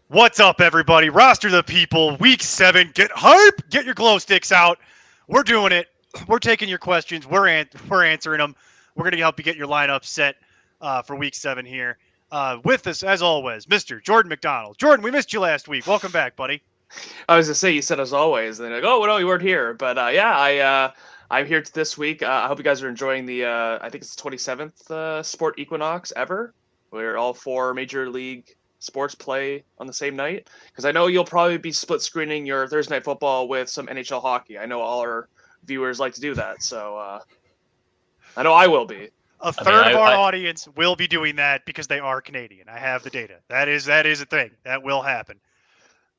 What's up, everybody? Roster the people. Week 7. Get hype. Get your glow sticks out. We're doing it. We're taking your questions. We're answering them. We're going to help you get your lineup set for Week 7 here. With us, as always, Mr. Jordan McDonald. Jordan, we missed you last week. Welcome back, buddy. I was going to say, you said as always, and then like, oh, no, you weren't here. But I'm here this week. I hope you guys are enjoying the, I think it's the 27th Sport Equinox ever, where all 4 Major League sports play on the same night, because I know you'll probably be split screening your Thursday Night Football with some NHL hockey. I know all our viewers like to do that, so I know I will be. A third of our audience will be doing that because they are Canadian. I have the data. That is a thing. That will happen.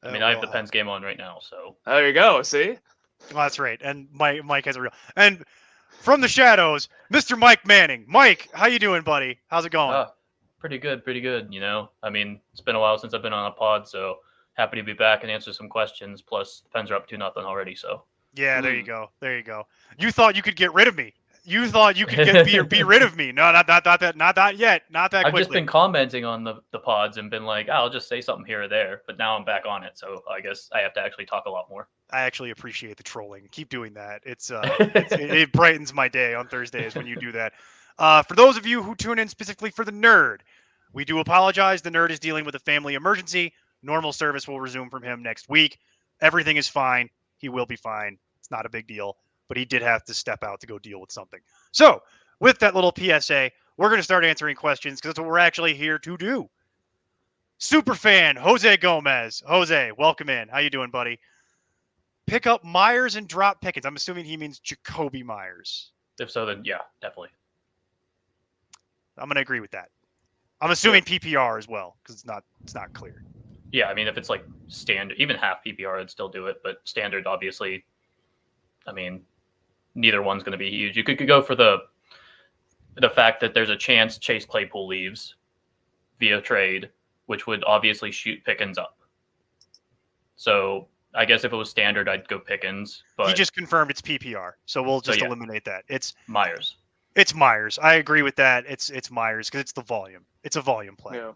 I mean, I have the Pens game on right now, so there you go. See, well, that's right. And Mike has a real. And from the shadows, Mr. Mike Manning. Mike, how you doing, buddy? How's it going? Pretty good. You know, I mean, it's been a while since I've been on a pod, so happy to be back and answer some questions. Plus, the Pens are up 2-0 already, so. Yeah, there you go. You thought you could get rid of me. You thought you could be rid of me. No, not that yet. Not that quickly. I've just been commenting on the pods and been like, I'll just say something here or there, but now I'm back on it, so I guess I have to actually talk a lot more. I actually appreciate the trolling. Keep doing that. It brightens my day on Thursdays when you do that. For those of you who tune in specifically for the Nerd, we do apologize. The Nerd is dealing with a family emergency. Normal service will resume from him next week. Everything is fine. He will be fine. It's not a big deal, but he did have to step out to go deal with something. So with that little PSA, we're going to start answering questions because that's what we're actually here to do. Superfan Jose Gomez. Jose, welcome in. How you doing, buddy? Pick up Myers and drop Pickens. I'm assuming he means Jacoby Myers. If so, then yeah, definitely. I'm going to agree with that. I'm assuming PPR as well because it's not clear. Yeah, I mean, if it's like standard, even half PPR, I'd still do it. But standard, obviously, I mean, neither one's going to be huge. You could go for the fact that there's a chance Chase Claypool leaves via trade, which would obviously shoot Pickens up. So I guess if it was standard, I'd go Pickens. But he just confirmed it's PPR, so we'll just eliminate that. It's Myers. It's Myers. I agree with that. It's Myers because it's the volume. It's a volume play. Yeah.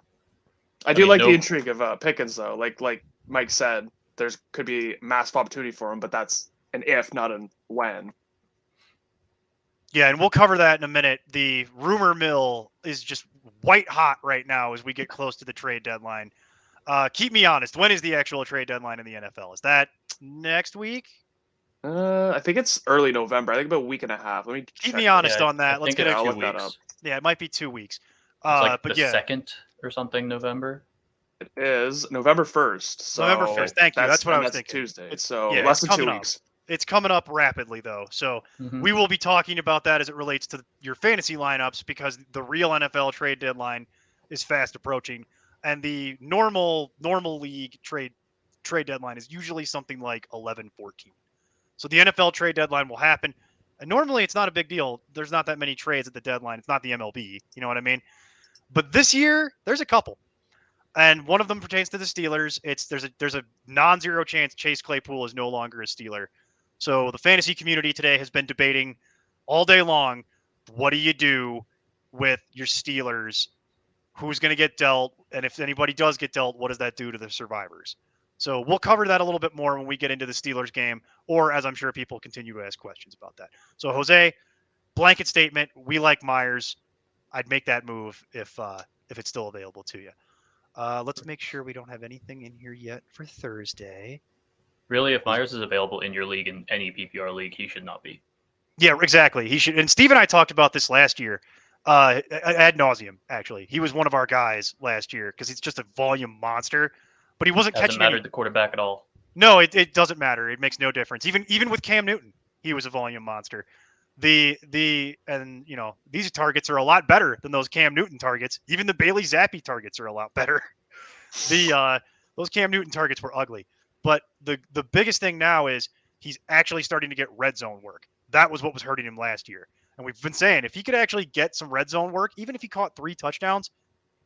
I do like the intrigue of Pickens, though. Like Mike said, there's could be massive opportunity for him, but that's an if, not a when. Yeah, and we'll cover that in a minute. The rumor mill is just white hot right now as we get close to the trade deadline. Keep me honest. When is the actual trade deadline in the NFL? Is that next week? I think it's early November. I think about a week and a half. Let me keep me honest on that. Let's get I'll look that up. Yeah, it might be 2 weeks. It's like the 2nd or something, November. It is November 1st. So November 1st. Thank you. That's what I was thinking. Tuesday. Less than 2 weeks. It's coming up rapidly, though. So we will be talking about that as it relates to your fantasy lineups because the real NFL trade deadline is fast approaching, and the normal league trade deadline is usually something like 11-14. So the NFL trade deadline will happen. And normally it's not a big deal. There's not that many trades at the deadline. It's not the MLB. You know what I mean? But this year, there's a couple. And one of them pertains to the Steelers. There's a non-zero chance Chase Claypool is no longer a Steeler. So the fantasy community today has been debating all day long, what do you do with your Steelers? Who's going to get dealt? And if anybody does get dealt, what does that do to the survivors? So we'll cover that a little bit more when we get into the Steelers game, or as I'm sure people continue to ask questions about that. So Jose, blanket statement, we like Myers. I'd make that move if it's still available to you. Let's make sure we don't have anything in here yet for Thursday. Really, if Myers is available in your league, in any PPR league, he should not be. Yeah, exactly. He should. And Steve and I talked about this last year, ad nauseum. Actually, he was one of our guys last year because he's just a volume monster. But he wasn't catching. Doesn't matter the quarterback at all. No, it doesn't matter. It makes no difference. Even with Cam Newton, he was a volume monster. These targets are a lot better than those Cam Newton targets. Even the Bailey Zappi targets are a lot better. Those Cam Newton targets were ugly. But the biggest thing now is he's actually starting to get red zone work. That was what was hurting him last year. And we've been saying if he could actually get some red zone work, even if he caught 3 touchdowns,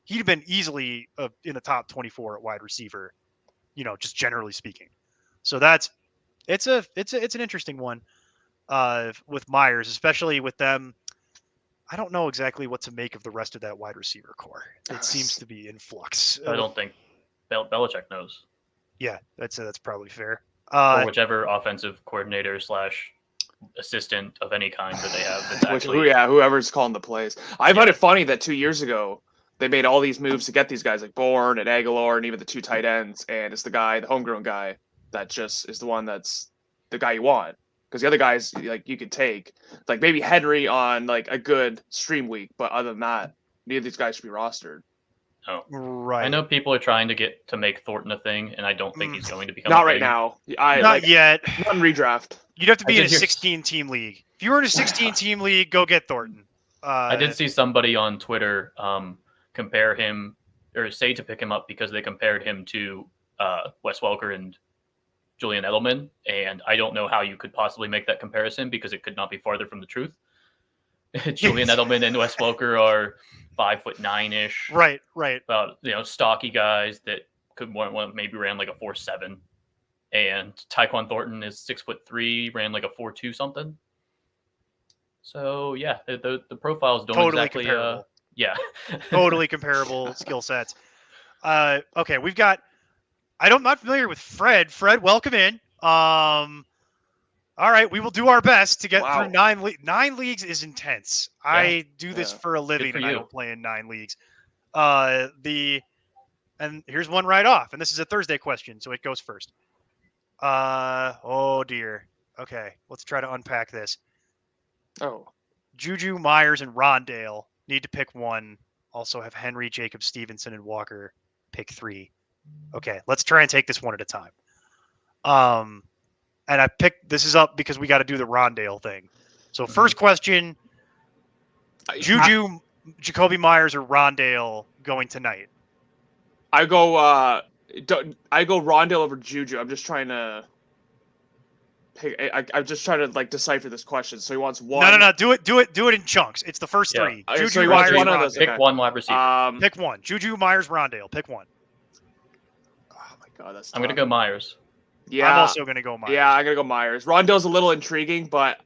he'd have been easily in the top 24 at wide receiver, just generally speaking. So it's an interesting one with Myers, especially with them. I don't know exactly what to make of the rest of that wide receiver core. It seems to be in flux. I don't think Belichick knows. Yeah, that's probably fair. Or whichever offensive coordinator / assistant of any kind that they have. That's actually... whoever's calling the plays. I find it funny that 2 years ago they made all these moves to get these guys like Bourne and Aguilar and even the 2 tight ends, and it's the homegrown guy, that just is the one that's the guy you want. Because the other guys, like, you could take, like, maybe Henry on, like, a good stream week, but other than that, neither of these guys should be rostered. Oh, right. I know people are trying to make Thornton a thing, and I don't think he's going to become not a right thing. now. Not yet. Not in redraft. You'd have to be in a 16-team league. If you were in a 16-team league, go get Thornton. I did see somebody on Twitter compare him, or say to pick him up because they compared him to Wes Welker and Julian Edelman, and I don't know how you could possibly make that comparison because it could not be farther from the truth. Julian Edelman and Wes Welker are 5'9" ish. Right. About stocky guys that could maybe ran like a 4.7, and Tyquan Thornton is 6'3", ran like a 4.2 something. So yeah, the profiles don't totally exactly comparable. Totally comparable skill sets. Okay, we've got. I'm not familiar with Fred. Fred, welcome in. All right, we will do our best to get through 9 9 leagues is intense. Yeah. I do this for a living, and I don't play in 9 leagues. And here's one right off, and this is a Thursday question, so it goes first. Oh dear. Okay, let's try to unpack this. Oh, Juju, Myers, and Rondale need to pick one. Also have Henry, Jacob, Stevenson, and Walker pick 3. Okay, let's try and take this one at a time. And I picked this is up because we got to do the Rondale thing. So first question: Juju, Jacoby Myers, or Rondale going tonight? I go Rondale over Juju. I'm just trying to pick. I'm just trying to like decipher this question. So he wants one. No. Do it in chunks. It's the first 3. Juju, so Myers, one Rondale. Pick one wide receiver. Pick one. Juju, Myers, Rondale. Pick one. Oh my god, that's tough. I'm gonna go Myers. Yeah, I'm also gonna go Myers. Yeah, I'm gonna go Myers. Rondale's a little intriguing, but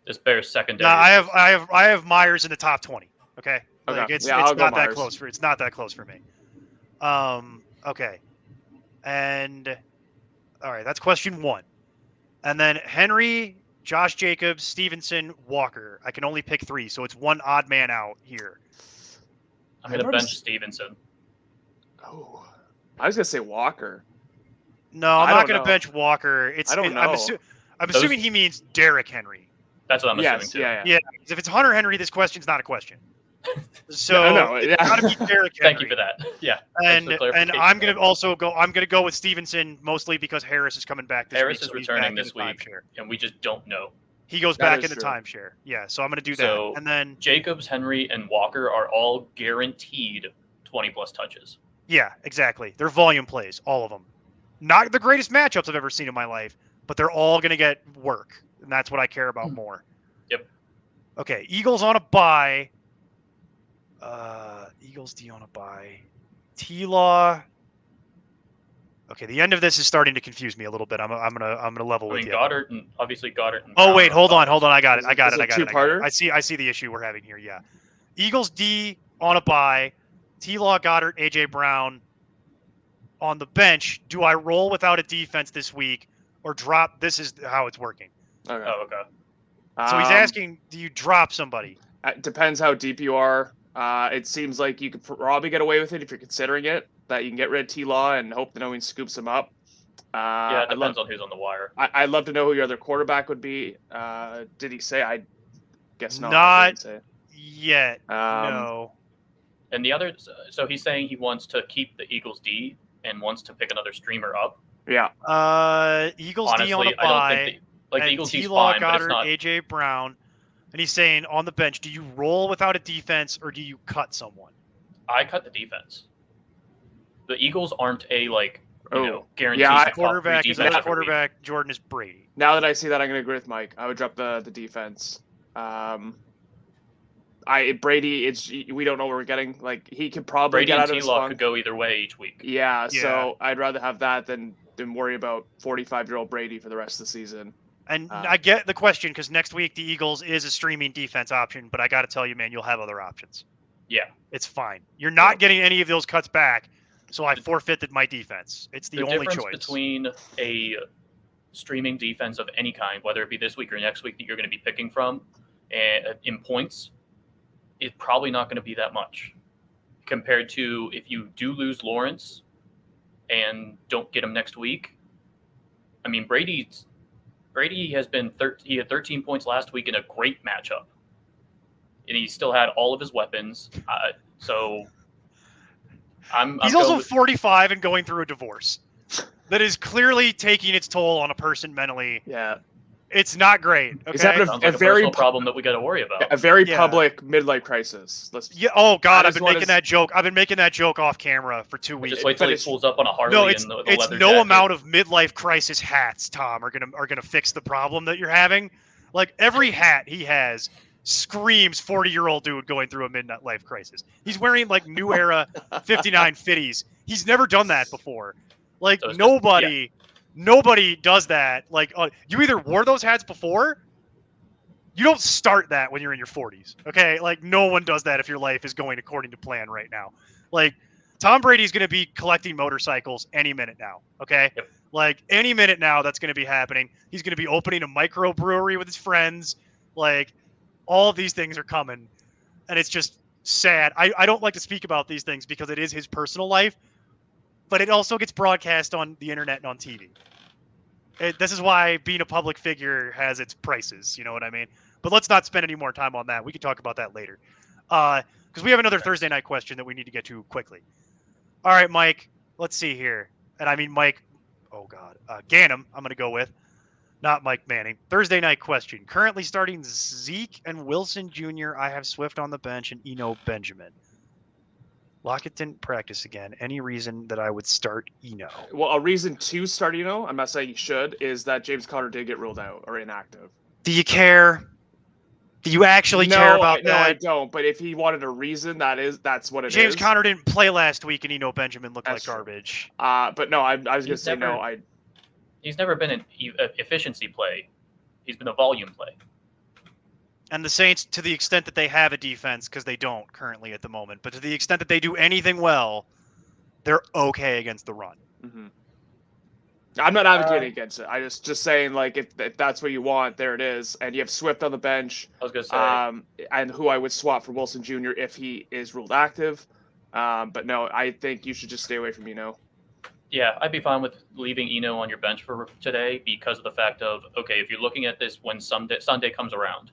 this Bears secondary. No, I have Myers in the top 20. Okay, like it's not that close for it's not that close for me. Okay, and all right, that's question 1, and then Henry, Josh Jacobs, Stevenson, Walker. I can only pick 3, so it's one odd man out here. I'm gonna bench Stevenson. Oh, I was gonna say Walker. No, I'm not going to bench Walker. I don't know. I'm assuming he means Derrick Henry. That's what I'm assuming too. Yeah. If it's Hunter Henry, this question's not a question. So no, it's got to be Derrick Henry. Thank you for that. Yeah. And I'm going to also go. I'm going to go with Stevenson mostly because Harris is coming back this week. Harris is returning this week, and we just don't know. He goes back in the timeshare. Yeah, so I'm going to do that. So and then Jacobs, Henry, and Walker are all guaranteed 20+ touches. Yeah, exactly. They're volume plays, all of them. Not the greatest matchups I've ever seen in my life, but they're all going to get work, and that's what I care about more. Yep. Okay, Eagles on a bye. Eagles D on a bye. T-Law. Okay, the end of this is starting to confuse me a little bit. I'm gonna level with you. Goddard and Goddard. And oh wait, hold on. I got it. I got it. Two-parter? I see the issue we're having here. Yeah, Eagles D on a bye. T-Law, Goddard, AJ Brown. On the bench, do I roll without a defense this week or drop? This is how it's working. Okay. Oh, okay. So he's asking, do you drop somebody? It depends how deep you are. It seems like you could probably get away with it if you're considering it, that you can get rid of T-Law and hope that no one scoops him up. Yeah, it depends on who's on the wire. I'd love to know who your other quarterback would be. Did he say? I guess not. Not yet. No. And the other, so he's saying he wants to keep the Eagles D and wants to pick another streamer up. Yeah. Eagles Honestly, D on a I don't bye. think the Eagles D's T-Law, fine, Goddard, but it's not. AJ Brown, and he's saying on the bench, do you roll without a defense or do you cut someone? I cut the defense. The Eagles aren't a guaranteed. Yeah, quarterback is a quarterback. Jordan is Brady. Now that I see that, I'm going to agree with Mike. I would drop the defense. Brady, we don't know what we're getting. Like he could probably Brady get and out of his T-Law funk. could go either way each week. Yeah, Yeah. so I'd rather have that than worry about 45-year-old Brady for the rest of the season. And I get the question because next week the Eagles is a streaming defense option, but I got to tell you, man, you'll have other options. Yeah. It's fine. You're not getting any of those cuts back, so I forfeited my defense. It's the only difference choice. Between a streaming defense of any kind, whether it be this week or next week that you're going to be picking from, and in points, is probably not going to be that much compared to if you do lose Lawrence and don't get him next week. I mean, Brady has been he had 13 points last week in a great matchup, and he still had all of his weapons. So he's also 45 and going through a divorce that is clearly taking its toll on a person mentally. Yeah, it's not great. Okay, he's having a very problem that we got to worry about. A very public midlife crisis. Oh God, I've been making that joke. I've been making that joke off camera for 2 weeks. Just wait till he pulls up on a Harley. No, it's no amount of midlife crisis hats, Tom, are gonna fix the problem that you're having. Like every hat he has screams 40-year-old dude going through a midlife crisis. He's wearing like New Era 59 fitties. He's never done that before. Like so nobody does that. Like you either wore those hats before. You don't start that when you're in your 40s. Okay, like no one does that if your life is going according to plan right now. Like Tom Brady's going to be collecting motorcycles any minute now. Okay, like any minute now that's going to be happening. He's going to be opening a microbrewery with his friends. Like all of these things are coming, and it's just sad. I don't like to speak about these things because it is his personal life, but it also gets broadcast on the internet and on TV. This is why being a public figure has its prices. You know what I mean? But let's not spend any more time on that. We can talk about that later. Because we have another Thursday night question that we need to get to quickly. All right, Mike, let's see here. And I mean, Mike, oh God, Ganem, I'm going to go with. Not Mike Manning. Thursday night question. Currently starting Zeke and Wilson Jr. I have Swift on the bench and Eno Benjamin. Lockett didn't practice again. Any reason that I would start Eno? Well, a reason to start Eno, I'm not saying you should, is that James Conner did get ruled out or inactive. Do you care? Do you actually care about that? No, I don't. But if he wanted a reason, that's what it is. James Conner didn't play last week, and Eno Benjamin looked like garbage. But no, I was going to say no. He's never been an efficiency play. He's been a volume play. And the Saints, to the extent that they have a defense, because they don't currently at the moment, but to the extent that they do anything well, they're okay against the run. Mm-hmm. I'm not advocating against it. I just saying, like, if that's what you want, there it is. And you have Swift on the bench. I was going to say. And who I would swap for Wilson Jr. if he is ruled active. But no, I think you should just stay away from Eno. Yeah, I'd be fine with leaving Eno on your bench for today because of the fact of, okay, if you're looking at this when Sunday comes around,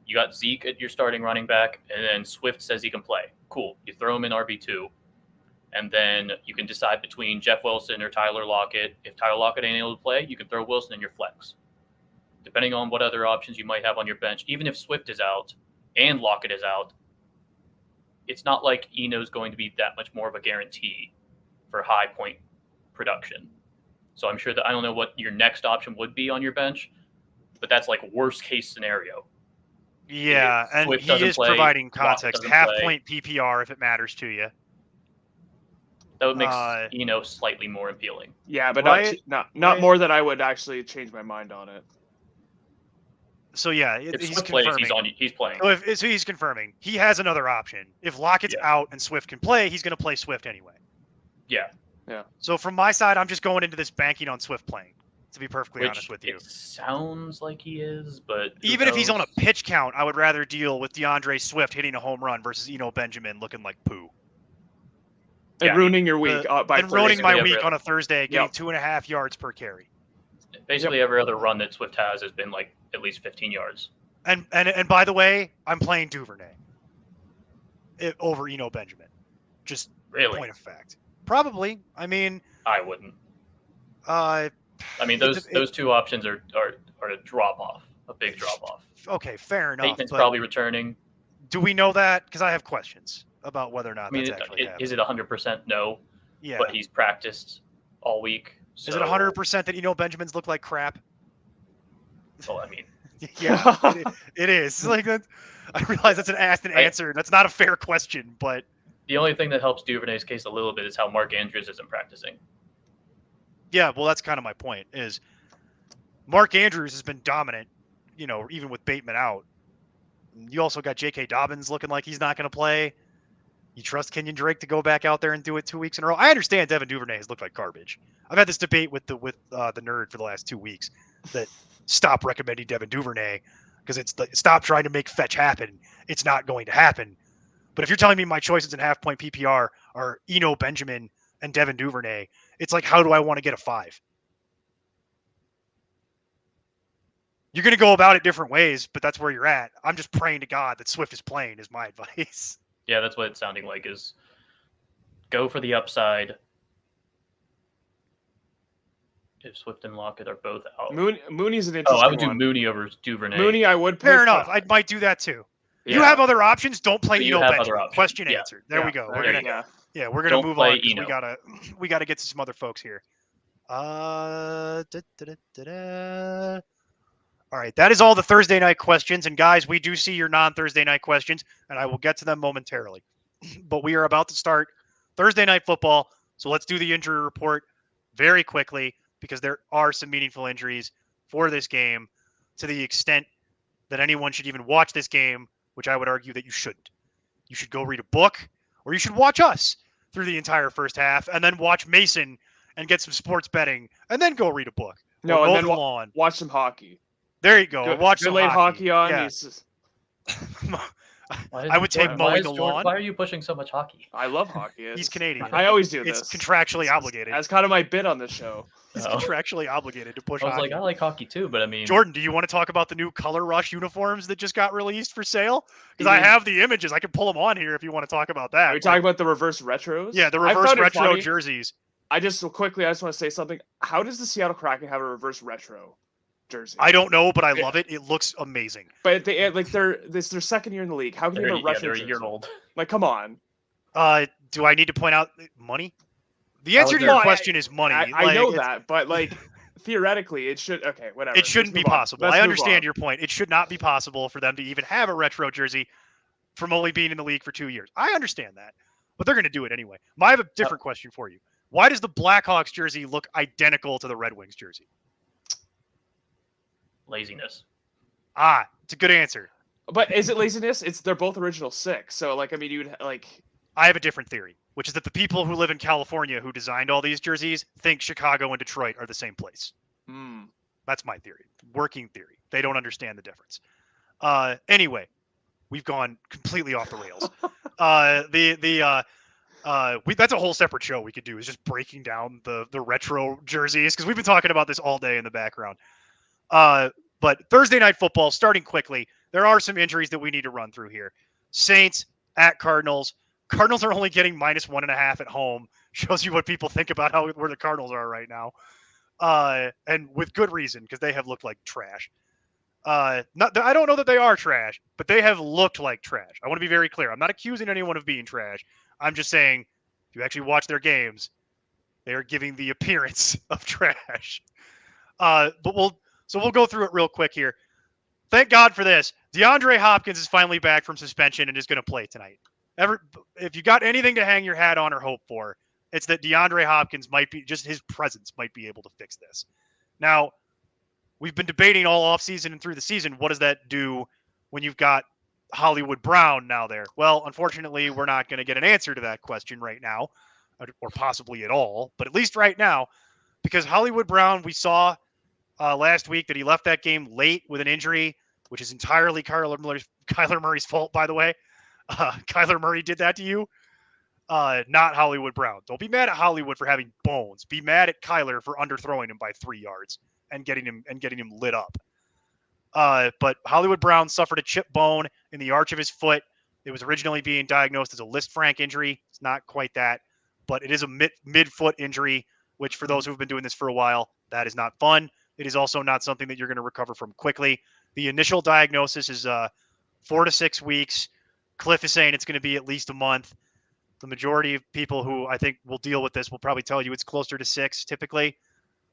you got Zeke at your starting running back, and then Swift says he can play. Cool. You throw him in RB2, and then you can decide between Jeff Wilson or Tyler Lockett. If Tyler Lockett ain't able to play, you can throw Wilson in your flex. Depending on what other options you might have on your bench, even if Swift is out and Lockett is out, it's not like Eno's going to be that much more of a guarantee for high point production. So I'm sure that I don't know what your next option would be on your bench, but that's like worst case scenario. Yeah, and he is providing context. Half point PPR if it matters to you. That would make Eno slightly more appealing. Yeah, but not more than I would actually change my mind on it. So yeah, if he's Swift confirming. Plays, he's playing. So he's confirming. He has another option. If Lockett's out and Swift can play, he's going to play Swift anyway. Yeah. So from my side, I'm just going into this banking on Swift playing, to be perfectly honest with you. It sounds like he is, but even if he's on a pitch count, I would rather deal with DeAndre Swift hitting a home run versus Eno Benjamin looking like poo. And ruining your week ruining my week on a Thursday, getting 2.5 yards per carry. Basically, every other run that Swift has been like at least 15 yards. And by the way, I'm playing Duvernay over Eno Benjamin. Just really point of fact. Probably. I mean, I wouldn't. I mean, those two options are a drop off, a big drop off. Okay, fair enough. Bateman's probably returning. Do we know that? Because I have questions about whether or not that's actually happening. Is it 100% no? Yeah. But he's practiced all week. So... Is it 100% that Eno Benjamin's look like crap? Well, I mean, yeah, it is like that. I realize that's an asked and answer. That's not a fair question, but the only thing that helps Duvernay's case a little bit is how Mark Andrews isn't practicing. Yeah, well, that's kind of my point. Is Mark Andrews has been dominant, even with Bateman out. You also got J.K. Dobbins looking like he's not going to play. You trust Kenyon Drake to go back out there and do it 2 weeks in a row? I understand Devin Duvernay has looked like garbage. I've had this debate with the nerd for the last 2 weeks that stop recommending Devin Duvernay because it's stop trying to make fetch happen. It's not going to happen. But if you're telling me my choices in half-point PPR are Eno Benjamin and Devin Duvernay, it's like, how do I want to get a 5? You're going to go about it different ways, but that's where you're at. I'm just praying to God that Swift is playing is my advice. Yeah, that's what it's sounding like, is go for the upside. If Swift and Lockett are both out. Mooney's an interesting one. I would do Mooney over Duvernay. Mooney, I would pick. Fair enough. I might do that too. Yeah. You have other options. Don't play Eno Benjamin. Question answered. There we go. We're gonna move on. We gotta get to some other folks here. All right, that is all the Thursday night questions. And guys, we do see your non-Thursday night questions, and I will get to them momentarily. But we are about to start Thursday night football, so let's do the injury report very quickly because there are some meaningful injuries for this game to the extent that anyone should even watch this game, which I would argue that you shouldn't. You should go read a book, or you should watch us through the entire first half and then watch Mason and get some sports betting and then go read a book. No, and then watch some hockey. There you go. Watch some hockey on. Yeah. I would take mowing the lawn. Why are you pushing so much hockey? I love hockey. He's Canadian. I always do this. It's contractually obligated. That's kind of my bit on this show. He's contractually obligated to push hockey. I was like, I like hockey too, but I mean... Jordan, do you want to talk about the new Color Rush uniforms that just got released for sale? Because I have the images. I can pull them on here if you want to talk about that. Are you talking about the reverse retros? Yeah, the reverse retro jerseys. I just want to say something. How does the Seattle Kraken have a reverse retro jersey? I don't know, but I love it. It looks amazing. But they're their second year in the league. How can you have a retro jersey? They're a year old. Like, come on. Do I need to point out money? The answer to your question is money. I know that, but theoretically, it should. Okay, whatever. It shouldn't be possible. I understand your point. It should not be possible for them to even have a retro jersey from only being in the league for 2 years. I understand that, but they're going to do it anyway. I have a different question for you. Why does the Blackhawks jersey look identical to the Red Wings jersey? Laziness. It's a good answer. But is it laziness? They're both original 6. So you'd I have a different theory, which is that the people who live in California who designed all these jerseys think Chicago and Detroit are the same place. That's my theory. Working theory. They don't understand the difference. Anyway, we've gone completely off the rails. That's a whole separate show we could do, is just breaking down the retro jerseys, because we've been talking about this all day in the background. But Thursday night football, starting quickly, there are some injuries that we need to run through here. Saints at Cardinals. Cardinals are only getting -1.5 at home. Shows you what people think about where the Cardinals are right now. And with good reason, because they have looked like trash. I don't know that they are trash, but they have looked like trash. I want to be very clear. I'm not accusing anyone of being trash. I'm just saying, if you actually watch their games, they are giving the appearance of trash. But we'll go through it real quick here. Thank God for this. DeAndre Hopkins is finally back from suspension and is going to play tonight. If you got anything to hang your hat on or hope for, it's that DeAndre Hopkins just his presence might be able to fix this. Now, we've been debating all offseason and through the season, what does that do when you've got Hollywood Brown now there? Well, unfortunately, we're not going to get an answer to that question right now, or possibly at all, but at least right now, because Hollywood Brown, we saw last week that he left that game late with an injury, which is entirely Kyler Murray's fault, by the way. Kyler Murray did that to you, not Hollywood Brown. Don't be mad at Hollywood for having bones. Be mad at Kyler for underthrowing him by 3 yards and getting him lit up. But Hollywood Brown suffered a chip bone in the arch of his foot. It was originally being diagnosed as a Lisfranc injury. It's not quite that, but it is a mid-foot injury, which for those who've been doing this for a while, that is not fun. It is also not something that you're going to recover from quickly. The initial diagnosis is 4 to 6 weeks. Cliff is saying it's going to be at least a month. The majority of people who I think will deal with this will probably tell you it's closer to 6 typically.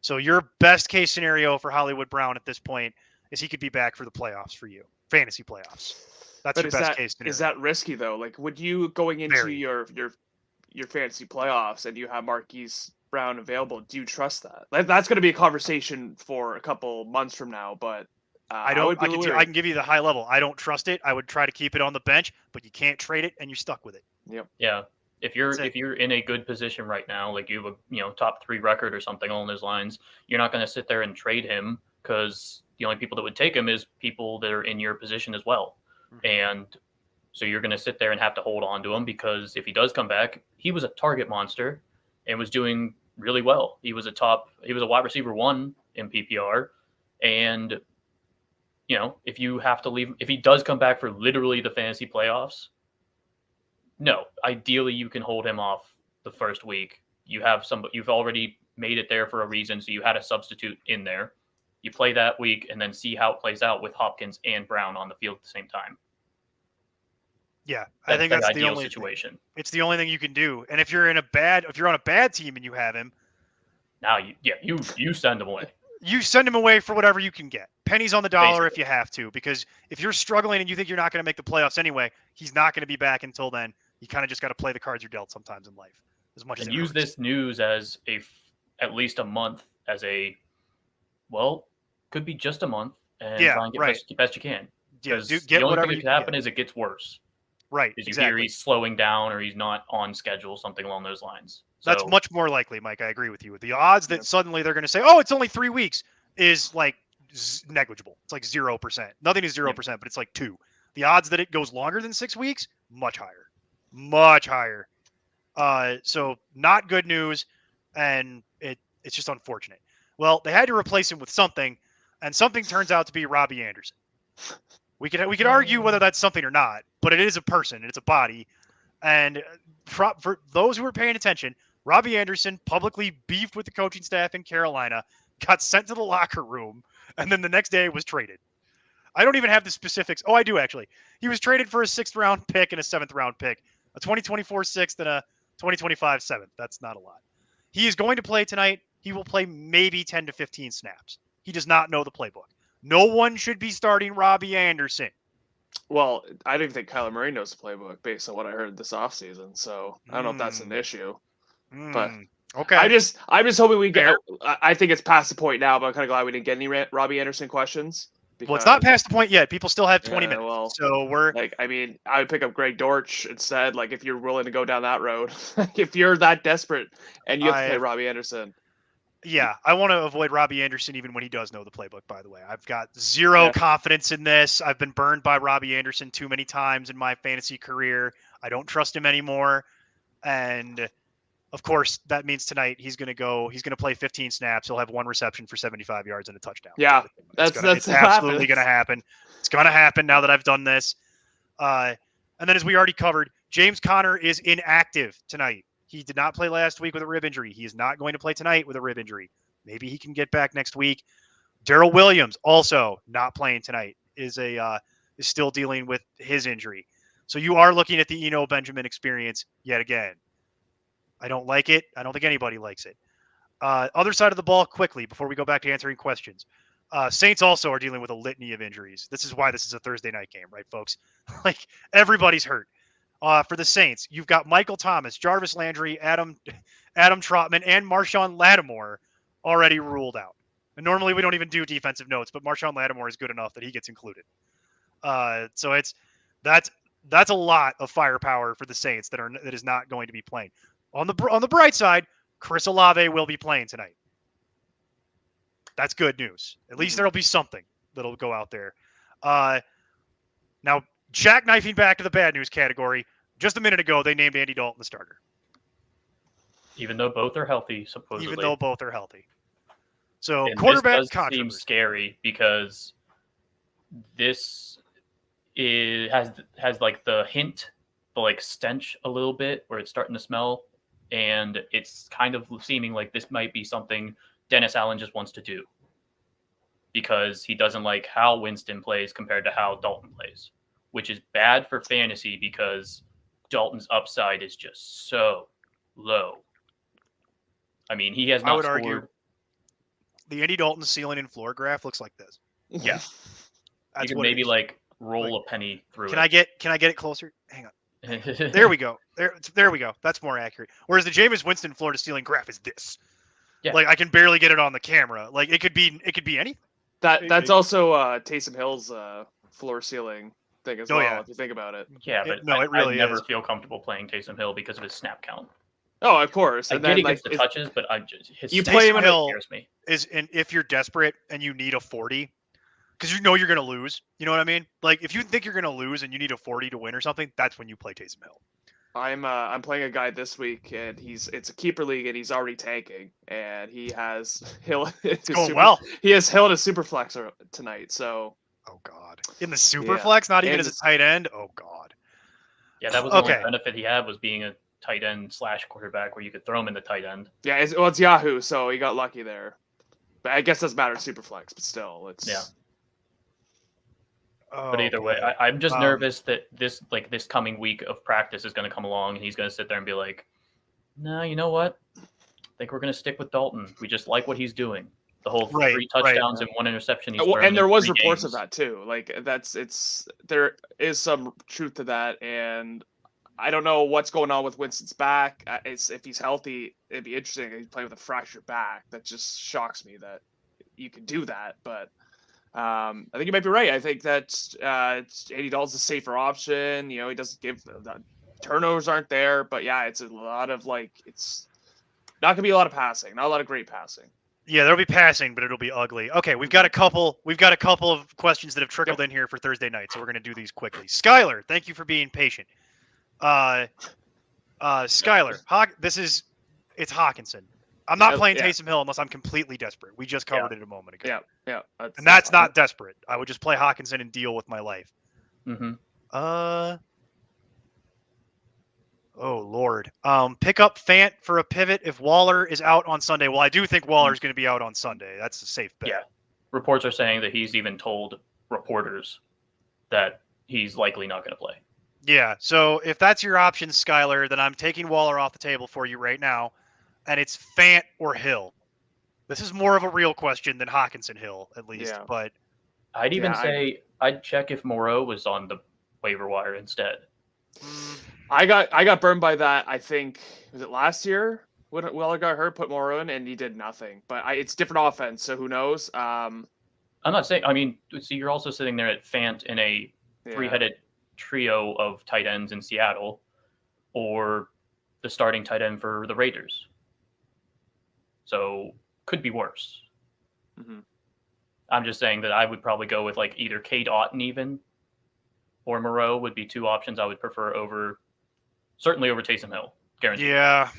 So your best case scenario for Hollywood Brown at this point is he could be back for the playoffs for you, fantasy playoffs. That's But your best case scenario. is that risky though? Like, would you going into Very. your fantasy playoffs and you have Marquise Brown available? Do you trust that? Like, that's going to be a conversation for a couple months from now. But I would be I can give you the high level. I don't trust it. I would try to keep it on the bench, but you can't trade it, and you're stuck with it. Yep. Yeah. If you're in a good position right now, like you have a top 3 record or something along those lines, you're not going to sit there and trade him, because the only people that would take him is people that are in your position as well. Mm-hmm. And so you're going to sit there and have to hold on to him, because if he does come back, he was a target monster and was doing really well. He was a wide receiver 1 in PPR. And if you have to leave, if he does come back for literally the fantasy playoffs, no, ideally you can hold him off the first week. You've already made it there for a reason, so you had a substitute in there. You play that week and then see how it plays out with Hopkins and Brown on the field at the same time. Yeah, I think that's the ideal situation. It's the only thing you can do. And if you're on a bad team and you have him, now you send him away. You send him away for whatever you can get. Pennies on the dollar if you have to, because if you're struggling and you think you're not going to make the playoffs anyway, he's not going to be back until then. You kind of just got to play the cards you're dealt sometimes in life. As much as use this news as at least a month as could be just a month, and try and get the best you can. Yeah, the only thing that could happen is it gets worse. Right. Is you hear he's slowing down or he's not on schedule, something along those lines. So, that's much more likely, Mike. I agree with you. The odds that suddenly they're going to say, "Oh, it's only 3 weeks," is like negligible. It's like 0%. Nothing is 0%, but it's like 2. The odds that it goes longer than 6 weeks, much higher. Much higher. So not good news, and it's just unfortunate. Well, they had to replace him with something, and something turns out to be Robbie Anderson. We could argue whether that's something or not, but it is a person, and it's a body. And for those who are paying attention, Robbie Anderson publicly beefed with the coaching staff in Carolina, got sent to the locker room, and then the next day was traded. I don't even have the specifics. Oh, I do actually. He was traded for a 6th round pick and a 7th round pick, a 2024 6th and a 2025 7th. That's not a lot. He is going to play tonight. He will play maybe 10 to 15 snaps. He does not know the playbook. No one should be starting Robbie Anderson. Well, I don't even think Kyler Murray knows the playbook based on what I heard this offseason. So I don't know if that's an issue. But okay, I'm just hoping we get. I think it's past the point now, but I'm kind of glad we didn't get any Robbie Anderson questions. Well, it's not past the point yet. People still have 20 minutes. Well, so we're I would pick up Greg Dortch instead. Like, if you're willing to go down that road, if you're that desperate and you have to play Robbie Anderson. Yeah, I want to avoid Robbie Anderson even when he does know the playbook, by the way. I've got zero confidence in this. I've been burned by Robbie Anderson too many times in my fantasy career. I don't trust him anymore. And, of course, that means tonight he's going to play 15 snaps. He'll have 1 reception for 75 yards and a touchdown. Yeah, it's absolutely going to happen. It's going to happen now that I've done this. And then, as we already covered, James Conner is inactive tonight. He did not play last week with a rib injury. He is not going to play tonight with a rib injury. Maybe he can get back next week. Darrell Williams also not playing tonight. Is still dealing with his injury. So you are looking at the Eno Benjamin experience yet again. I don't like it. I don't think anybody likes it. Other side of the ball quickly before we go back to answering questions. Saints also are dealing with a litany of injuries. This is why this is a Thursday night game, right, folks? Like, everybody's hurt. For the Saints, you've got Michael Thomas, Jarvis Landry, Adam Trotman, and Marshawn Lattimore already ruled out. And normally we don't even do defensive notes, but Marshawn Lattimore is good enough that he gets included. So that's a lot of firepower for the Saints that is not going to be playing. On the bright side, Chris Olave will be playing tonight. That's good news. At least there'll be something that'll go out there. Now, jackknifing back to the bad news category. Just a minute ago, they named Andy Dalton the starter. Even though both are healthy, supposedly. Even though both are healthy. So, and quarterback this does controversy. seem scary because this has like the hint, the like stench a little bit where it's starting to smell. And it's kind of seeming like this might be something Dennis Allen just wants to do because he doesn't like how Winston plays compared to how Dalton plays, which is bad for fantasy because Dalton's upside is just so low. I mean, he has not scored. Argue the Andy Dalton ceiling and floor graph looks like this. Yeah. You can maybe like roll a penny through Can it. I get it closer? Hang on. There we go. There we go. That's more accurate. Whereas the Jameis Winston floor to ceiling graph is this. Yeah. Like I can barely get it on the camera. Like it could be anything. That's also Taysom Hill's floor ceiling thing as Oh, well. yeah. If you think about it. Yeah, It but really I never is. feel comfortable playing Taysom Hill because of his snap count. Oh, of course. I And get then he like gets the touches, but his you snap play him count in a- Hill scares me. and if you're desperate and you need a 40, because you know you're gonna lose. You know what I mean? Like if you think you're gonna lose and you need a 40 to win or something, that's when you play Taysom Hill. I'm playing a guy this week and it's a keeper league and he's already tanking and he has Hill. It's going well. He has Hill to super flex tonight. So Oh God. In the super Yeah. flex, not even And as a the- tight end. Oh God. Yeah, that was the Okay. only benefit he had was being a tight end / quarterback where you could throw him in the tight end. yeah, it's Yahoo, so he got lucky there. But I guess it doesn't matter super flex, but still, it's Yeah. Oh, But either way, boy. I'm just Um, nervous that this coming week of practice is going to come along and he's going to sit there and be like, "No, you know what? I think we're going to stick with Dalton. We just like what he's doing. The whole Right, 3 right. touchdowns and 1 interception. He's Well, thrown and there in was 3 reports games. of that too. Like there is some truth to that, and I don't know what's going on with Winston's back. If he's healthy, it'd be interesting. He's playing with a fractured back. That just shocks me that you could do that. But I think you might be right. I think that Andy Dalton's a safer option. You know, he doesn't give the turnovers aren't there, but yeah, it's a lot of it's not gonna be a lot of passing, not a lot of great passing. Yeah, there'll be passing, but it'll be ugly. Okay, we've got a couple of questions that have trickled in here for Thursday night, so we're gonna do these quickly. Skylar, thank you for being patient. Skylar, it's Hawkinson. I'm not playing Yeah. Taysom Hill unless I'm completely desperate. We just covered it a moment ago. Yeah, And that's not desperate. I would just play Hawkinson and deal with my life. Mm-hmm. Oh Lord. Pick up Fant for a pivot if Waller is out on Sunday. Well, I do think Waller's going to be out on Sunday. That's a safe bet. Yeah. Reports are saying that he's even told reporters that he's likely not going to play. Yeah. So if that's your option, Skylar, then I'm taking Waller off the table for you right now, and it's Fant or Hill. This is more of a real question than Hawkinson Hill, at least. Yeah. But I'd even Yeah, say I'd check if Moreau was on the waiver wire instead. I got burned by that. I think was it last year when Weller got hurt, put Moreau in, and he did nothing. But it's different offense, so who knows? I'm not saying. I mean, see, you're also sitting there at Fant in a Yeah. 3-headed trio of tight ends in Seattle, or the starting tight end for the Raiders. So could be worse. Mhm. I'm just saying that I would probably go with like either Cade Otton even, or Moreau would be 2 options I would prefer certainly over Taysom Hill, guaranteed. yeah,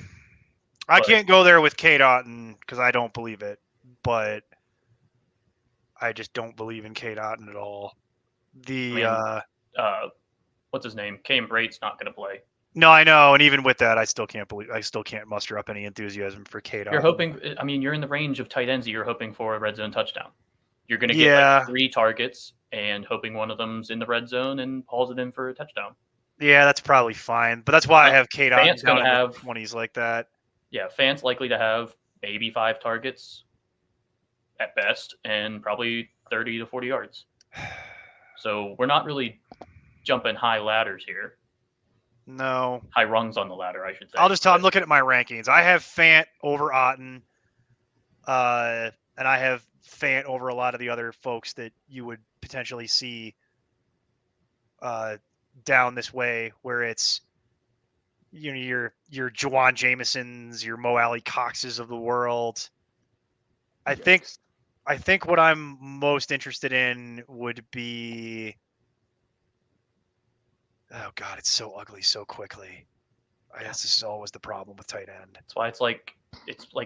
I But- can't go there with Cade Otton because I don't believe it. But I just don't believe in Cade Otton at all. What's his name? Cam Brate's not going to play. No, I know, and even with that, I still can't muster up any enthusiasm for Cade. You're hoping. I mean, you're in the range of tight ends that you're hoping for a red zone touchdown. You're going to get Yeah. like 3 targets and hoping one of them's in the red zone and hauls it in for a touchdown. Yeah, that's probably fine, but that's why I have Cade Otton Fant's down gonna in have- the 20s like that. Yeah, Fant's likely to have maybe 5 targets at best and probably 30 to 40 yards. So we're not really jumping high ladders here. No, High rungs on the ladder, I should say. I'm looking at my rankings. I have Fant over Otton, and I have Fant over a lot of the other folks that you would potentially see down this way, where it's your Juwan Jamesons, your Mo Alley Coxes of the world. I think what I'm most interested in would be. Oh God, it's so ugly so quickly. I guess this is always the problem with tight end. That's why it's like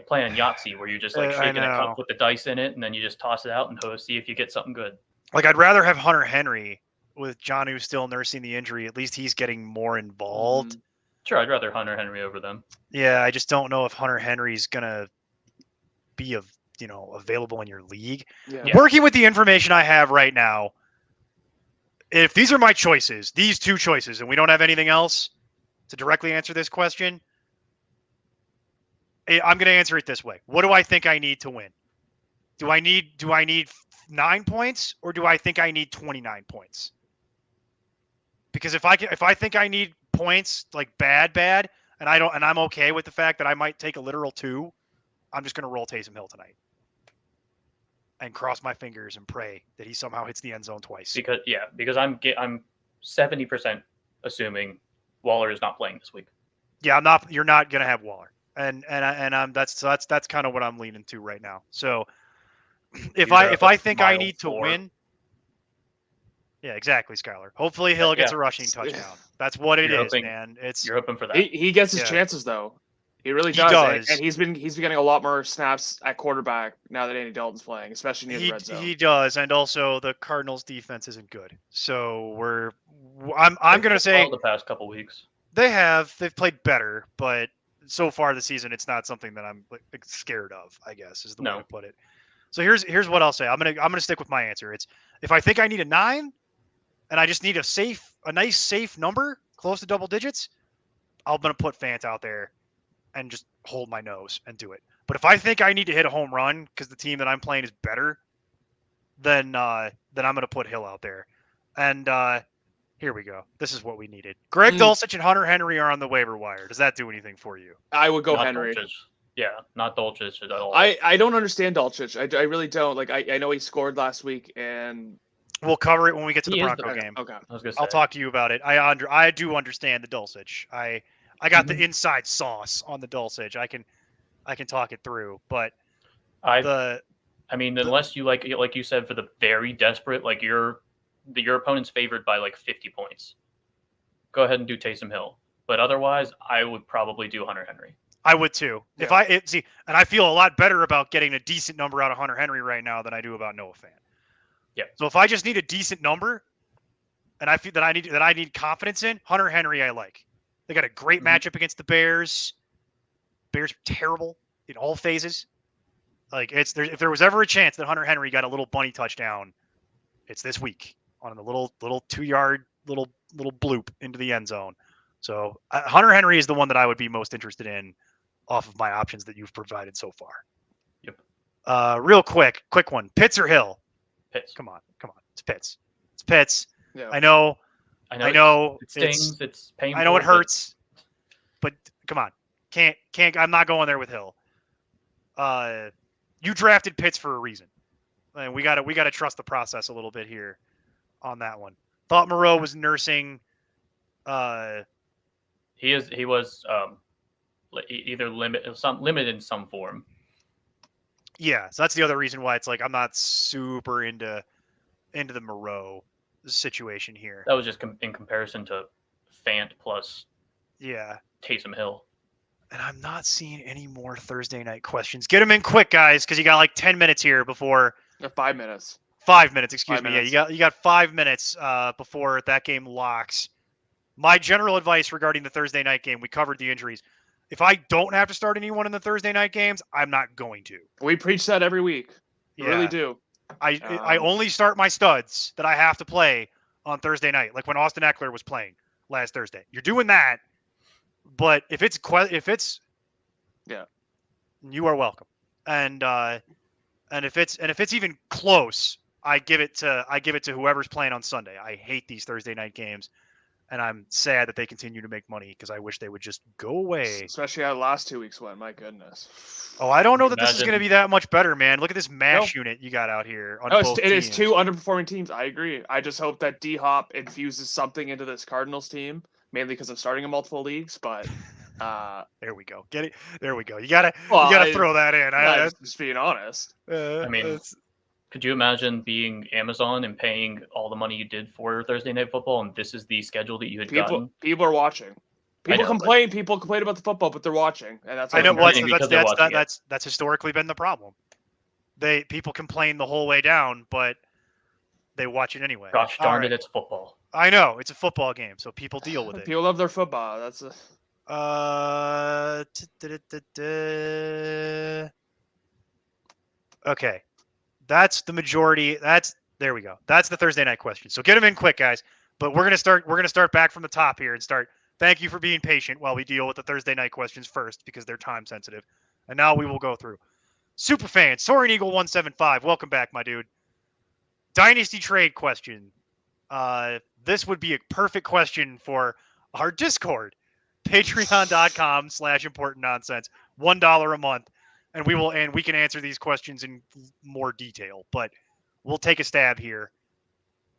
playing Yahtzee, where you're just like I shaking a know. cup with the dice in it, and then you just toss it out and see if you get something good. Like I'd rather have Hunter Henry with Jonnu still nursing the injury. At least he's getting more involved. Sure, I'd rather Hunter Henry over them. Yeah, I just don't know if Hunter Henry's gonna be available in your league. Yeah. Working with the information I have right now, if these are my choices, these 2 choices, and we don't have anything else to directly answer this question, I'm going to answer it this way. What do I think I need to win? Do I need 9 points, or do I think I need 29 points? Because if I think I need points like bad, and I'm okay with the fact that I might take a literal 2, I'm just gonna roll Taysom Hill tonight and cross my fingers and pray that he somehow hits the end zone twice. Because I'm 70% assuming Waller is not playing this week. Yeah, you're not gonna have Waller, and I'm that's kind of what I'm leaning to right now. So if I think I need to win. Yeah, exactly, Skylar. Hopefully Hill gets a rushing touchdown. That's what it is, man. You're hoping for that. He gets his chances though. He really does. And he's been getting a lot more snaps at quarterback now that Andy Dalton's playing, especially near the red zone. He does, and also the Cardinals' defense isn't good. So I'm gonna say the past couple weeks they've played better, but so far this season it's not something that I'm scared of. I guess is the way to put it. So here's what I'll say. I'm gonna stick with my answer. It's if I think I need a 9. And I just need a nice safe number, close to double digits, I'm going to put Fant out there and just hold my nose and do it. But if I think I need to hit a home run because the team that I'm playing is better, then I'm going to put Hill out there. And here we go. This is what we needed. Greg Dulcich and Hunter Henry are on the waiver wire. Does that do anything for you? I would go not Henry. Dulcich. Yeah, not Dulcich at all. I don't understand Dulcich. I really don't. Like I know he scored last week and we'll cover it when we get to the Bronco game. Okay. I was gonna say. I'll talk to you about it. I do understand the Dulcich. I got the inside sauce on the Dulcich. I can talk it through, but unless you like you said, for the very desperate, like your opponent's favored by like 50 points, go ahead and do Taysom Hill. But otherwise, I would probably do Hunter Henry. I would too. Yeah. And I feel a lot better about getting a decent number out of Hunter Henry right now than I do about Noah Fant. Yeah. So if I just need a decent number, and I feel that I need confidence in Hunter Henry, I like. They got a great matchup against the Bears. Bears are terrible in all phases. Like if there was ever a chance that Hunter Henry got a little bunny touchdown, it's this week on the little 2-yard little bloop into the end zone. So Hunter Henry is the one that I would be most interested in off of my options that you've provided so far. Yep. Real quick one. Pitts or Hill? Pitts. Come on. It's Pitts. Yeah. I know. It stings. It's painful. I know it hurts, but come on. Can't. I'm not going there with Hill. You drafted Pitts for a reason, and we gotta trust the process a little bit here on that one. Thought Moreau was nursing. He was either limited in some form. Yeah, so that's the other reason why it's like I'm not super into the Moreau situation here. That was just in comparison to Fant plus Taysom Hill. And I'm not seeing any more Thursday night questions. Get them in quick, guys, because you got like 10 minutes here before. 5 minutes. 5 minutes, excuse me. Minutes. Yeah, you got 5 minutes before that game locks. My general advice regarding the Thursday night game, we covered the injuries. If I don't have to start anyone in the Thursday night games, I'm not going to. We preach that every week. We really do. I only start my studs that I have to play on Thursday night, like when Austin Eckler was playing last Thursday. You're doing that, but if it's you are welcome. And if it's even close, I give it to whoever's playing on Sunday. I hate these Thursday night games. And I'm sad that they continue to make money because I wish they would just go away. Especially how the last 2 weeks went. My goodness. Oh, I don't know that this is going to be that much better, man. Look at this MASH unit you got out here. It is 2 underperforming teams. I agree. I just hope that D-Hop infuses something into this Cardinals team, mainly because I'm starting in multiple leagues. But there we go. Get it? There we go. You gotta throw that in. I'm just being honest. Could you imagine being Amazon and paying all the money you did for Thursday Night Football, and this is the schedule that you had gotten? People are watching. People complain about the football, but they're watching, and that's. I know that's historically been the problem. People complain the whole way down, but they watch it anyway. Gosh darn it, it's football. I know it's a football game, so people deal with it. People love their football. That's okay. That's the majority. There we go. That's the Thursday night question. So get them in quick, guys. But we're gonna start back from the top here and start. Thank you for being patient while we deal with the Thursday night questions first because they're time sensitive. And now we will go through. Superfan, Soaring Eagle 175. Welcome back, my dude. Dynasty trade question. this would be a perfect question for our Discord, patreon.com/important nonsense, $1 a month. And we can answer these questions in more detail, but we'll take a stab here.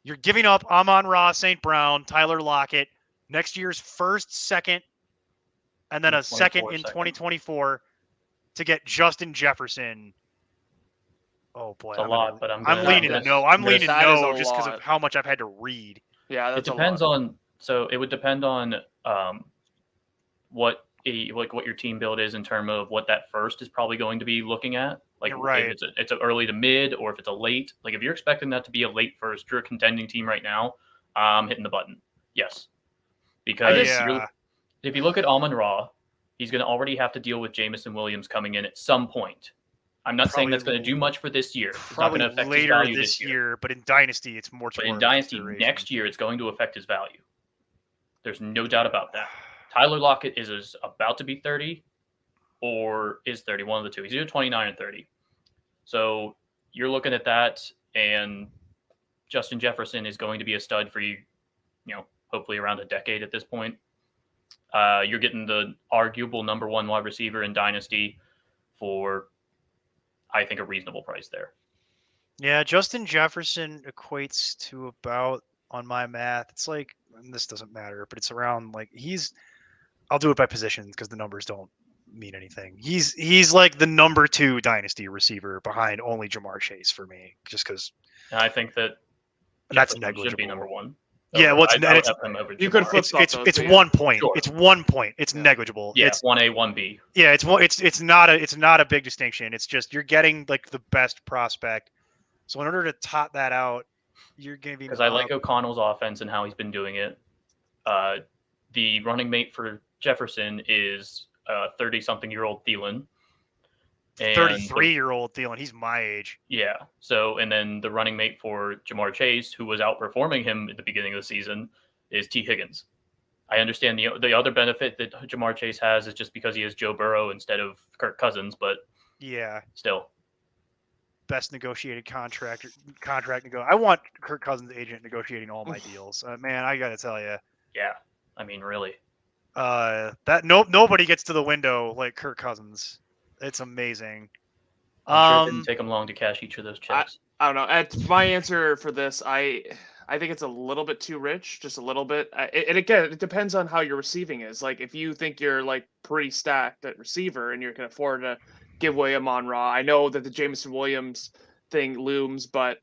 You're giving up Amon-Ra, St. Brown, Tyler Lockett, next year's first, second, and then a second in 2024 to get Justin Jefferson. Oh boy, It's a lot, but I'm leaning no. I'm leaning no just because of how much I've had to read. Yeah, that's it depends on. So it would depend on what your team build is in terms of what that first is probably going to be looking at. Like right. if it's an early to mid, or if it's a late. Like if you're expecting that to be a late first, you're a contending team right now. Hitting the button, yes, because if you look at Amon-Ra, he's going to already have to deal with Jameson Williams coming in at some point. I'm not saying that's going to do much for this year. It's not going to affect his value this year. But in Dynasty, it's more. But in Dynasty, next year, it's going to affect his value. There's no doubt about that. Tyler Lockett is about to be 30 or is 30, one of the two. He's either 29 or 30. So you're looking at that, and Justin Jefferson is going to be a stud for you, hopefully around a decade at this point. You're getting the arguable number one wide receiver in Dynasty for, I think, a reasonable price there. Yeah, Justin Jefferson equates to about, on my math, it's like, and this doesn't matter, but it's around like I'll do it by positions because the numbers don't mean anything. He's like the number 2 Dynasty receiver behind only Jamar Chase for me, just because. I think that's negligible. Should be number 1. Yeah, you could flip it's 1 point. Sure. It's 1 point. It's negligible. Yeah, it's 1A, 1B. Yeah, it's not a big distinction. It's just you're getting like the best prospect. So in order to top that out, you're going to be. Because I like O'Connell's offense and how he's been doing it. The running mate for Jefferson is 30-something-year-old Thielen. 33-year-old Thielen. He's my age. Yeah. So, and then the running mate for Jamar Chase, who was outperforming him at the beginning of the season, is T. Higgins. I understand the other benefit that Jamar Chase has is just because he has Joe Burrow instead of Kirk Cousins, but yeah, still. Best negotiated contract. I want Kirk Cousins' agent negotiating all my deals. Man, I got to tell you. Yeah. I mean, really. Nobody gets to the window like Kirk Cousins. It's amazing. I'm sure it didn't take them long to cash each of those checks. I don't know. My answer for this, I think it's a little bit too rich, just a little bit. And again, it depends on how your receiving is. Like if you think you're like pretty stacked at receiver and you can afford to give away Amon-Ra. I know that the Jameson Williams thing looms, but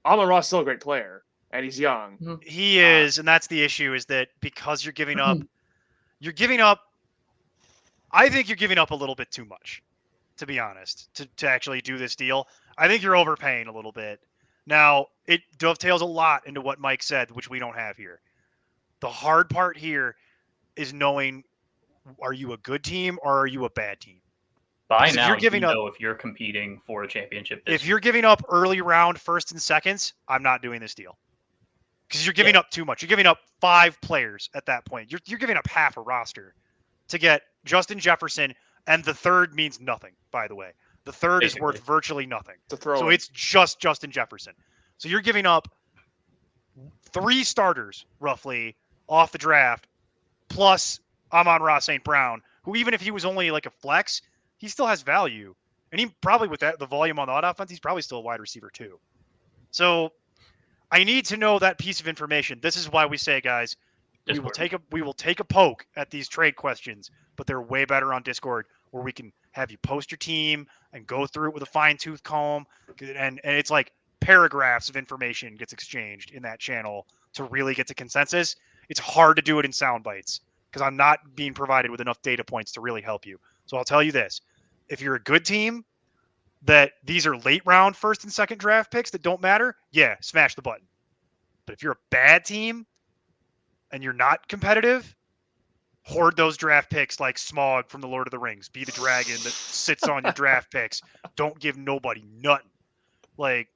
Amon-Ra is still a great player and he's young. He is, and that's the issue is that because you're giving up. I think you're giving up a little bit too much, to be honest, to actually do this deal. I think you're overpaying a little bit. Now, it dovetails a lot into what Mike said, which we don't have here. The hard part here is knowing, are you a good team or are you a bad team? By now, you know if you're competing for a championship. If you're giving up early round first and seconds, I'm not doing this deal. Because you're giving up too much. You're giving up 5 players at that point. You're giving up half a roster to get Justin Jefferson, and the third means nothing, by the way. The third is worth virtually nothing. So it's just Justin Jefferson. So you're giving up 3 starters, roughly, off the draft, plus Amon-Ra St. Brown, who even if he was only like a flex, he still has value. And he probably, with the volume on the odd offense, he's probably still a wide receiver too. So I need to know that piece of information. This is why we say, guys, we will take a poke at these trade questions, but they're way better on Discord, where we can have you post your team and go through it with a fine-tooth comb, and it's like paragraphs of information gets exchanged in that channel to really get to consensus. It's hard to do it in sound bites because I'm not being provided with enough data points to really help you. So I'll tell you this: if you're a good team, that these are late round first and second draft picks that don't matter, yeah, smash the button. But if you're a bad team and you're not competitive, hoard those draft picks like Smaug from the Lord of the Rings. Be the dragon that sits on your draft picks. Don't give nobody nothing. Like,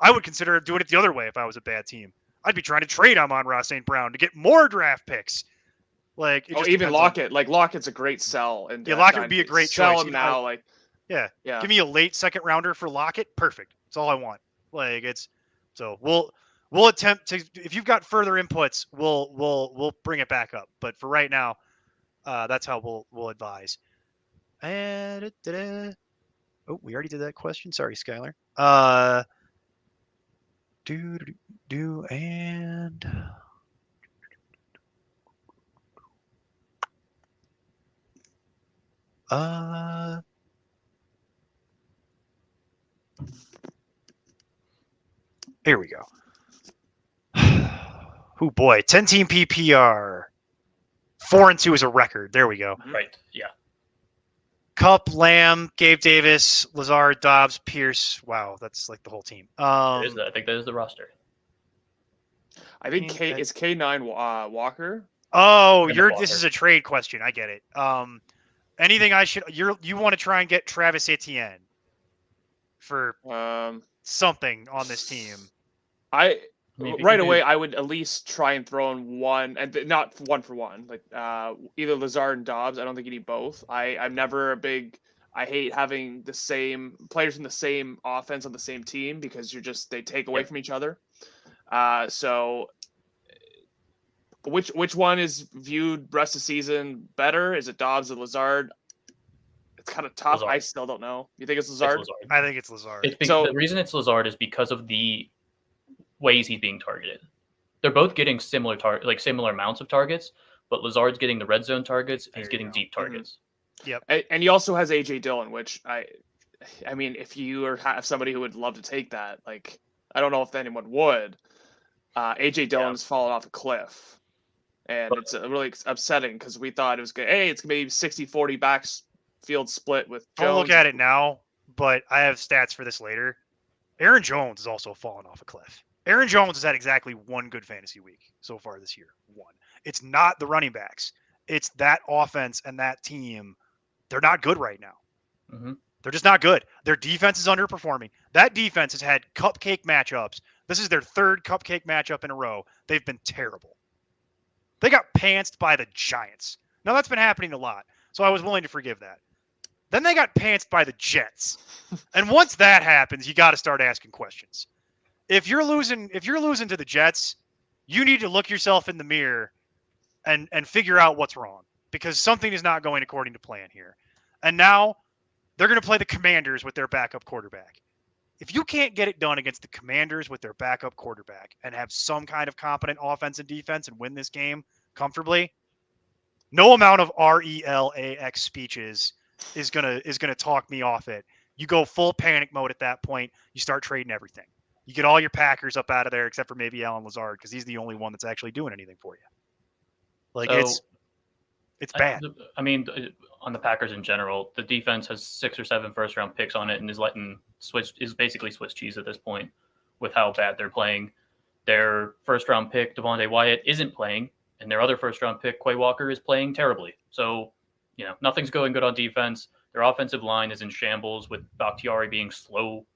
I would consider doing it the other way if I was a bad team. I'd be trying to trade Amon-Ra St. Brown to get more draft picks. Like, even Lockett. Like, Lockett's a great sell. And yeah, Lockett would be a great choice. Sell him now, yeah. Give me a late second rounder for Lockett. Perfect. That's all I want. Like, it's so we'll we'll attempt to. If you've got further inputs, we'll bring it back up. But for right now, that's how we'll advise. And oh, we already did that question. Sorry, Skylar. And here we go. Oh boy, 10-team PPR. 4-2 is a record. There we go. Right. Yeah. Cup, Lamb, Gabe Davis, Lazard, Dobbs, Pierce. Wow, that's like the whole team. I think that is the roster. I think it's K9 Walker. Oh, Walker. This is a trade question. I get it. Anything I should you want to try and get Travis Etienne for something on this team? Right away, I would at least try and throw in one, and not one for one, like either Lazard and Dobbs. I don't think you need both. I'm never a big. I hate having the same players in the same offense on the same team because they take away from each other. So, which one is viewed rest of the season better? Is it Dobbs or Lazard? It's kind of tough. Lazard. I still don't know. You think it's Lazard? I think it's Lazard. The reason it's Lazard is because of the ways he's being targeted. They're both getting similar amounts of targets, but Lazard's getting the red zone targets and he's getting deep targets. Yep. And he also has AJ Dillon, which I mean, if you have somebody who would love to take that, like I don't know if anyone would. AJ Dillon's fallen off a cliff, and it's really upsetting because we thought it was good. Hey, it's maybe 60-40 backfield split with Jones. Don't look at it now, but I have stats for this later. Aaron Jones has also fallen off a cliff. Aaron Jones has had exactly one good fantasy week so far this year. One. It's not the running backs. It's that offense and that team. They're not good right now. Mm-hmm. They're just not good. Their defense is underperforming. That defense has had cupcake matchups. This is their third cupcake matchup in a row. They've been terrible. They got pantsed by the Giants. Now, that's been happening a lot, so I was willing to forgive that. Then they got pantsed by the Jets. And once that happens, you got to start asking questions. If you're losing to the Jets, you need to look yourself in the mirror and figure out what's wrong because something is not going according to plan here. And now they're going to play the Commanders with their backup quarterback. If you can't get it done against the Commanders with their backup quarterback and have some kind of competent offense and defense and win this game comfortably, no amount of RELAX speeches is gonna talk me off it. You go full panic mode at that point. You start trading everything. You get all your Packers up out of there, except for maybe Alan Lazard, because he's the only one that's actually doing anything for you. Like it's bad. I mean, on the Packers in general, the defense has 6 or 7 first-round picks on it, and is basically Swiss cheese at this point with how bad they're playing. Their first-round pick Devontae Wyatt isn't playing, and their other first-round pick Quay Walker is playing terribly. So, nothing's going good on defense. Their offensive line is in shambles with Bakhtiari being slow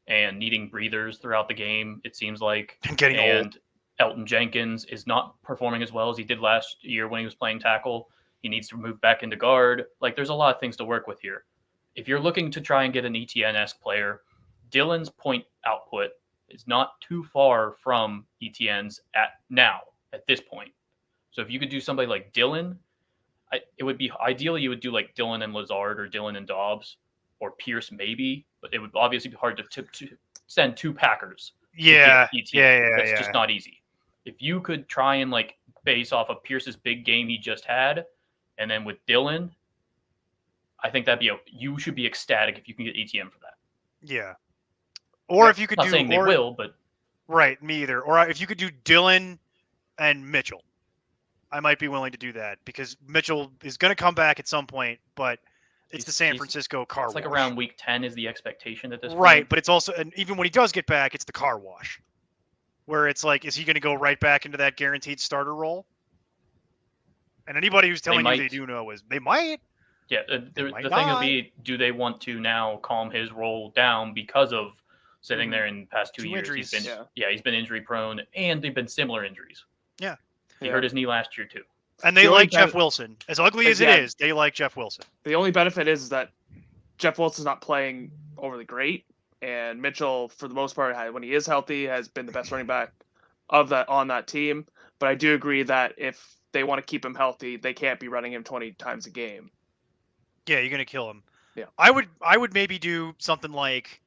and needing breathers throughout the game, it seems like. And getting old. Elton Jenkins is not performing as well as he did last year when he was playing tackle. He needs to move back into guard. Like, there's a lot of things to work with here. If you're looking to try and get an Etienne-esque player, Dillon's point output is not too far from Etienne's at this point. So if you could do somebody like Dillon, it would be ideally you would do like Dillon and Lazard or Dillon and Dobbs or Pierce maybe, but it would obviously be hard to send 2 Packers. Yeah. That's just not easy. If you could try and like base off of Pierce's big game he just had, and then with Dillon, I think you should be ecstatic if you can get Etienne for that. Yeah. Or if you could not saying they will, but right, me either. Or if you could do Dillon and Mitchell, I might be willing to do that because Mitchell is going to come back at some point, but it's the San Francisco car wash. It's like around week 10 is the expectation at this point. Right, but it's also, and even when he does get back, it's the car wash. Where it's like, is he going to go right back into that guaranteed starter role? And anybody who's telling you they do know is they might. Yeah, the thing would be, do they want to now calm his role down because of sitting there in the past 2 years? Injuries. He's been injury prone, and they've been similar injuries. Yeah. He hurt his knee last year too. And they like Jeff Wilson. As ugly as it is, they like Jeff Wilson. The only benefit is that Jeff Wilson's not playing overly great, and Mitchell, for the most part, when he is healthy, has been the best running back of that on that team. But I do agree that if they want to keep him healthy, they can't be running him 20 times a game. Yeah, you're gonna kill him. Yeah. I would maybe do something like,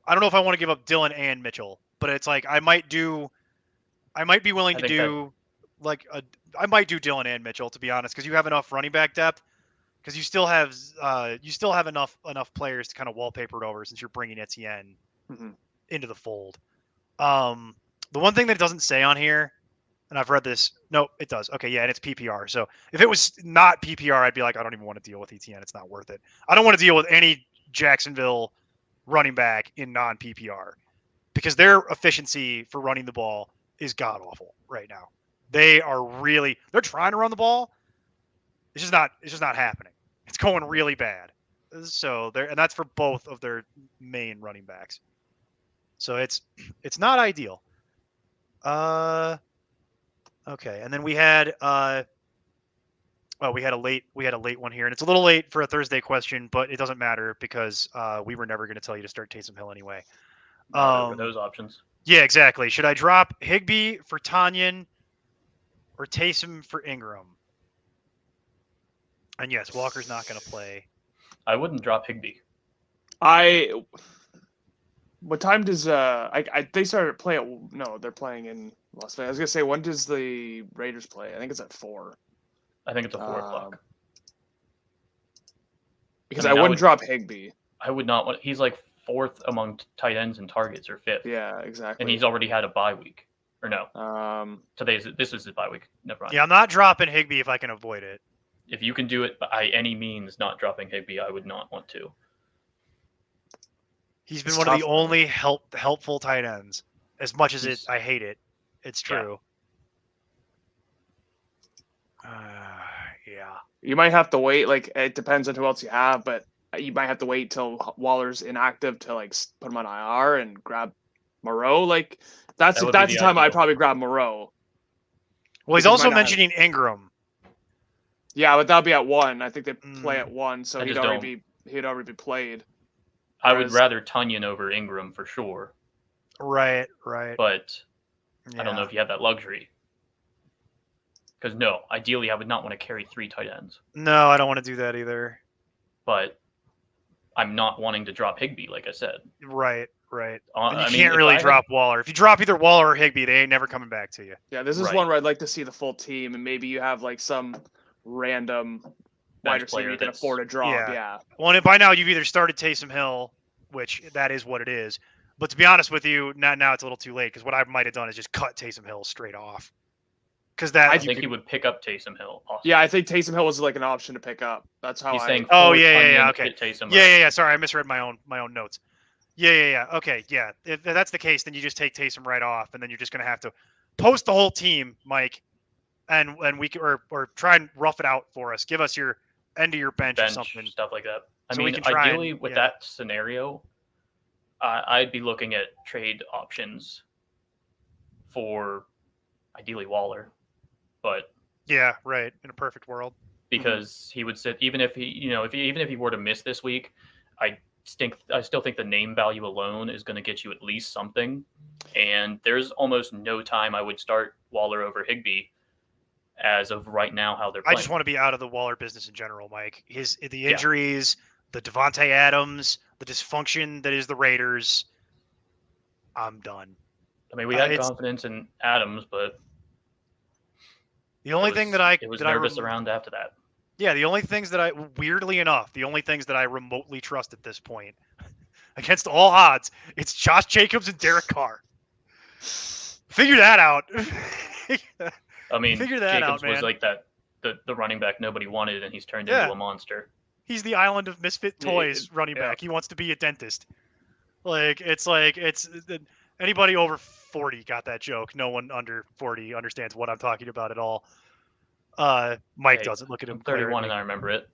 I don't know if I want to give up Dillon and Mitchell, but it's like I might be willing I to think do I might do Dillon and Mitchell, to be honest, because you have enough running back depth. Because you still have enough players to kind of wallpaper it over since you're bringing Etienne into the fold. The one thing that it doesn't say on here, and I've read this. No, it does. Okay, yeah, and it's PPR. So if it was not PPR, I'd be like, I don't even want to deal with Etienne. It's not worth it. I don't want to deal with any Jacksonville running back in non-PPR because their efficiency for running the ball is god awful right now. They're trying to run the ball. It's just not happening. It's going really bad. So and that's for both of their main running backs. So it's not ideal. Okay, and then we had we had a late one here, and it's a little late for a Thursday question, but it doesn't matter because we were never going to tell you to start Taysom Hill anyway. Were those options? Yeah, exactly. Should I drop Higbee for Tanyan or Taysom for Ingram? And yes, Walker's not going to play. I wouldn't drop Higbee. What time does they started playing? No, they're playing in Las Vegas. I was gonna say, when does the Raiders play? I think it's at 4. I think it's at 4:00. Because I wouldn't drop Higbee. I would not want. He's like 4th among tight ends and targets, or 5th. Yeah, exactly. And he's already had a bye week, or no? This is his bye week. Never mind. Yeah, I'm not dropping Higbee if I can avoid it. If you can do it by any means, not dropping Higbee, I would not want to. He's been one of the only helpful tight ends. As much as I hate it, it's true. Yeah. You might have to wait. Like, it depends on who else you have, but you might have to wait till Waller's inactive to like put him on IR and grab Moreau. Like that's the time I'd probably grab Moreau. Well, he's also mentioning Ingram. Yeah, but that'll be at 1. I think they play at 1, so he'd already be played. I would rather Tanyan over Ingram for sure. Right. But I don't know if you have that luxury. Because ideally I would not want to carry 3 tight ends. No, I don't want to do that either. But I'm not wanting to drop Higbee, like I said. Right. And you can't really drop Waller. If you drop either Waller or Higbee, they ain't never coming back to you. Yeah, this is one where I'd like to see the full team, and maybe you have like some random wide receiver you can afford to drop. Yeah. Well, and by now you've either started Taysom Hill, which that is what it is. But to be honest with you, now it's a little too late because what I might have done is just cut Taysom Hill straight off. Because I think he would pick up Taysom Hill. Possibly. Yeah, I think Taysom Hill was like an option to pick up. That's how he's saying. Oh yeah. Okay. Yeah. Sorry, I misread my own notes. Yeah. Okay. Yeah. If that's the case, then you just take Taysom right off, and then you're just gonna have to post the whole team, Mike, and we can or try and rough it out for us. Give us your end of your bench or something, stuff like that. I mean, ideally with that scenario, I'd be looking at trade options for ideally Waller, but yeah, right, in a perfect world, because he would sit even if he even if he were to miss this week, I still think the name value alone is going to get you at least something, and there's almost no time I would start Waller over Higbee as of right now how they're playing. I just want to be out of the Waller business in general, Mike. The injuries, the Devontae Adams, the dysfunction that is the Raiders. I'm done. I mean, we had confidence in Adams, but the only thing that I was nervous around after that. Yeah, the only things that weirdly enough, the only things that I remotely trust at this point, against all odds, it's Josh Jacobs and Derek Carr. Figure that out. I mean, figure that Jacobs out, man. Was like that the running back nobody wanted, and he's turned into a monster. He's the island of misfit toys running back. He wants to be a dentist. It's anybody over 40 got that joke. No one under 40 understands what I'm talking about at all. Mike doesn't. Look at him. I'm 31 and I remember it.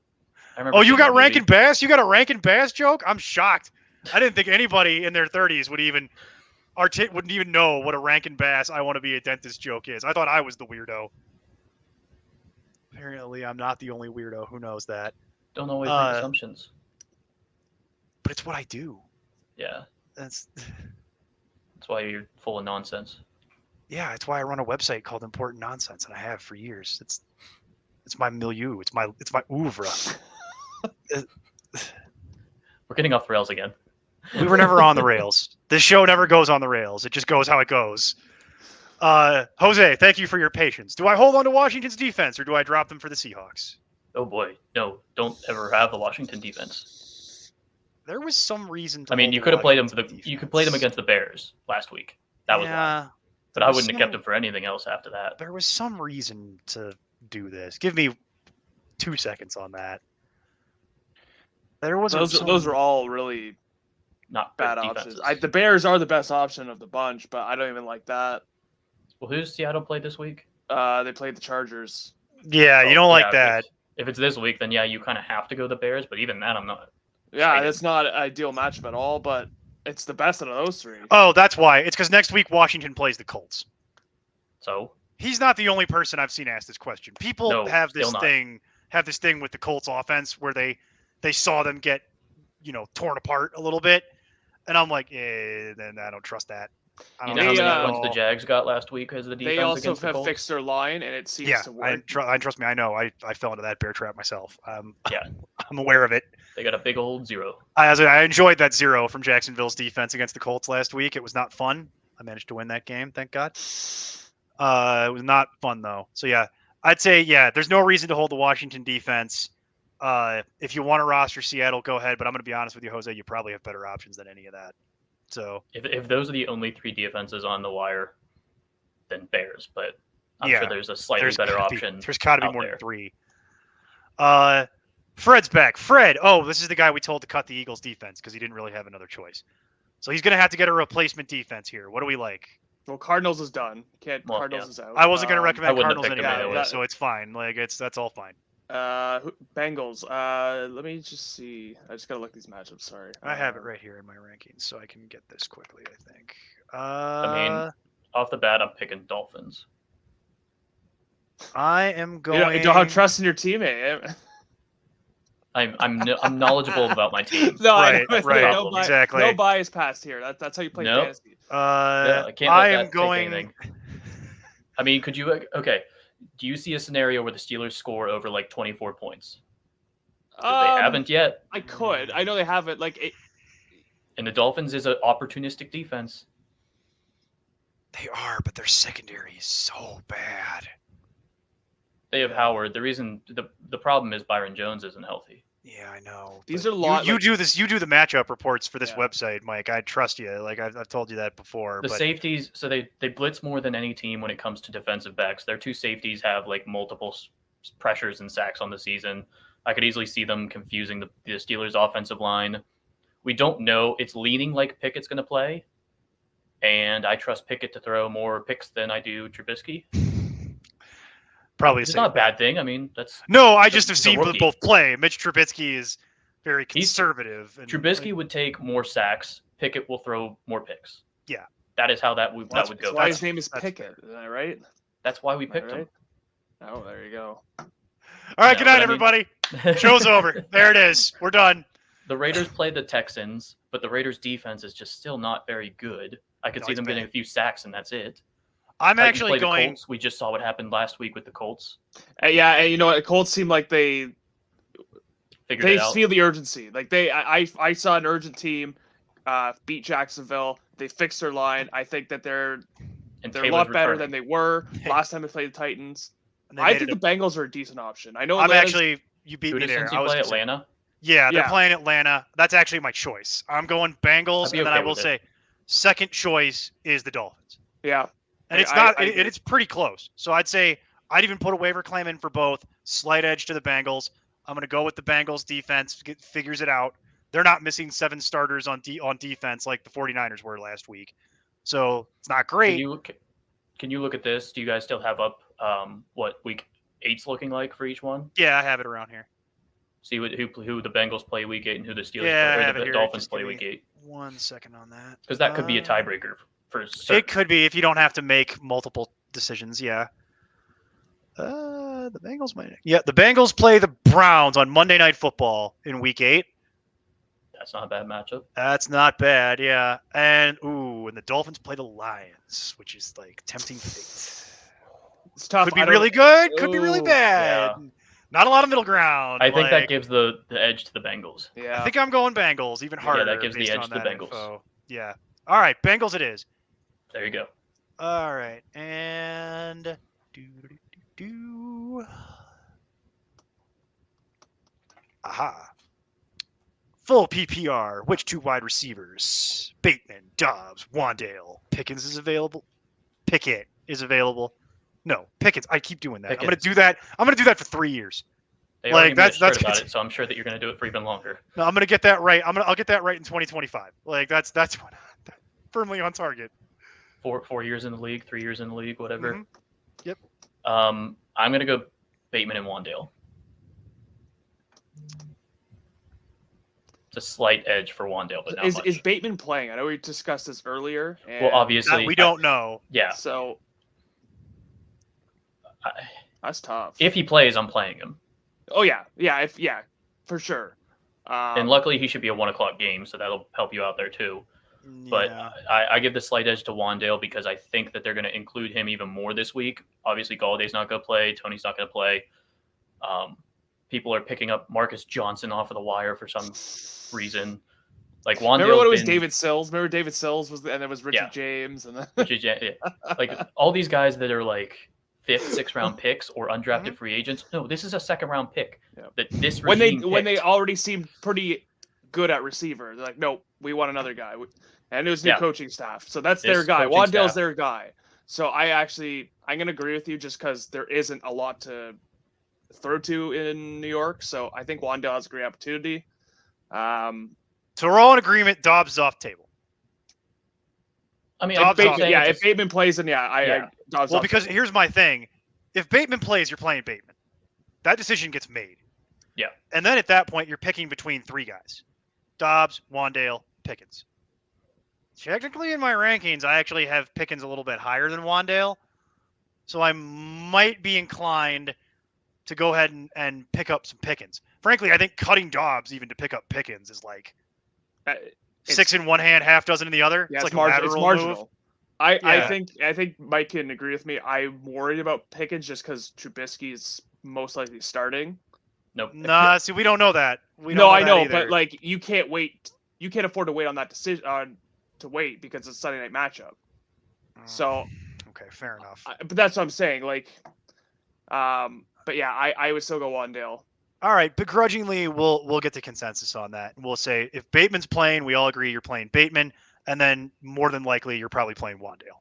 You got Rankin Bass? You got a Rankin Bass joke? I'm shocked. I didn't think anybody in their 30s would even wouldn't even know what a Rankin Bass I want to be a dentist joke is. I thought I was the weirdo. Apparently, I'm not the only weirdo. Who knows that? Don't always make assumptions. But it's what I do. Yeah. That's why you're full of nonsense. Yeah, it's why I run a website called Important Nonsense, and I have for years. It's my milieu. It's my oeuvre. We're getting off the rails again. We were never on the rails. This show never goes on the rails. It just goes how it goes. Jose, thank you for your patience. Do I hold on to Washington's defense, or do I drop them for the Seahawks? Oh boy, no! Don't ever have the Washington defense. There was some reason to. I mean, you could have played them for you could play them against the Bears last week. That was why. But I wouldn't have kept them for anything else after that. There was some reason to do this. Give me 2 seconds on that. There was those are all really not bad options. The Bears are the best option of the bunch, but I don't even like that. Well, who's Seattle played this week? They played the Chargers. Yeah, you don't like that. If it's this week, then yeah, you kind of have to go the Bears. But even that, I'm not. Yeah, that's not an ideal matchup at all, but it's the best out of those three. Oh, that's why. It's because next week Washington plays the Colts. So he's not the only person I've seen ask this question. People have this thing with the Colts offense where they saw them get, torn apart a little bit, and I'm like, then I don't trust that. You know how many points the Jags got last week as the defense they also against the Colts? fixed their line, and it seems to work. Trust me, I know. I fell into that bear trap myself. Yeah, I'm aware of it. They got a big old 0. I enjoyed that 0 from Jacksonville's defense against the Colts last week. It was not fun. I managed to win that game, thank God. It was not fun though. So yeah, I'd say there's no reason to hold the Washington defense. If you want to roster Seattle, go ahead. But I'm going to be honest with you, Jose. You probably have better options than any of that. So if those are the only 3 defenses on the wire, then Bears. But I'm sure there's a slightly better option. There's got to be more than 3. Fred's back. Fred. Oh, this is the guy we told to cut the Eagles defense because he didn't really have another choice. So he's going to have to get a replacement defense here. What do we like? Well, Cardinals is done. Cardinals is out. I wasn't going to recommend Cardinals anyway, so it's fine. That's all fine. Bengals. Let me just see. I just gotta look these matchups. Sorry. I have it right here in my rankings, so I can get this quickly. I think. I mean, off the bat, I'm picking Dolphins. I am going. You don't have trust in your teammate. I'm knowledgeable about my team. No, right, exactly. No bias passed here. That's how you play fantasy. I can't. I am going. I mean, could you? Okay. Do you see a scenario where the Steelers score over like 24 points? They haven't yet. I could. I know they haven't. And the Dolphins is an opportunistic defense. They are, but their secondary is so bad. They have Howard. The reason the problem is Byron Jones isn't healthy. Yeah, I know. These are a lot. You do this. You do the matchup reports for this website, Mike. I trust you. I've told you that before. The safeties, so they blitz more than any team when it comes to defensive backs. Their 2 safeties have multiple pressures and sacks on the season. I could easily see them confusing the Steelers' offensive line. We don't know. It's leaning like Pickett's going to play, and I trust Pickett to throw more picks than I do Trubisky. Probably it's not a bad thing. I mean, that's I just have seen them both play. Mitch Trubisky is very conservative. Trubisky would take more sacks. Pickett will throw more picks. Yeah, that is how that would go. That's why his name is Pickett. Is that right? That's why we picked him. Oh, there you go. All right, good night, everybody. Show's over. There it is. We're done. The Raiders play the Texans, but the Raiders' defense is just still not very good. I could see them getting a few sacks, and that's it. I'm actually going. The Colts. We just saw what happened last week with the Colts. Yeah, and you know what? The Colts seem like they feel the urgency. I saw an urgent team beat Jacksonville. They fixed their line. I think that they're a lot better than they were last time they played the Titans. I think the Bengals are a decent option. I know. You beat me there. I was play Atlanta. Yeah, they're playing Atlanta. That's actually my choice. I'm going Bengals, and then I will say, second choice is the Dolphins. Yeah. And it's pretty close. So I'd say I'd even put a waiver claim in for both. Slight edge to the Bengals. I'm going to go with the Bengals defense. Figures it out. They're not missing 7 starters on defense like the 49ers were last week. So it's not great. Can you look at this? Do you guys still have up what week 8's looking like for each one? Yeah, I have it around here. See who the Bengals play week 8 and who the Steelers play, or the Dolphins play week 8. 1 second on that. Because that could be a tiebreaker. It could be if you don't have to make multiple decisions. Yeah. The Bengals might. Yeah, the Bengals play the Browns on Monday Night Football in Week 8. That's not a bad matchup. That's not bad, yeah. And the Dolphins play the Lions, which is like tempting fate. It's tough. Could be really good, could be really Ooh, bad. yeah. Not a lot of middle ground. I think that gives the edge to the Bengals. Yeah. I think I'm going Bengals, even harder. that gives the based edge on to the that Bengals. info. Yeah. All right, Bengals it is. There you go. All right, and aha. Full PPR. Which 2 wide receivers? Bateman, Dobbs, Wandale. Pickens is available. Pickett is available. No, Pickens. I keep doing that. Pickens. I'm gonna do that. I'm gonna do that for 3 years. They Like, already made a that's shirt about gonna it, so I'm sure that you're going to do it for even longer. No, I'm gonna get that right. I'll get that right in 2025. Like that's what firmly on target. 4 years in the league, 3 years in the league, whatever. Mhm. Yep. I'm going to go Bateman and Wandale. It's a slight edge for Wandale, but not much. Is Bateman playing? I know we discussed this earlier. And Well, obviously, We don't know. Yeah. So that's tough. If he plays, I'm playing him. Oh yeah, for sure. And luckily, he should be a 1:00 game, so that'll help you out there too. But Yeah. I give the slight edge to Wandale because I think that they're going to include him even more this week. Obviously, Galladay's not going to play. Tony's not going to play. People are picking up Marcus Johnson off of the wire for some reason. Like Wandale. Remember when it was David Sills? Remember David Sills was, and there was Richard James, and then like all these guys that are like 5th, 6th round picks or undrafted free agents. No, this is a 2nd round pick. Yeah. That this when regime they picked. already seemed pretty good at receiver, they're like, nope, we want another guy, and it was new coaching staff, so that's their This guy. coaching Wandale's staff. their guy. So I'm gonna agree with you just because there isn't a lot to throw to in New York. So I think Wandale has a great opportunity. So we're all in agreement. Dobbs is off the table. I mean, Dobbs I'm off. saying if Bateman plays, then Dobbs. Well, because here's my thing: if Bateman plays, you're playing Bateman. That decision gets made. Yeah. And then at that point, you're picking between 3 guys: Dobbs, Wandale, Pickens. Technically, in my rankings, I actually have Pickens a little bit higher than Wandale, so I might be inclined to go ahead and pick up some Pickens. Frankly, I think cutting Dobbs even to pick up Pickens is like 6 in one hand, half dozen in the other. Yeah, it's like it's a marginal. move. I think Mike can agree with me. I'm worried about Pickens just because Trubisky is most likely starting. Nope. Nah, see, we don't know that. I know, but like you can't wait. You can't afford to wait on that decision to wait because it's a Sunday night matchup. So okay, fair enough. But that's what I'm saying. Like, but yeah, I would still go Wandale. All right, begrudgingly, we'll get to consensus on that. We'll say if Bateman's playing, we all agree you're playing Bateman, and then more than likely you're probably playing Wandale.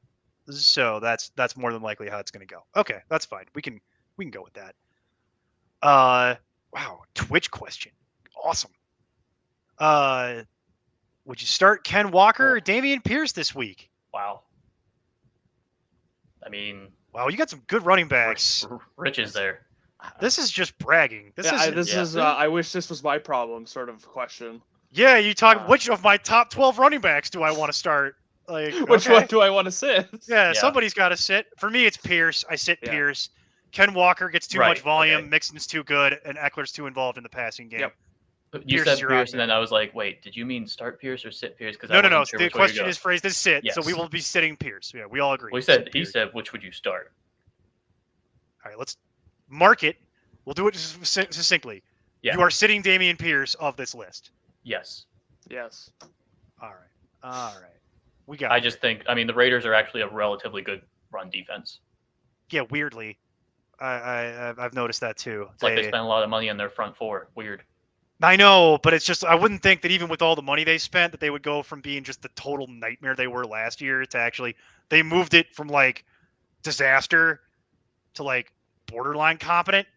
So that's more than likely how it's going to go. Okay, that's fine. We can go with that. Wow, Twitch question. Awesome. Would you start Ken Walker or Dameon Pierce this week? Wow. I mean, wow, you got some good running backs. Rich is there. This is just bragging. This is I wish this was my problem sort of question. Yeah, you talk. Which of my top 12 running backs do I want to start? Like, which one do I want to sit? Yeah, somebody's got to sit. For me, it's Pierce. I sit Pierce. Ken Walker gets too much volume. Okay. Mixon's too good, and Eckler's too involved in the passing game. Yep. You said Pierce, and then I was like, wait, did you mean start Pierce or sit Pierce? No. The question is phrased as sit, so we will be sitting Pierce. Yeah, we all agree. He said, which would you start? All right, let's mark it. We'll do it succinctly. Yeah. You are sitting Dameon Pierce of this list. Yes. Yes. All right. We got. I just think, the Raiders are actually a relatively good run defense. Yeah, weirdly, I've noticed that too. It's like they spent a lot of money on their front four. Weird. I know, but it's just I wouldn't think that even with all the money they spent that they would go from being just the total nightmare they were last year to actually they moved it from like disaster to like borderline competent.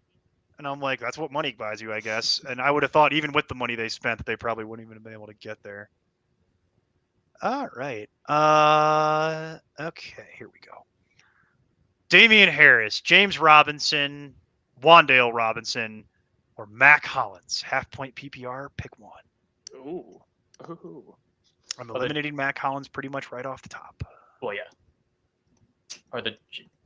And I'm like, that's what money buys you, I guess. And I would have thought even with the money they spent that they probably wouldn't even have been able to get there. All right. Okay, here we go. Damian Harris, James Robinson, Wandale Robinson, or Mac Hollins. Half-point PPR, pick one. Ooh. I'm eliminating Mac Hollins pretty much right off the top. Well, yeah. Are the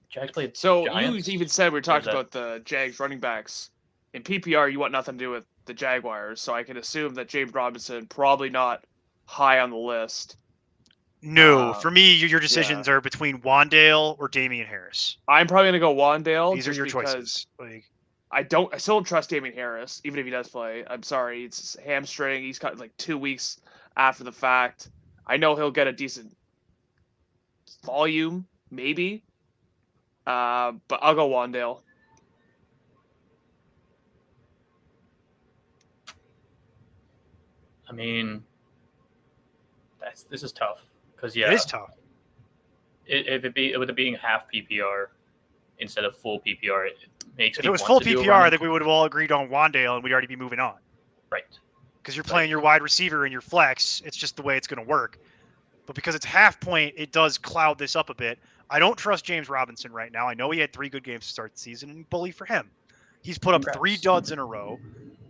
Jags played So Giants? you even said we talked about the Jags running backs. In PPR, you want nothing to do with the Jaguars, so I can assume that James Robinson probably not high on the list. No, for me, your decisions are between Wan'Dale or Damian Harris. I'm probably gonna go Wan'Dale. These are your choices. Like, I still don't trust Damian Harris, even if he does play. I'm sorry, it's hamstring. He's got like 2 weeks after the fact. I know he'll get a decent volume, maybe. But I'll go Wan'Dale. I mean, this is tough because it is tough. With it being half PPR instead of full PPR, it makes. If it was full PPR, I think we would have all agreed on Wan'Dale, and we'd already be moving on. Right. Because you're playing your wide receiver and your flex, it's just the way it's going to work. But because it's half point, it does cloud this up a bit. I don't trust James Robinson right now. I know he had 3 good games to start the season, and bully for him. He's put up 3 duds in a row.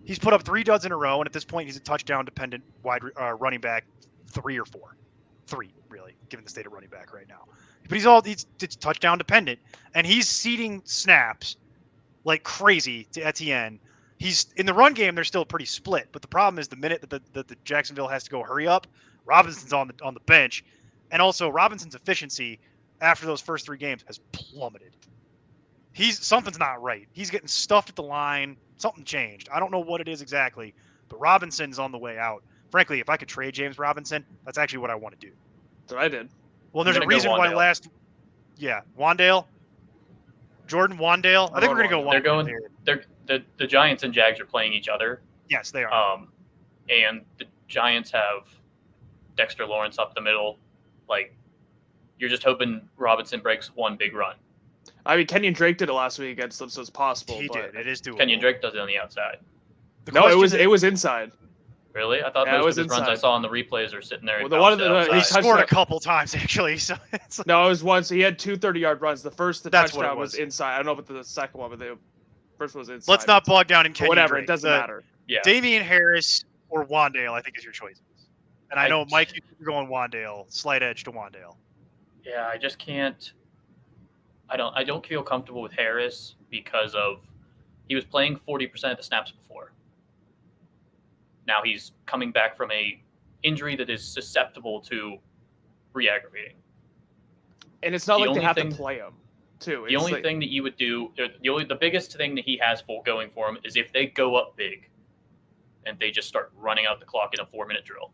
He's put up 3 duds in a row, and at this point, he's a touchdown-dependent running back, 3 or 4. 3, really, given the state of running back right now. But it's touchdown-dependent, and he's ceding snaps like crazy to Etienne. He's in the run game; they're still pretty split. But the problem is the minute that the Jacksonville has to go hurry up, Robinson's on the bench, and also Robinson's efficiency after those first 3 games has plummeted. Something's not right. He's getting stuffed at the line. Something changed. I don't know what it is exactly, but Robinson's on the way out. Frankly, if I could trade James Robinson, that's actually what I want to do. That's what I did. Well, there's a reason why Wan'Dale, Jordan Wan'Dale. I think we're gonna go Wan'Dale. The Giants and Jags are playing each other. Yes, they are. And the Giants have Dexter Lawrence up the middle. Like, you're just hoping Robinson breaks one big run. I mean, Kenyon Drake did it last week against them, so it's possible. He did. It is doable. Kenyon Drake does it on the outside. No, it was inside. Really? I thought most of his runs I saw on the replays are sitting there. Well, the one he scored a couple times actually. So it's like... No, it was once. He had 2 30-yard runs. The touchdown was inside. I don't know about the second one, but the first one was inside. Let's not bog down in Kenyon whatever. Drake. It doesn't matter. Yeah. Damian Harris or Wan'Dale, I think, is your choices. And I know, Mike, you're going Wan'Dale. Slight edge to Wan'Dale. Yeah, I just can't. I don't feel comfortable with Harris because he was playing 40% of the snaps before. Now he's coming back from a injury that is susceptible to re-aggravating. And it's not like they have to play him, too. The only thing that you would do, the biggest thing that he has going for him is if they go up big and they just start running out the clock in a 4-minute drill.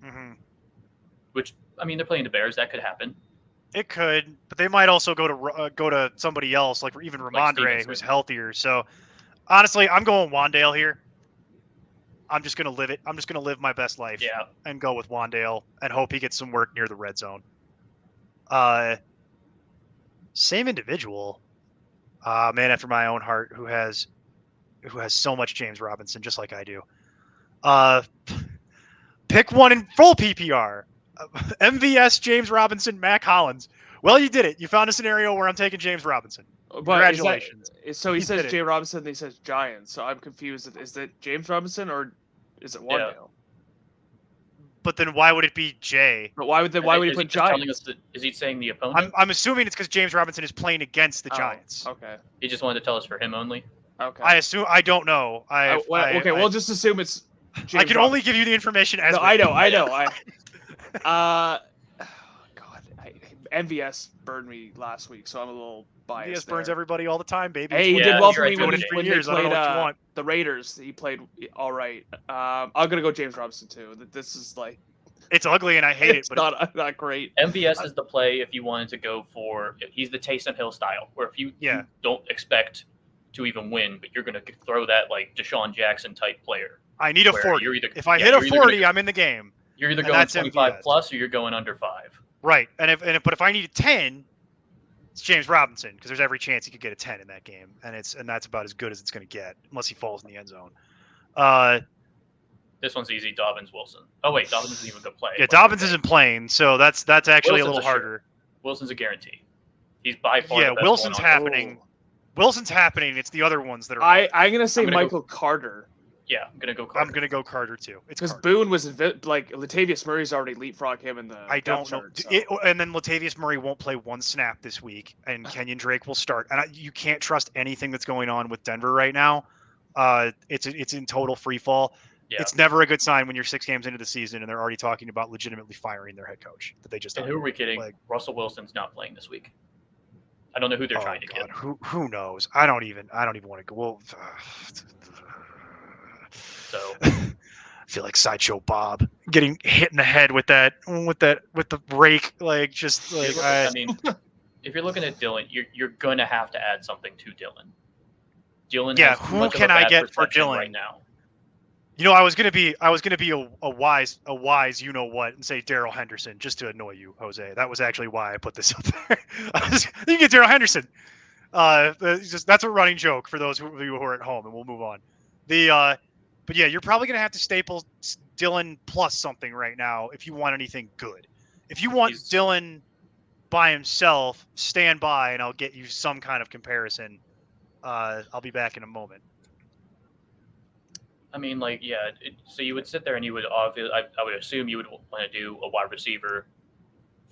Mm-hmm. Which, I mean, they're playing the Bears. That could happen. It could, but they might also go to somebody else, like even Ramondre, who's healthier. So, honestly, I'm going Wan'Dale here. I'm just going to live it. I'm just going to live my best life and go with Wan'Dale and hope he gets some work near the red zone. Same individual, man after my own heart, who has so much James Robinson, just like I do. Pick one in full PPR. MVS, James Robinson, Mac Hollins. Well, you did it. You found a scenario where I'm taking James Robinson. Congratulations. So he says James Robinson, and he says Giants. So I'm confused. Is it James Robinson or is it Wan'Dale? Yeah. But then why would it be Jay? But why would he put Giants? Is he saying the opponent? I'm assuming it's because James Robinson is playing against the Giants. Okay. He just wanted to tell us for him only. Okay. I don't know. We'll just assume it's James I can only give you the information as I know. God, MVS burned me last week, so I'm a little biased. MVS burns everybody all the time, baby. Hey, he did well for me when they played the Raiders. He played all right. I'm gonna go James Robinson too. This is like it's ugly and I hate it, but not great. MVS is the play if you wanted to go for. He's the Taysom Hill style, where if you don't expect to even win, but you're gonna throw that like Deshaun Jackson type player. I need a 40. If I hit a 40, I'm in the game. You're either going 25 plus or you're going under 5. Right, but if I need a 10, it's James Robinson because there's every chance he could get a 10 in that game, and that's about as good as it's going to get unless he falls in the end zone. This one's easy. Dobbins, Wilson. Oh wait, Dobbins isn't even going to play. Yeah, Dobbins isn't playing, so that's actually Wilson's a little harder. Wilson's a guarantee. He's by far the best Wilson's one happening. Wilson's happening. It's the other ones that are. I'm going to say Michael Carter. Yeah, I'm gonna go Carter. I'm gonna go Carter too. It's because Boone was like Latavius Murray's already leapfrogged him in the. I don't know. And then Latavius Murray won't play one snap this week, and Kenyon Drake will start. And you can't trust anything that's going on with Denver right now. It's in total free fall. Yeah. It's never a good sign when you're 6 games into the season and they're already talking about legitimately firing their head coach that they just. And who are we kidding? Like, Russell Wilson's not playing this week. I don't know who they're trying to God, get. Who knows? I don't even want to go. Well, So I feel like Sideshow Bob getting hit in the head with the rake, like just like I mean, if you're looking at Dylan, you're gonna have to add something to Dylan. Dylan, Yeah, has too who much of can a I bad get for perception Dylan? right now? You know, I was gonna be a wise you know what and say Darrell Henderson just to annoy you, Jose. That was actually why I put this up there. You can get Darrell Henderson. That's a running joke for those of you who are at home, and we'll move on. But yeah, you're probably gonna have to staple Dylan plus something right now if you want anything good. If you want Dylan by himself, stand by, and I'll get you some kind of comparison. I'll be back in a moment. I mean, like, yeah. So you would sit there and you would obviously, I would assume you would want to do a wide receiver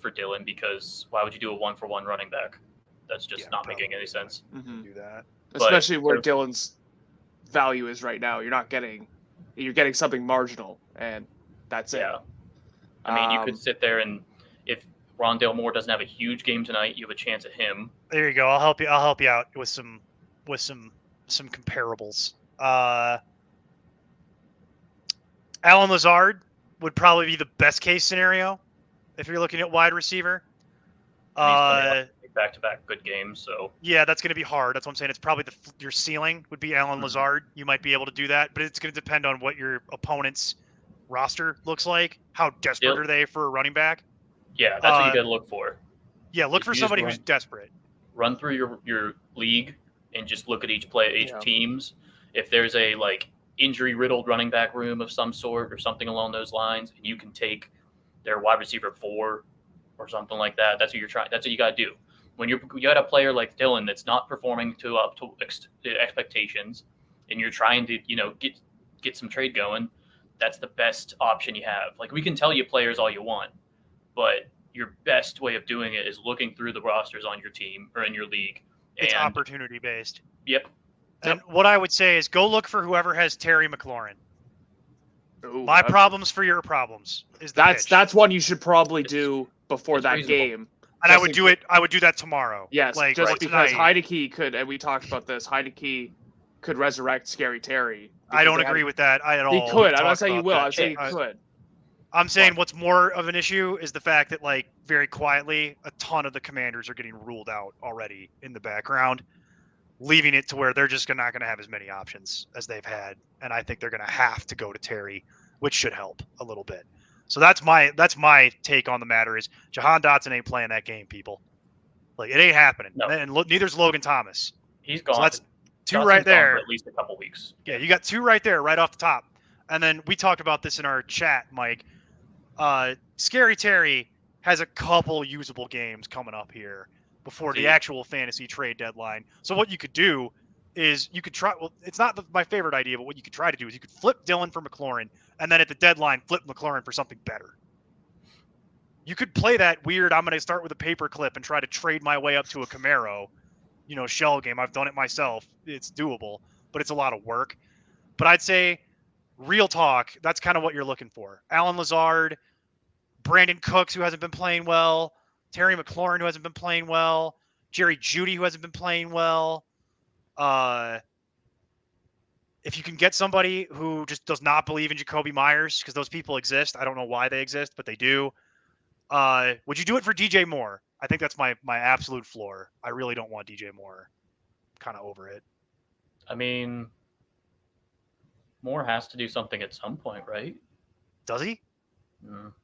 for Dylan, because why would you do a 1-for-1 running back? That's just not making any sense. Mm-hmm. Do that, especially where Dylan's value is right now. You're getting something marginal, and that's it. Yeah. I mean, you could sit there and if Rondale Moore doesn't have a huge game tonight, you have a chance at him. There you go. I'll help you out with some comparables. Alan Lazard would probably be the best case scenario if you're looking at wide receiver. Back-to-back good games, so yeah, that's going to be hard. That's what I'm saying. It's probably your ceiling would be Alan Lazard. You might be able to do that, but it's going to depend on what your opponent's roster looks like. How desperate are they for a running back? Yeah, that's what you got to look for. Yeah, look for somebody who's desperate. Run through your league and just look at each teams. If there's a injury riddled running back room of some sort or something along those lines, and you can take their wide receiver 4 or something like that. That's what you're trying. That's what you got to do. When you got a player like Dylan that's not performing up to expectations, and you're trying to get some trade going, that's the best option you have. Like, we can tell you players all you want, but your best way of doing it is looking through the rosters on your team or in your league. It's opportunity based. Yep. And what I would say is go look for whoever has Terry McLaurin. Ooh, My problems for your problems is that's one you should probably do before that reasonable. Game. And I would do it. I would do that tomorrow. Yes, just because tonight. Heinicke could, and we talked about this. Heinicke could resurrect Scary Terry. I don't agree with that at all. He could. I'm not saying he will. I'm saying he could. I'm saying what's more of an issue is the fact that, very quietly, a ton of the Commanders are getting ruled out already in the background, leaving it to where they're just not going to have as many options as they've had, and I think they're going to have to go to Terry, which should help a little bit. So that's my take on the matter is Jahan Dotson ain't playing that game, people. It ain't happening. No. And neither's Logan Thomas. He's gone. So that's two Dotson's right there. For at least a couple weeks. Yeah, you got 2 right there, right off the top. And then we talked about this in our chat, Mike. Scary Terry has a couple usable games coming up here before the actual fantasy trade deadline. So what you could do is you could try. Well, it's not my favorite idea, but what you could try to do is you could flip Dylan for McLaurin, and then at the deadline, flip McLaurin for something better. You could play that weird. I'm going to start with a paper clip and try to trade my way up to a Camaro, shell game. I've done it myself. It's doable, but it's a lot of work. But I'd say, real talk, that's kind of what you're looking for. Alan Lazard, Brandon Cooks, who hasn't been playing well, Terry McLaurin, who hasn't been playing well, Jerry Jeudy, who hasn't been playing well. If you can get somebody who just does not believe in Jacoby Myers, because those people exist. I don't know why they exist, but they do. Would you do it for DJ Moore? I think that's my absolute floor. I really don't want DJ Moore. Kind of over it. I mean, Moore has to do something at some point, right? Does he?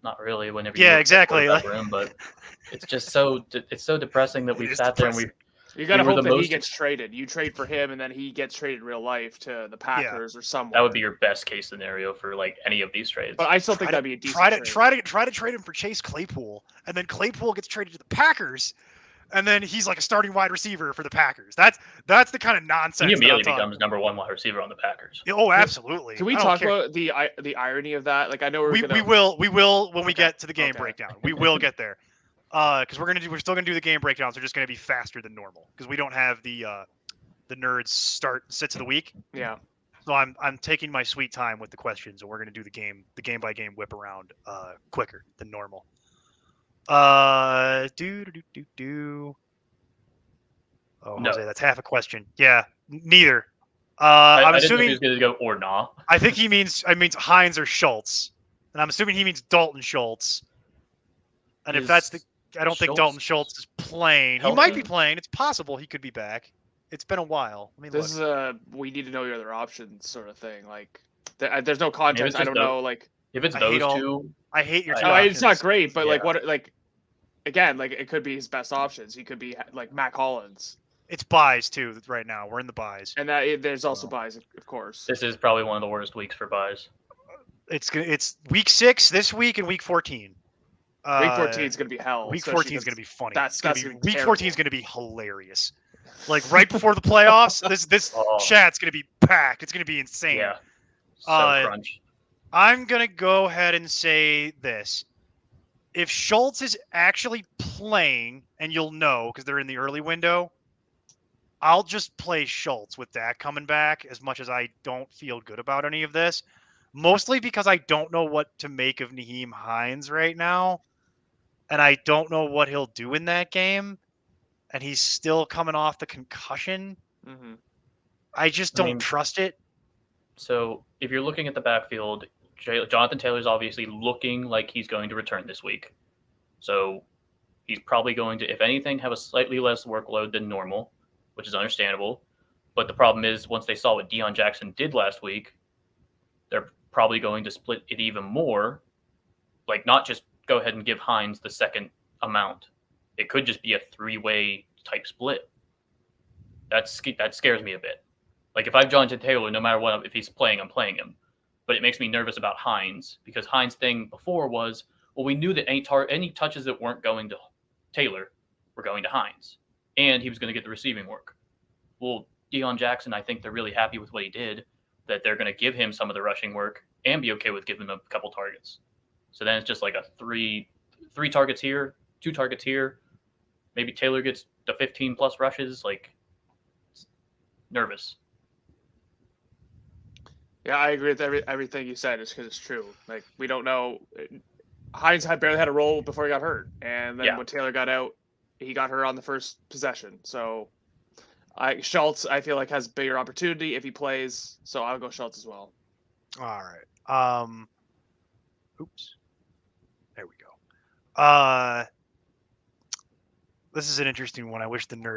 Not really. Whenever yeah, exactly. Room, but it's just so depressing that we've sat there and we've. You gotta hope that he gets traded. You trade for him, and then he gets traded in real life to the Packers or someone. That would be your best case scenario for any of these trades. But I still think that'd be a decent trade. Try to trade him for Chase Claypool, and then Claypool gets traded to the Packers, and then he's like a starting wide receiver for the Packers. That's the kind of nonsense. He immediately becomes number 1 wide receiver on the Packers. Oh, absolutely. Can we talk about the irony of that? I know we will when we get to the game breakdown. We will get there. Because we're still gonna do the game breakdowns. They're just gonna be faster than normal because we don't have the nerds sits of the week. Yeah. So I'm taking my sweet time with the questions, and we're gonna do the game by game whip around quicker than normal. Oh, No. Jose, that's half a question. Yeah, neither. I I'm didn't know if he assuming. was going to go or nah. I think he means Hines or Schultz, and I'm assuming he means Dalton Schultz. And if that's the, I don't think Dalton Schultz is playing. He might be playing. It's possible he could be back. It's been a while. I mean, This is a we need to know your other options sort of thing. Like, there's no context. I don't know. Like, if it's I those hate all- two, I hate your. no, it's not great, but like Yeah. what like. Again, like it could be his best options. He could be like Mac Hollins, It's buys too right now. We're in the buys. and there's also buys, of course. this is probably one of the worst weeks for buys. It's week 6 this week and week 14. Week 14 is gonna be hell. Week especially 14 is 'cause going to be funny. that's It's gonna gonna be, be week 14 is terrible. going to be hilarious. Like right before the playoffs, this Oh. chat's going to be packed. It's going to be insane. Yeah. So crunch. I'm going to go ahead and say this. If Schultz is actually playing, and you'll know because they're in the early window, I'll just play Schultz with Dak coming back as much as I don't feel good about any of this. Mostly because I don't know what to make of Nyheim Hines right now. And I don't know what he'll do in that game. And he's still coming off the concussion. Mm-hmm. I just don't trust it. So if you're looking at the backfield, Jonathan Taylor's obviously looking like he's going to return this week. So he's probably going to, if anything, have a slightly less workload than normal, which is understandable. But the problem is, once they saw what Deion Jackson did last week, they're probably going to split it even more. Like, not just go ahead and give Hines the second amount. It could just be a 3-way type split. That scares me a bit. Like, if I've Jonathan Taylor, no matter what, if he's playing, I'm playing him. But it makes me nervous about Hines, because Hines' thing before was, well, we knew that any touches that weren't going to Taylor were going to Hines, and he was going to get the receiving work. Well, Deion Jackson, I think they're really happy with what he did, that they're going to give him some of the rushing work and be okay with giving him a couple targets. So then it's just like a three targets here, 2 targets here. Maybe Taylor gets the 15+ rushes. Like, nervous. Yeah, I agree with everything you said. Just because it's true. Like, we don't know. Hines barely had a role before he got hurt, and then when Taylor got out, he got hurt on the first possession. So, Schultz, I feel like, has bigger opportunity if he plays. So I'll go Schultz as well. All right. Oops. There we go. This is an interesting one. I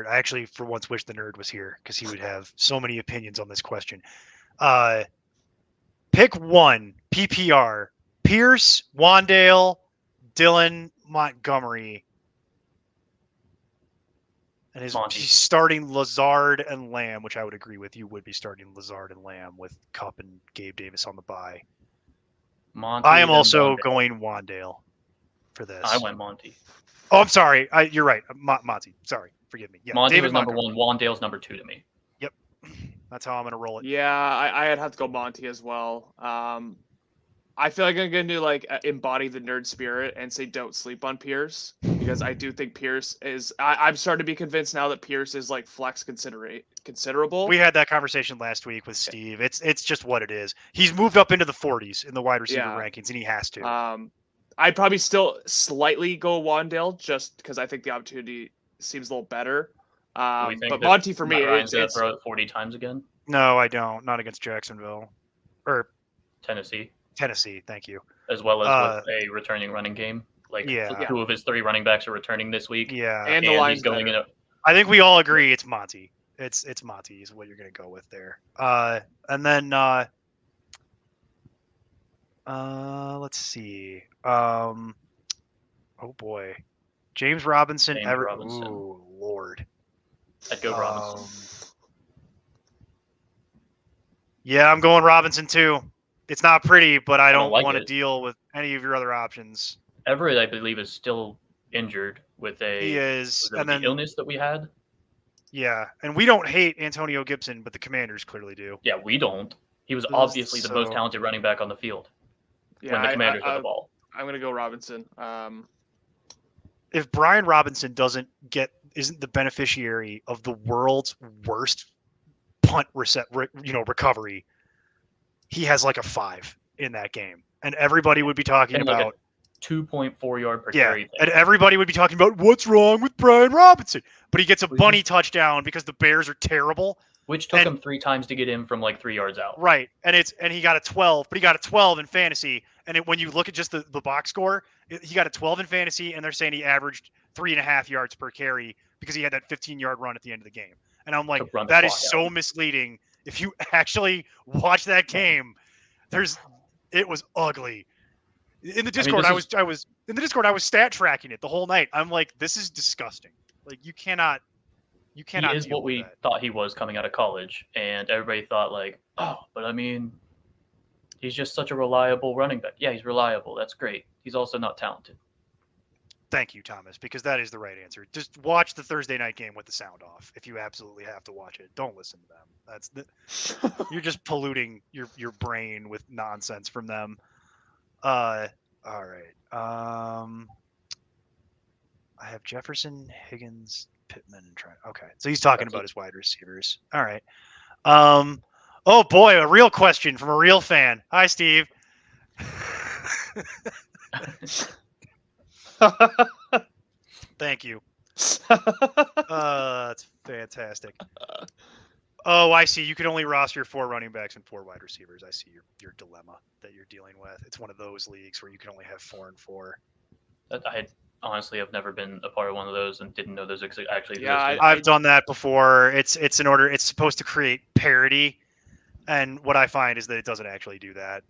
actually for once wish the nerd was here because he would have so many opinions on this question. Pick one PPR: Pierce, Wandale, Dylan, Montgomery, and he's starting Lazard and Lamb, which I would agree with. You would be starting Lazard and Lamb with Kupp and Gabe Davis on the bye. Monty, I am also going Wandale for this. I went Monty. Oh, I'm sorry. You're right. Monty. Sorry. Forgive me. Yeah, Monty David was number 1. Wandale's number 2 to me. Yep. That's how I'm going to roll it. Yeah, I'd have to go Monty as well. I feel like I'm going to like embody the nerd spirit and say don't sleep on Pierce, because I do think Pierce is. I'm starting to be convinced now that Pierce is like flex considerable. We had that conversation last week with Steve. It's just what it is. He's moved up into the 40s in the wide receiver rankings, and he has to. I'd probably still slightly go Wandale just because I think the opportunity seems a little better. But Monty for me, Ryan's gonna throw it 40 times again. No, I don't. Not against Jacksonville or Tennessee. Thank you. As well as with a returning running game. Like 2 of his 3 running backs are returning this week. Yeah, and the line's going in. I think we all agree it's Monty. It's Monty is what you're going to go with there. And then let's see. Oh boy, James Robinson. Ooh, Lord. I'd go Robinson. Yeah, I'm going Robinson too. It's not pretty, but I don't like want to deal with any of your other options. Everett, I believe, is still injured with he is, and then illness that we had. Yeah, and we don't hate Antonio Gibson, but the Commanders clearly do. Yeah, we don't. He was obviously the most talented running back on the field when the Commanders had the ball. I'm going to go Robinson. If Brian Robinson isn't the beneficiary of the world's worst punt recovery, he has like a 5 in that game, and everybody would be talking And like about 2.4 yard per yeah, carry thing. and everybody would be talking about what's wrong with Brian Robinson, but he gets a bunny touchdown because the Bears are terrible. Which took him 3 times to get in from like 3 yards out. Right, and he got a 12, but he got a 12 in fantasy. And when you look at just the box score, he got a 12 in fantasy, and they're saying he averaged 3.5 yards per carry because he had that 15-yard run at the end of the game. And I'm like, that is so misleading. If you actually watch that game, it was ugly. In the Discord, I was in the Discord. I was stat tracking it the whole night. I'm like, this is disgusting. Like you cannot. He is what we thought he was coming out of college, and everybody thought like, oh, but I mean, he's just such a reliable running back. Yeah, he's reliable. That's great. He's also not talented. Thank you, Thomas, because that is the right answer. Just watch the Thursday night game with the sound off. If you absolutely have to watch it, don't listen to them. You're just polluting your brain with nonsense from them. All right. I have Jefferson, Higgins, Pittman. Okay, so he's talking about his wide receivers. All right. Oh boy, a real question from a real fan. Hi, Steve. Thank you. That's fantastic. Oh, I see. You can only roster 4 running backs and 4 wide receivers. I see your dilemma that you're dealing with. It's one of those leagues where you can only have 4 and 4. I honestly have never been a part of one of those and didn't know those actually existed. Yeah, I've done that before. It's in order. It's supposed to create parity, and what I find is that it doesn't actually do that.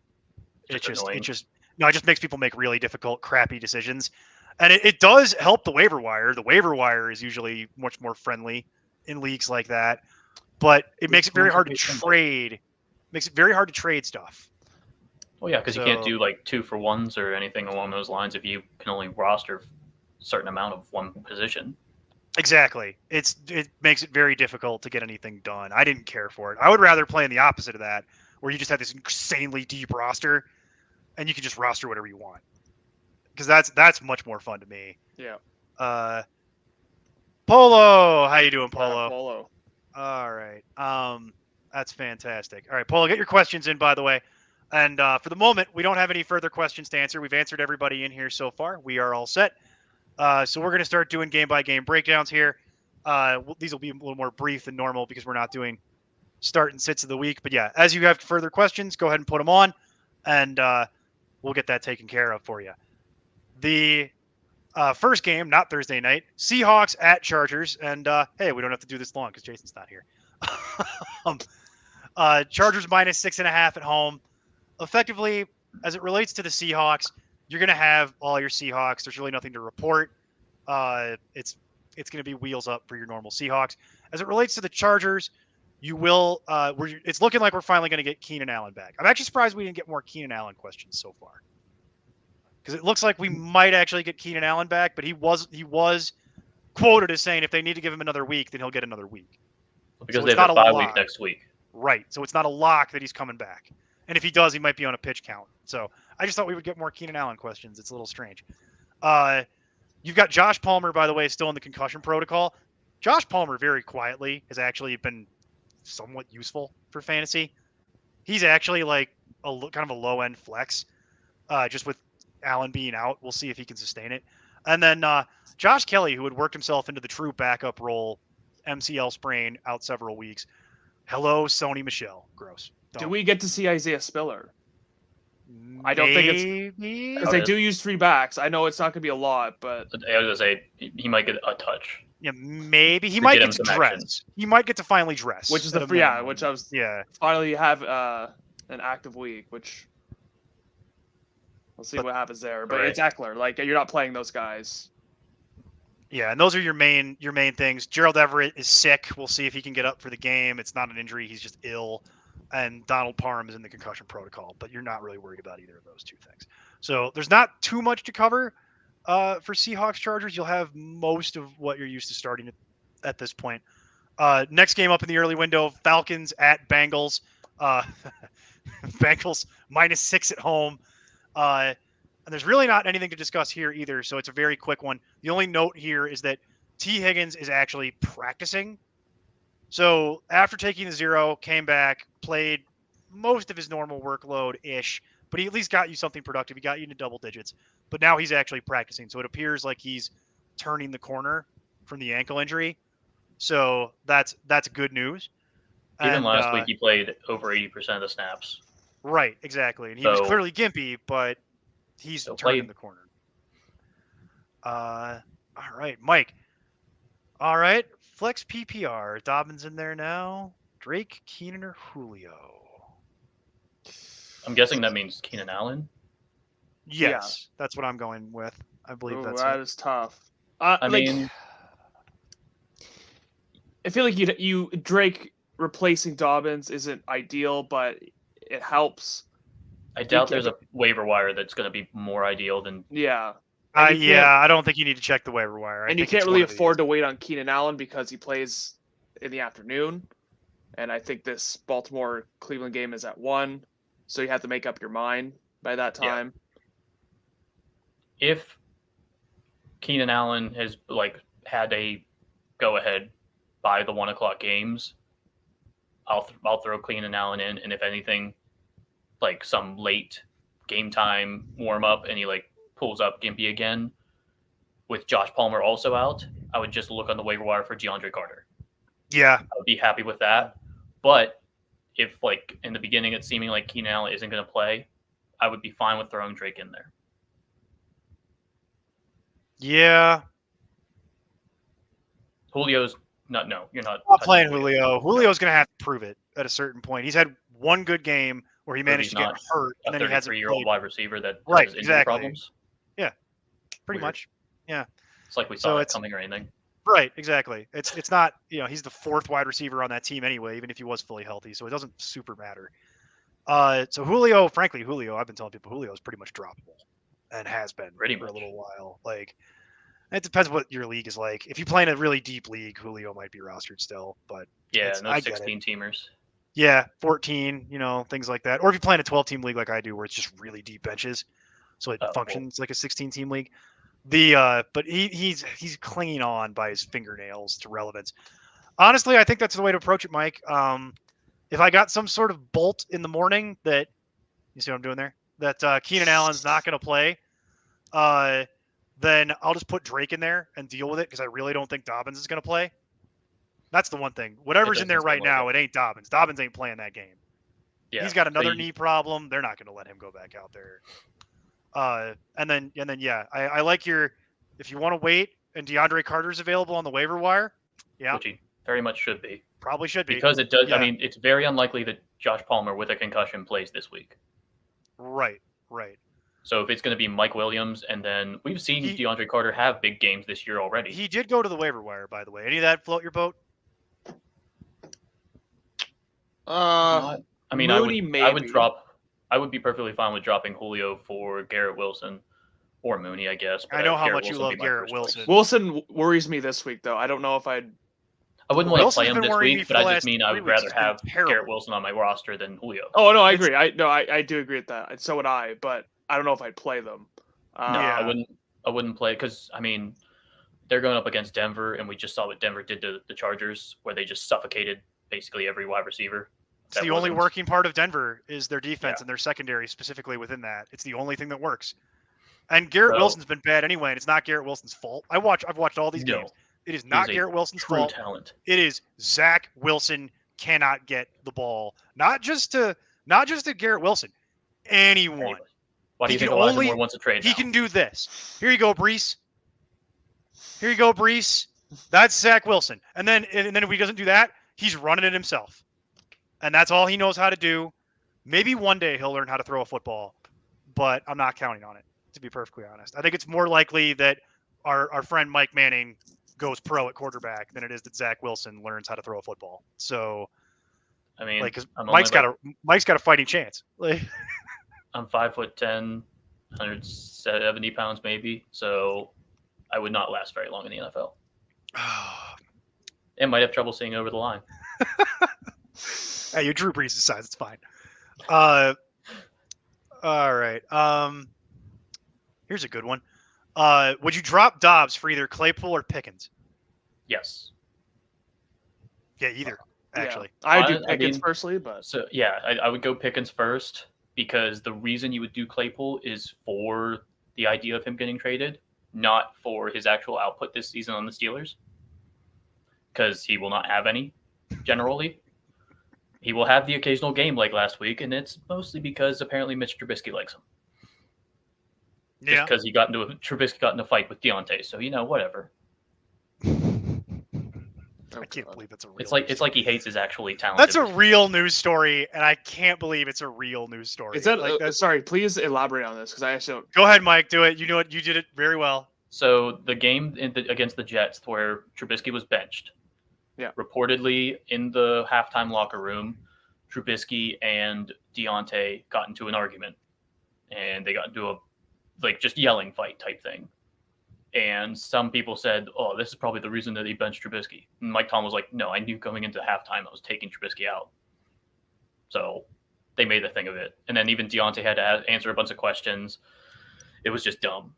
It just makes people make really difficult, crappy decisions, and it does help the waiver wire. The waiver wire is usually much more friendly in leagues like that, but it makes it very hard to trade. Makes it very hard to trade stuff. Well, yeah, because you can't do like 2-for-1s or anything along those lines if you can only roster a certain amount of one position. Exactly. It makes it very difficult to get anything done. I didn't care for it. I would rather play in the opposite of that, where you just have this insanely deep roster, and you can just roster whatever you want. Because that's much more fun to me. Yeah. Polo, how you doing, Polo? Polo. All right. That's fantastic. All right, Polo, get your questions in, by the way. And for the moment, we don't have any further questions to answer. We've answered everybody in here so far. We are all set. So we're going to start doing game-by-game breakdowns here. These will be a little more brief than normal because we're not doing start and sits of the week. But yeah, as you have further questions, go ahead and put them on, and we'll get that taken care of for you. The first game, not Thursday night, Seahawks at Chargers. And hey, we don't have to do this long because Jason's not here. Chargers -6.5 at home. Effectively, as it relates to the Seahawks, you're going to have all your Seahawks. There's really nothing to report. It's going to be wheels up for your normal Seahawks. As it relates to the Chargers, you will. It's looking like we're finally going to get Keenan Allen back. I'm actually surprised we didn't get more Keenan Allen questions so far, because it looks like we might actually get Keenan Allen back. But he was quoted as saying if they need to give him another week, then he'll get another week. Because they have a bye week next week. Right. So it's not a lock that he's coming back. And if he does, he might be on a pitch count. So I just thought we would get more Keenan Allen questions. It's a little strange. You've got Josh Palmer, by the way, still in the concussion protocol. Josh Palmer, very quietly, has actually been somewhat useful for fantasy. He's actually like kind of a low-end flex, just with Allen being out. We'll see if he can sustain it. And then Josh Kelly, who had worked himself into the true backup role, MCL sprain, out several weeks. Hello, Sony Michel. Gross. Do we get to see Isaiah Spiller? I don't think it's because they do use 3 backs. I know it's not going to be a lot, but I was going to say he might get a touch. Yeah, maybe he might get to dress. Action. He might get to finally dress, which is which I was finally have an active week, which we'll see what happens there. But it's Eckler. Like you're not playing those guys. Yeah, and those are your main things. Gerald Everett is sick. We'll see if he can get up for the game. It's not an injury; he's just ill. And Donald Parham is in the concussion protocol, but you're not really worried about either of those two things. So there's not too much to cover for Seahawks Chargers. You'll have most of what you're used to starting at this point. Next game up in the early window, Falcons at Bengals. Bengals -6 at home. And there's really not anything to discuss here either, so it's a very quick one. The only note here is that T. Higgins is actually practicing. So after taking the 0, came back, played most of his normal workload ish, but he at least got you something productive. He got you into double digits, but now he's actually practicing. So it appears like he's turning the corner from the ankle injury. So that's good news. Even And, last week, he played over 80% of the snaps. Right, exactly. And he was clearly gimpy, but he's turning the corner. All right, Mike. All right, flex PPR. Dobbins in there now. Drake, Keenan, or Julio? I'm guessing that means Keenan Allen. Yes, that's what I'm going with. I believe that's that it. is tough. I mean, I feel like you Drake replacing Dobbins isn't ideal, but it helps. I doubt there's a waiver wire that's going to be more ideal than. Yeah. I don't think you need to check the waiver wire. And you can't really afford to wait on Keenan Allen because he plays in the afternoon. And I think this Baltimore-Cleveland game is at 1. So you have to make up your mind by that time. Yeah. If Keenan Allen has had a go-ahead by the 1:00 games, I'll throw Keenan Allen in, and if anything, some late game time warm up, and he pulls up gimpy again, with Josh Palmer also out, I would just look on the waiver wire for DeAndre Carter. Yeah, I would be happy with that. But if in the beginning it's seeming like Keenan Allen isn't going to play, I would be fine with throwing Drake in there. Yeah. Julio's not. No, you're not. I'm playing Julio. Julio's going to have to prove it at a certain point. He's had one good game where he managed to get hurt, and then he hasn't 33-year-old wide receiver that has injury problems. Yeah, pretty much. Yeah, it's like we saw that coming or anything. Right, exactly. It's not, he's the 4th wide receiver on that team anyway, even if he was fully healthy, so it doesn't super matter. So Julio, frankly, I've been telling people Julio is pretty much droppable, and has been for a little while. It depends what your league is like. If you play in a really deep league, Julio might be rostered still, but yeah, no 16-teamers. Yeah, 14, things like that. Or if you play in a 12-team league like I do, where it's just really deep benches, so it functions like a 16-team league. But he's clinging on by his fingernails to relevance. Honestly, I think that's the way to approach it, Mike. If I got some sort of bolt in the morning that, you see what I'm doing there, that Keenan Allen's not going to play, then I'll just put Drake in there and deal with it, because I really don't think Dobbins is going to play. That's the one thing. Whatever's in there right now, it ain't Dobbins. Dobbins ain't playing that game. Yeah, he's got another knee problem. They're not going to let him go back out there. And then I like if you want to wait and DeAndre Carter's available on the waiver wire. Yeah, which he very much should be. Probably should be, because it does. Yeah. I mean, it's very unlikely that Josh Palmer with a concussion plays this week. Right. So if it's going to be Mike Williams, and then we've seen DeAndre Carter have big games this year already. He did go to the waiver wire, by the way. Any of that float your boat? I mean, Mooney, I would be perfectly fine with dropping Julio for Garrett Wilson or Mooney, I guess. I know how much you love Garrett Wilson. Wilson worries me this week, though. I don't know if I wouldn't want to play him this week, but I just mean I would rather have Garrett Wilson on my roster than Julio. Oh no, I agree. I do agree with that. So would I, but I don't know if I'd play them. No, I wouldn't play, because I mean, they're going up against Denver, and we just saw what Denver did to the Chargers, where they just suffocated basically every wide receiver. It's the only working part of Denver is their defense and their secondary, specifically within that. It's the only thing that works. And Garrett Wilson's been bad anyway, and it's not Garrett Wilson's fault. I've watched all these games. It is not Garrett Wilson's fault. Talent. It is Zach Wilson cannot get the ball. Not just to Garrett Wilson. Anyone. Why do you think Elijah Moore wants to trade? He can do this. Here you go, Brees. That's Zach Wilson. And then if he doesn't do that, he's running it himself. And that's all he knows how to do. Maybe one day he'll learn how to throw a football, but I'm not counting on it, to be perfectly honest. I think it's more likely that our friend Mike Manning goes pro at quarterback than it is that Zach Wilson learns how to throw a football. So, I mean, because Mike's got a fighting chance. I'm 5'10", 170 pounds maybe, so I would not last very long in the NFL. And might have trouble seeing over the line. Hey, you're Drew Brees' size. It's fine. All right. Here's a good one. Would you drop Dobbs for either Claypool or Pickens? Yes. Yeah, either. actually. I do I Pickens mean, personally, but So yeah, I would go Pickens first because the reason you would do Claypool is for the idea of him getting traded, not for his actual output this season on the Steelers, because he will not have any. Generally, he will have the occasional game like last week, and it's mostly because apparently Mitch Trubisky likes him. Just Yeah. because Trubisky got in a fight with Deontay, so whatever. I can't believe that's a real. It's like he hates his actually talented. That's a real news story, and I can't believe it's a real news story. is that like sorry? Please elaborate on this because I actually don't. Go ahead, Mike. Do it. You know what? You did it very well. So the game against the Jets where Trubisky was benched, reportedly in the halftime locker room, Trubisky and Deontay got into an argument, and they got into a just yelling fight type thing. And some people said, "Oh, this is probably the reason that he benched Trubisky." And Mike Tom was like, "No, I knew going into halftime I was taking Trubisky out." So they made a thing of it, and then even Deontay had to answer a bunch of questions. It was just dumb.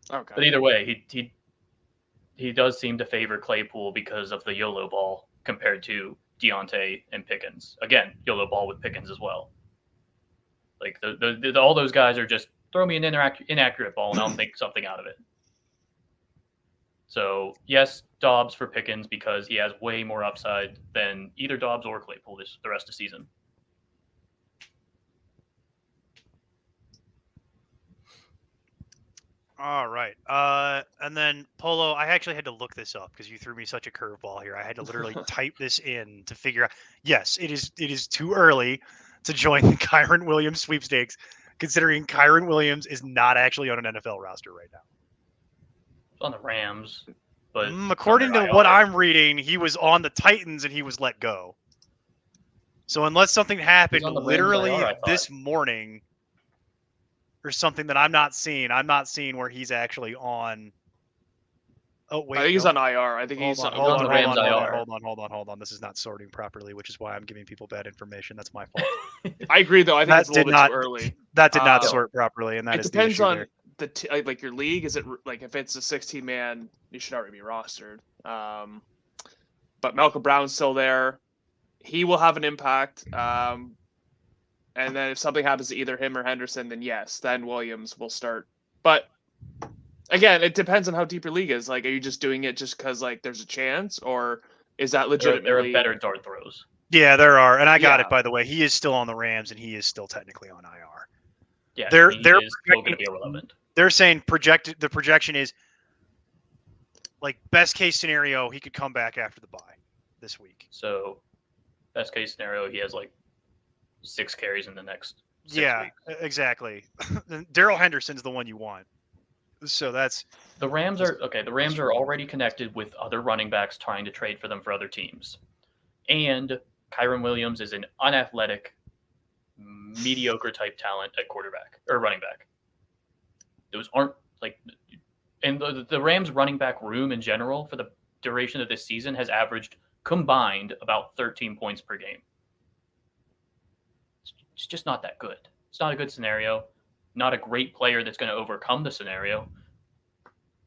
Okay. But either way, he does seem to favor Claypool because of the YOLO ball compared to Deontay and Pickens. Again, YOLO ball with Pickens as well. Like all those guys are just throw me an inaccurate ball and I'll make something out of it. So yes, Dobbs for Pickens because he has way more upside than either Dobbs or Claypool the rest of the season. All right. And then Polo, I actually had to look this up because you threw me such a curveball here. I had to literally type this in to figure out. Yes, it is too early to join the Kyren Williams sweepstakes, considering Kyren Williams is not actually on an NFL roster right now. On the Rams, but according to what I'm reading, he was on the Titans and he was let go. So unless something happened literally this morning or something that I'm not seeing where he's actually on. Oh wait, I think he's on IR. I think he's on the Rams IR. Hold on. This is not sorting properly, which is why I'm giving people bad information. That's my fault. I agree, though. I think it's a little bit too early. That did not sort properly, and that it is depends the issue on there. like your league. Is it like if it's a 16-man, you should already be rostered. But Malcolm Brown's still there. He will have an impact. And then if something happens to either him or Henderson, then yes, then Williams will start. But again, it depends on how deep your league is. Like, are you just doing it just because like there's a chance, or is that legitimately there are better dart throws? Yeah, there are, and I got it by the way. He is still on the Rams, and he is still technically on IR. Yeah, they're still going to be irrelevant. They're saying the projection is like best case scenario, he could come back after the bye this week. So best case scenario, he has like 6 carries in the next 6 weeks. Exactly. Darrell Henderson's the one you want. So that's the Rams are okay. The Rams are already connected with other running backs trying to trade for them for other teams, and Kyren Williams is an unathletic, mediocre type talent at quarterback or running back. Those aren't like, and the Rams running back room in general for the duration of this season has averaged combined about 13 points per game. It's just not that good. It's not a good scenario. Not a great player that's going to overcome the scenario.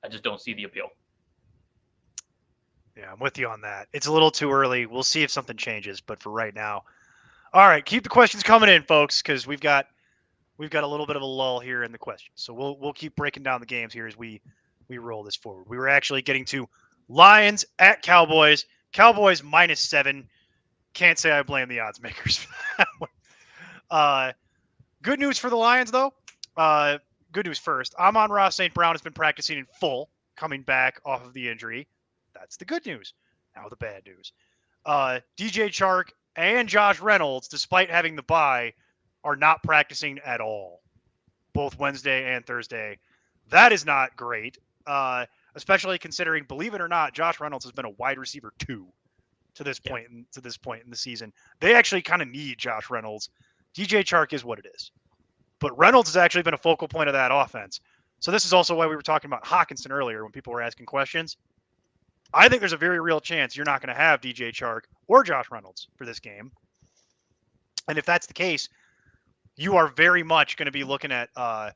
I just don't see the appeal. Yeah, I'm with you on that. It's a little too early. We'll see if something changes, but for right now. All right, keep the questions coming in, folks, because we've got a little bit of a lull here in the questions. So we'll keep breaking down the games here as we roll this forward. We were actually getting to Lions at Cowboys. Cowboys -7. Can't say I blame the odds makers for that one. Good news for the Lions, though. Good news first. Amon-Ra St. Brown has been practicing in full, coming back off of the injury. That's the good news. Now the bad news. DJ Chark and Josh Reynolds, despite having the bye, are not practicing at all, both Wednesday and Thursday. That is not great, especially considering, believe it or not, Josh Reynolds has been a wide receiver 2 to this point in the season. They actually kind of need Josh Reynolds. DJ Chark is what it is. But Reynolds has actually been a focal point of that offense. So this is also why we were talking about Hockenson earlier when people were asking questions. I think there's a very real chance you're not going to have DJ Chark or Josh Reynolds for this game. And if that's the case, you are very much going to be looking at a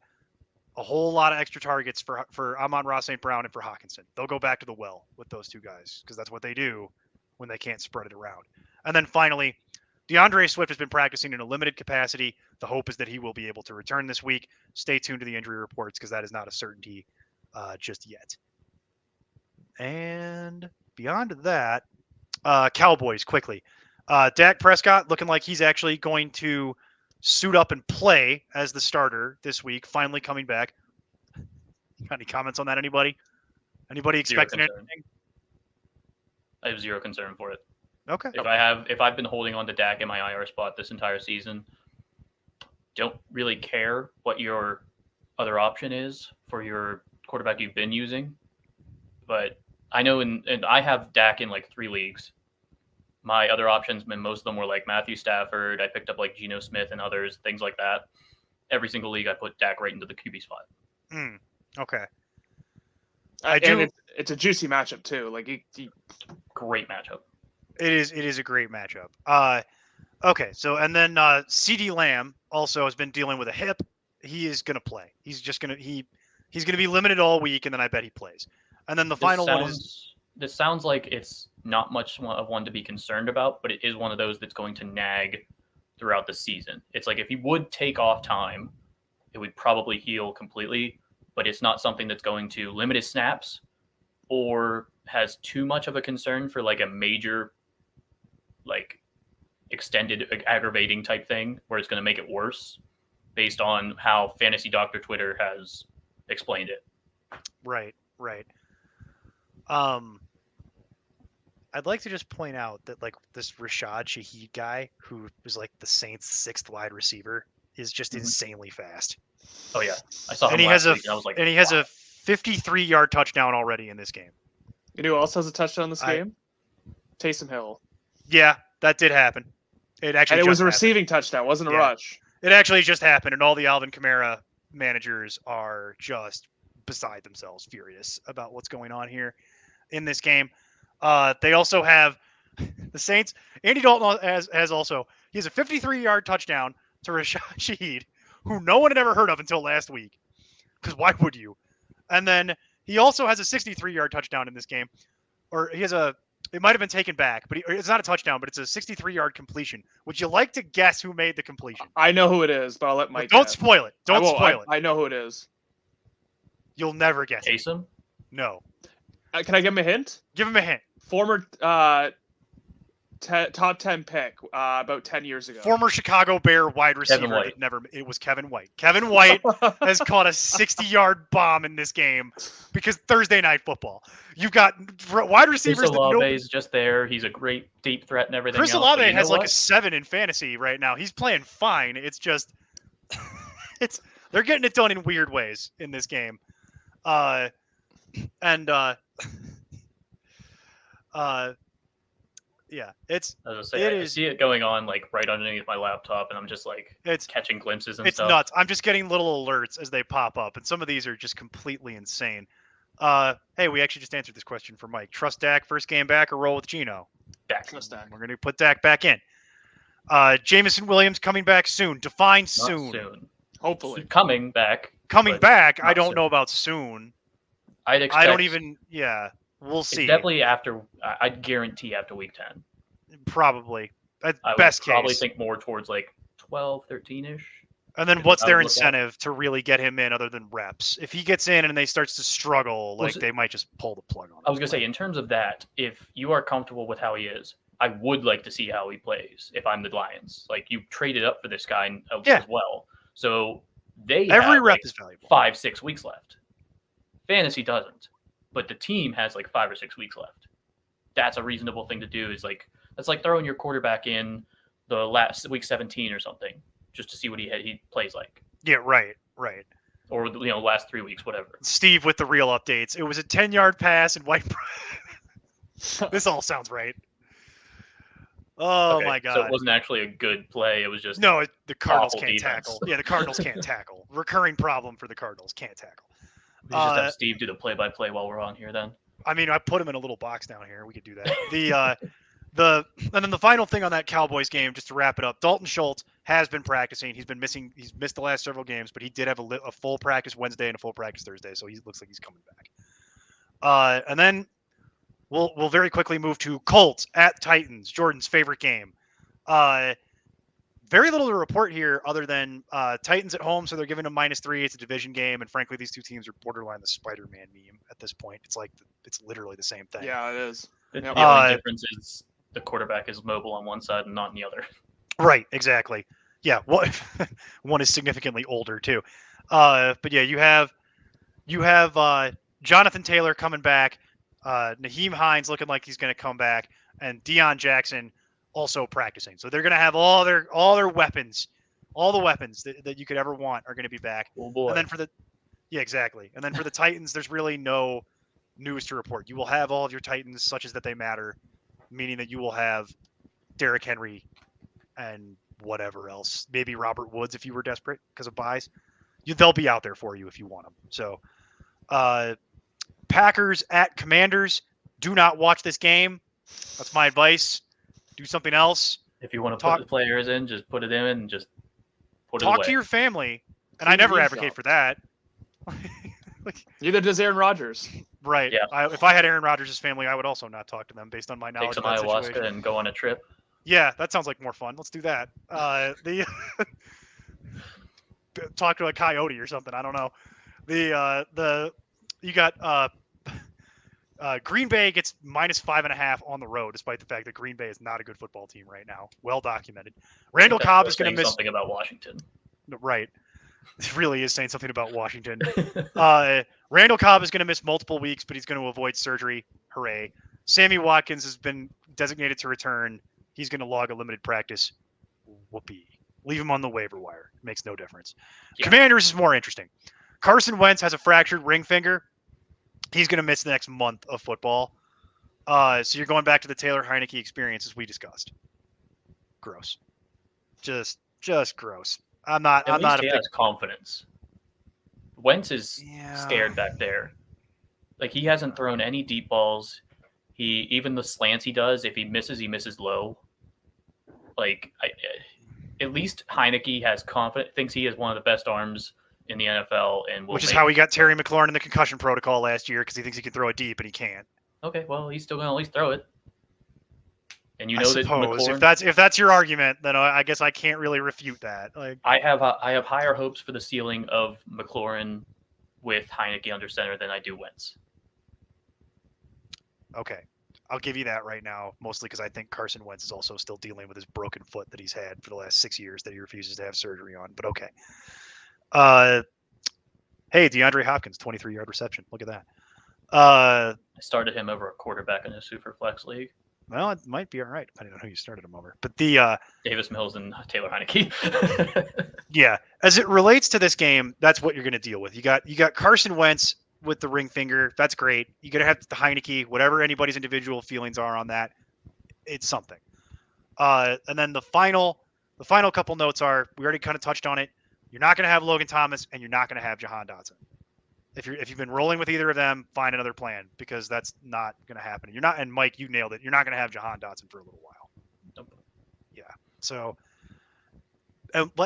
whole lot of extra targets for Amon-Ra St. Brown and for Hockenson. They'll go back to the well with those two guys because that's what they do when they can't spread it around. And then finally, DeAndre Swift has been practicing in a limited capacity. The hope is that he will be able to return this week. Stay tuned to the injury reports because that is not a certainty just yet. And beyond that, Cowboys quickly. Dak Prescott looking like he's actually going to suit up and play as the starter this week, finally coming back. Got any comments on that, anybody? Anybody expecting anything? I have zero concern for it. Okay. If I've been holding on to Dak in my IR spot this entire season, don't really care what your other option is for your quarterback you've been using. But I know and I have Dak in like 3 leagues. My other options, and most of them were like Matthew Stafford. I picked up like Geno Smith and others, things like that. Every single league, I put Dak right into the QB spot. Okay. And it's a juicy matchup too. Like great matchup. It is a great matchup. Okay, so and then CeeDee Lamb also has been dealing with a hip. He is gonna play. He's gonna be limited all week, and then I bet he plays. And then the final one is. This sounds like it's not much of one to be concerned about, but it is one of those that's going to nag throughout the season. It's like if he would take off time, it would probably heal completely, but it's not something that's going to limit his snaps or has too much of a concern for like a major, like extended aggravating type thing where it's going to make it worse based on how Fantasy Doctor Twitter has explained it. Right. I'd like to just point out that like this Rashad Shaheed guy, who was like the Saints' 6th wide receiver, is just insanely fast. Oh yeah, I saw him and he last has week, and I was like, and he has a 53-yard touchdown already in this game. You know who else has a touchdown this game? Taysom Hill. Yeah, that did happen. It was a receiving touchdown, wasn't a rush. It actually just happened, and all the Alvin Kamara managers are just beside themselves, furious about what's going on here in this game. They also have the Saints. Andy Dalton has also, he has a 53-yard touchdown to Rashad Shaheed, who no one had ever heard of until last week. Because why would you? And then he also has a 63-yard touchdown in this game. Or he has it might have been taken back, but it's not a touchdown, but it's a 63-yard completion. Would you like to guess who made the completion? I know who it is, but I'll let Mike Don't spoil it. Don't spoil it. I know who it is. You'll never guess it. Taysom? No. Can I give him a hint? Give him a hint. Former top 10 pick about 10 years ago. Former Chicago Bear wide receiver. It was Kevin White. Kevin White has caught a 60-yard bomb in this game because Thursday Night Football. You've got wide receivers. Chris Olave is just there. He's a great deep threat and everything. Chris Olave has like a 7 in fantasy right now. He's playing fine. It's just they're getting it done in weird ways in this game. Yeah, I see it going on like right underneath my laptop, and I'm just like catching glimpses and stuff. It's nuts. I'm just getting little alerts as they pop up, and some of these are just completely insane. Hey, we actually just answered this question for Mike. Trust Dak first game back or roll with Geno? Dak. Trust Dak. We're going to put Dak back in. Jameson Williams coming back soon. Define soon. Hopefully. Coming back. I don't know about soon. I'd expect. I don't even. Yeah, we'll see. It's definitely after. I'd guarantee after week 10. Probably. At I best would probably case. think more towards like 12, 13-ish. And then what's their incentive to really get him in other than reps? If he gets in and they starts to struggle, they might just pull the plug on him. I was going to say, in terms of that, if you are comfortable with how he is, I would like to see how he plays if I'm the Lions. Like, you traded up for this guy as well. So every rep is valuable. 5-6 weeks left. Fantasy doesn't. But the team has like 5 or 6 weeks left. That's a reasonable thing to do. That's like throwing your quarterback in the last week 17 or something, just to see what he plays like. Yeah, right. Or last 3 weeks, whatever. Steve with the real updates. It was a 10-yard pass and White. This all sounds right. Oh my God! So it wasn't actually a good play. It was just the Cardinals can't defense. tackle. Yeah, the Cardinals can't tackle. Recurring problem for the Cardinals, can't tackle. We just have Steve do the play-by-play while we're on here. Then I mean, I put him in a little box down here. We could do that. And then the final thing on that Cowboys game, just to wrap it up, Dalton Schultz has been practicing. He's missed the last several games, but he did have a full practice Wednesday and a full practice Thursday, so he looks like he's coming back. And then We'll very quickly move to Colts at Titans, Jordan's favorite game. Very little to report here other than Titans at home, so they're giving them -3. It's a division game, and frankly, these two teams are borderline the Spider-Man meme at this point. It's like it's literally the same thing. Yeah, it is. The only difference is the quarterback is mobile on one side and not on the other. Right, exactly. Yeah, one is significantly older too. But yeah, you have Jonathan Taylor coming back, Naheem Hines looking like he's going to come back, and Deion Jackson also practicing. So they're going to have all their weapons, all the weapons that you could ever want are going to be back. Oh boy. And then exactly. And then for the Titans, there's really no news to report. You will have all of your Titans such as that they matter, meaning that you will have Derrick Henry and whatever else, maybe Robert Woods if you were desperate because of buys. They'll be out there for you if you want them. So, Packers at Commanders. Do not watch this game. That's my advice. Do something else. If you want to put the players in, just put it in and just put it away. Talk to your family. And I never advocate for that. Neither does Aaron Rodgers. Right. Yeah. If I had Aaron Rodgers' family, I would also not talk to them based on my knowledge. Take some of that ayahuasca situation. and go on a trip. Yeah, that sounds like more fun. Let's do that. Talk to a coyote or something. I don't know. You got Green Bay gets -5.5 on the road, despite the fact that Green Bay is not a good football team right now. Well documented. Randall Cobb is going to miss something about Washington. Right. It really is saying something about Washington. Randall Cobb is going to miss multiple weeks, but he's going to avoid surgery. Hooray. Sammy Watkins has been designated to return. He's going to log a limited practice. Whoopee. Leave him on the waiver wire. Makes no difference. Yeah. Commanders is more interesting. Carson Wentz has a fractured ring finger. He's going to miss the next month of football. So you're going back to the Taylor Heineke experience as we discussed. Gross. Just gross. I'm not he has confidence. Wentz is scared back there. Like, he hasn't thrown any deep balls. Even the slants he does, if he misses low. Like, at least Heineke has confidence, thinks he has one of the best arms in the NFL, and which is how he got Terry McLaurin in the concussion protocol last year, because he thinks he can throw it deep and he can't. Okay, well, he's still going to at least throw it. And you know that McLaurin, if that's your argument, then I guess I can't really refute that. Like, I have higher hopes for the ceiling of McLaurin with Heineke under center than I do Wentz. Okay, I'll give you that right now, mostly because I think Carson Wentz is also still dealing with his broken foot that he's had for the last 6 years that he refuses to have surgery on. But okay. Hey, DeAndre Hopkins, 23-yard reception. Look at that. I started him over a quarterback in a Superflex league. Well, it might be all right, depending on who you started him over. But the Davis Mills and Taylor Heineke. Yeah, as it relates to this game, that's what you're going to deal with. You got Carson Wentz with the ring finger. That's great. You're going to have the Heineke, whatever anybody's individual feelings are on that. It's something. And then the final couple notes are, we already kind of touched on it. You're not going to have Logan Thomas, and you're not going to have Jahan Dotson. If you've been rolling with either of them, find another plan, because that's not going to happen. You're not, and Mike, you nailed it. You're not going to have Jahan Dotson for a little while. Nope. Yeah. So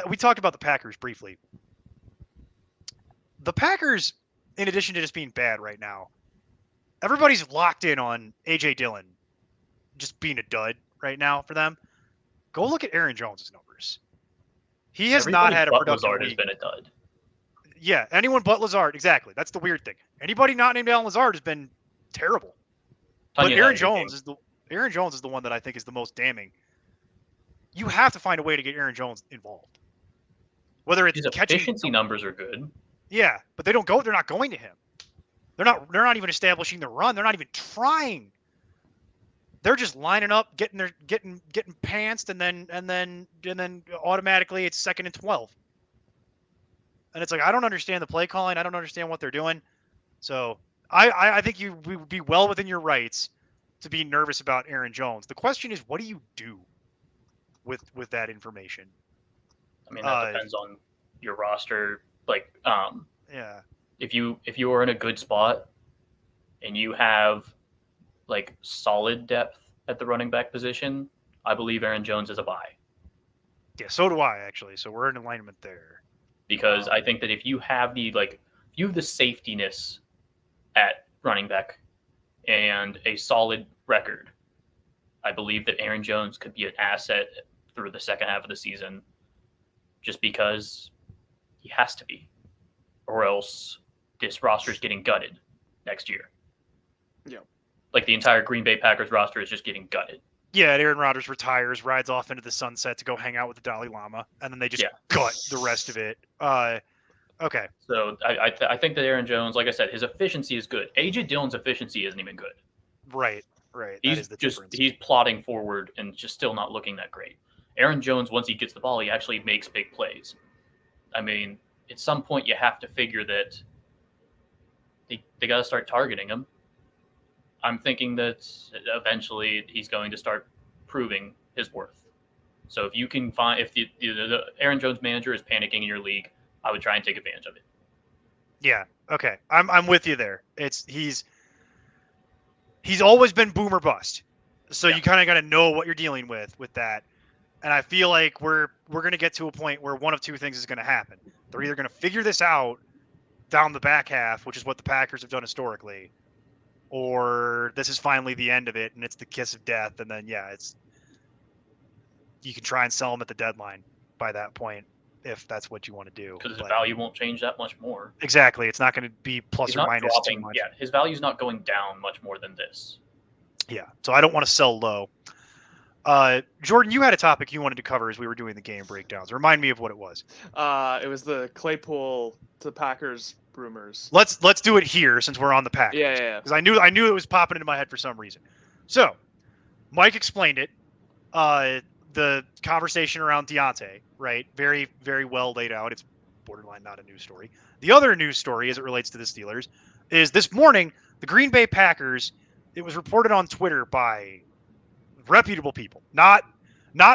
we talked about the Packers briefly. The Packers, in addition to just being bad right now, everybody's locked in on A.J. Dillon just being a dud right now for them. Go look at Aaron Jones' numbers. He has not had a productive Lazard week. Has been a dud. Yeah, anyone but Lazard. Exactly. That's the weird thing. Anybody not named Allen Lazard has been terrible. But Aaron Jones is the one that I think is the most damning. You have to find a way to get Aaron Jones involved. Whether it's his catching efficiency numbers are good. Yeah, but they're not going to him. They're not even establishing the run. They're not even trying. They're just lining up, getting pantsed, and then automatically it's 2nd and 12. And it's like, I don't understand the play calling. I don't understand what they're doing. So I think you would be well within your rights to be nervous about Aaron Jones. The question is, what do you do with that information? I mean, that depends on your roster. Like, yeah, if you are in a good spot and you have like solid depth at the running back position, I believe Aaron Jones is a buy. Yeah, so do I, actually. So we're in alignment there. Because I think that if you have the safetiness at running back and a solid record, I believe that Aaron Jones could be an asset through the second half of the season just because he has to be, or else this roster is getting gutted next year. Yeah. Like the entire Green Bay Packers roster is just getting gutted. Yeah, and Aaron Rodgers retires, rides off into the sunset to go hang out with the Dalai Lama, and then they just gut the rest of it. Okay. So I think that Aaron Jones, like I said, his efficiency is good. A.J. Dillon's efficiency isn't even good. Right. That is the difference. He's plodding forward and just still not looking that great. Aaron Jones, once he gets the ball, he actually makes big plays. I mean, at some point you have to figure that they got to start targeting him. I'm thinking that eventually he's going to start proving his worth. So if you can find, if the Aaron Jones manager is panicking in your league, I would try and take advantage of it. Yeah. Okay. I'm with you there. He's always been boom or bust. So you kind of got to know what you're dealing with that. And I feel like we're going to get to a point where one of two things is going to happen. They're either going to figure this out down the back half, which is what the Packers have done historically, or this is finally the end of it and it's the kiss of death. And then, you can try and sell them at the deadline by that point, if that's what you want to do. Because his value won't change that much more. Exactly. It's not going to be plus or minus too much. Yeah, his value's not going down much more than this. Yeah, so I don't want to sell low. Jordan, you had a topic you wanted to cover as we were doing the game breakdowns. Remind me of what it was. It was the Claypool to the Packers rumors. Let's do it here since we're on the Packers. Yeah. Because I knew it was popping into my head for some reason. So, Mike explained it. The conversation around Deontay, right? Very, very well laid out. It's borderline not a news story. The other news story, as it relates to the Steelers, is this morning the Green Bay Packers. It was reported on Twitter by reputable people, not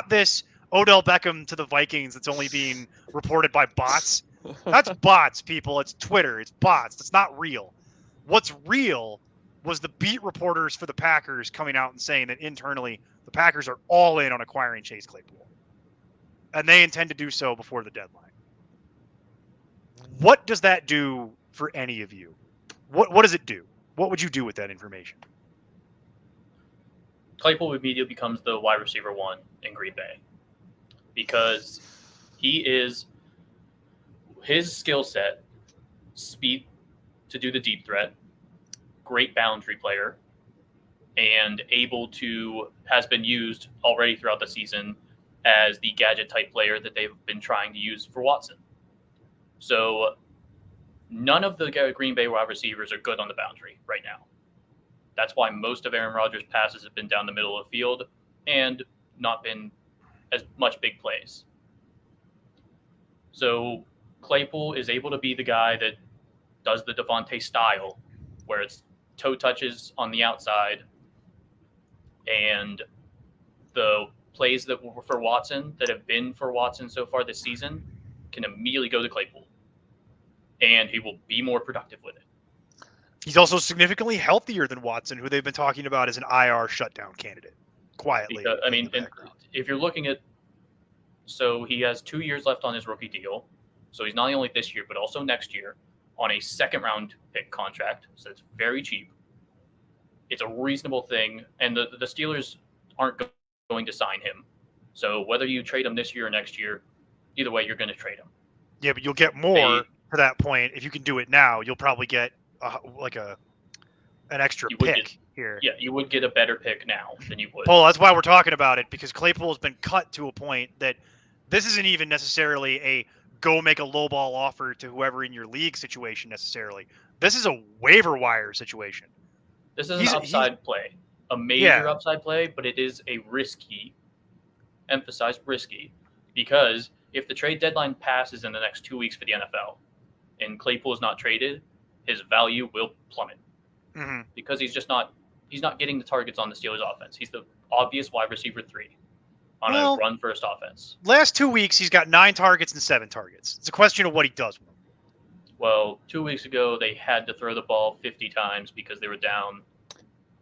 this Odell Beckham to the Vikings that's only being reported by bots. That's bots, people. It's Twitter. It's bots. It's not real. What's real was the beat reporters for the Packers coming out and saying that internally the Packers are all in on acquiring Chase Claypool, and they intend to do so before the deadline. What does that do for any of you? What does it do? What would you do with that information? Claypool immediately becomes the wide receiver 1 in Green Bay because his skill set, speed to do the deep threat, great boundary player, and has been used already throughout the season as the gadget type player that they've been trying to use for Watson. So none of the Green Bay wide receivers are good on the boundary right now. That's why most of Aaron Rodgers' passes have been down the middle of the field and not been as much big plays. So Claypool is able to be the guy that does the Devontae style, where it's toe touches on the outside, and the plays that were for Watson, that have been for Watson so far this season, can immediately go to Claypool, and he will be more productive with it. He's also significantly healthier than Watson, who they've been talking about as an IR shutdown candidate, quietly. Because, I mean, if you're looking at, so he has 2 years left on his rookie deal. So he's not only this year, but also next year on a second-round pick contract. So it's very cheap. It's a reasonable thing. And the Steelers aren't going to sign him. So whether you trade him this year or next year, either way, you're going to trade him. Yeah, but you'll get more to that point. If you can do it now, you'll probably get an extra pick here. Yeah, you would get a better pick now than you would. Well, that's why we're talking about it, because Claypool has been cut to a point that this isn't even necessarily a go make a lowball offer to whoever in your league situation necessarily. This is a waiver wire situation. This is an upside play, a major upside play, but it is a risky, emphasize risky, because if the trade deadline passes in the next 2 weeks for the NFL and Claypool is not traded, his value will plummet because he's not getting the targets on the Steelers offense. He's the obvious wide receiver 3 on a run first offense. Last 2 weeks, he's got 9 targets and 7 targets. It's a question of what he does with them. Well, 2 weeks ago, they had to throw the ball 50 times because they were down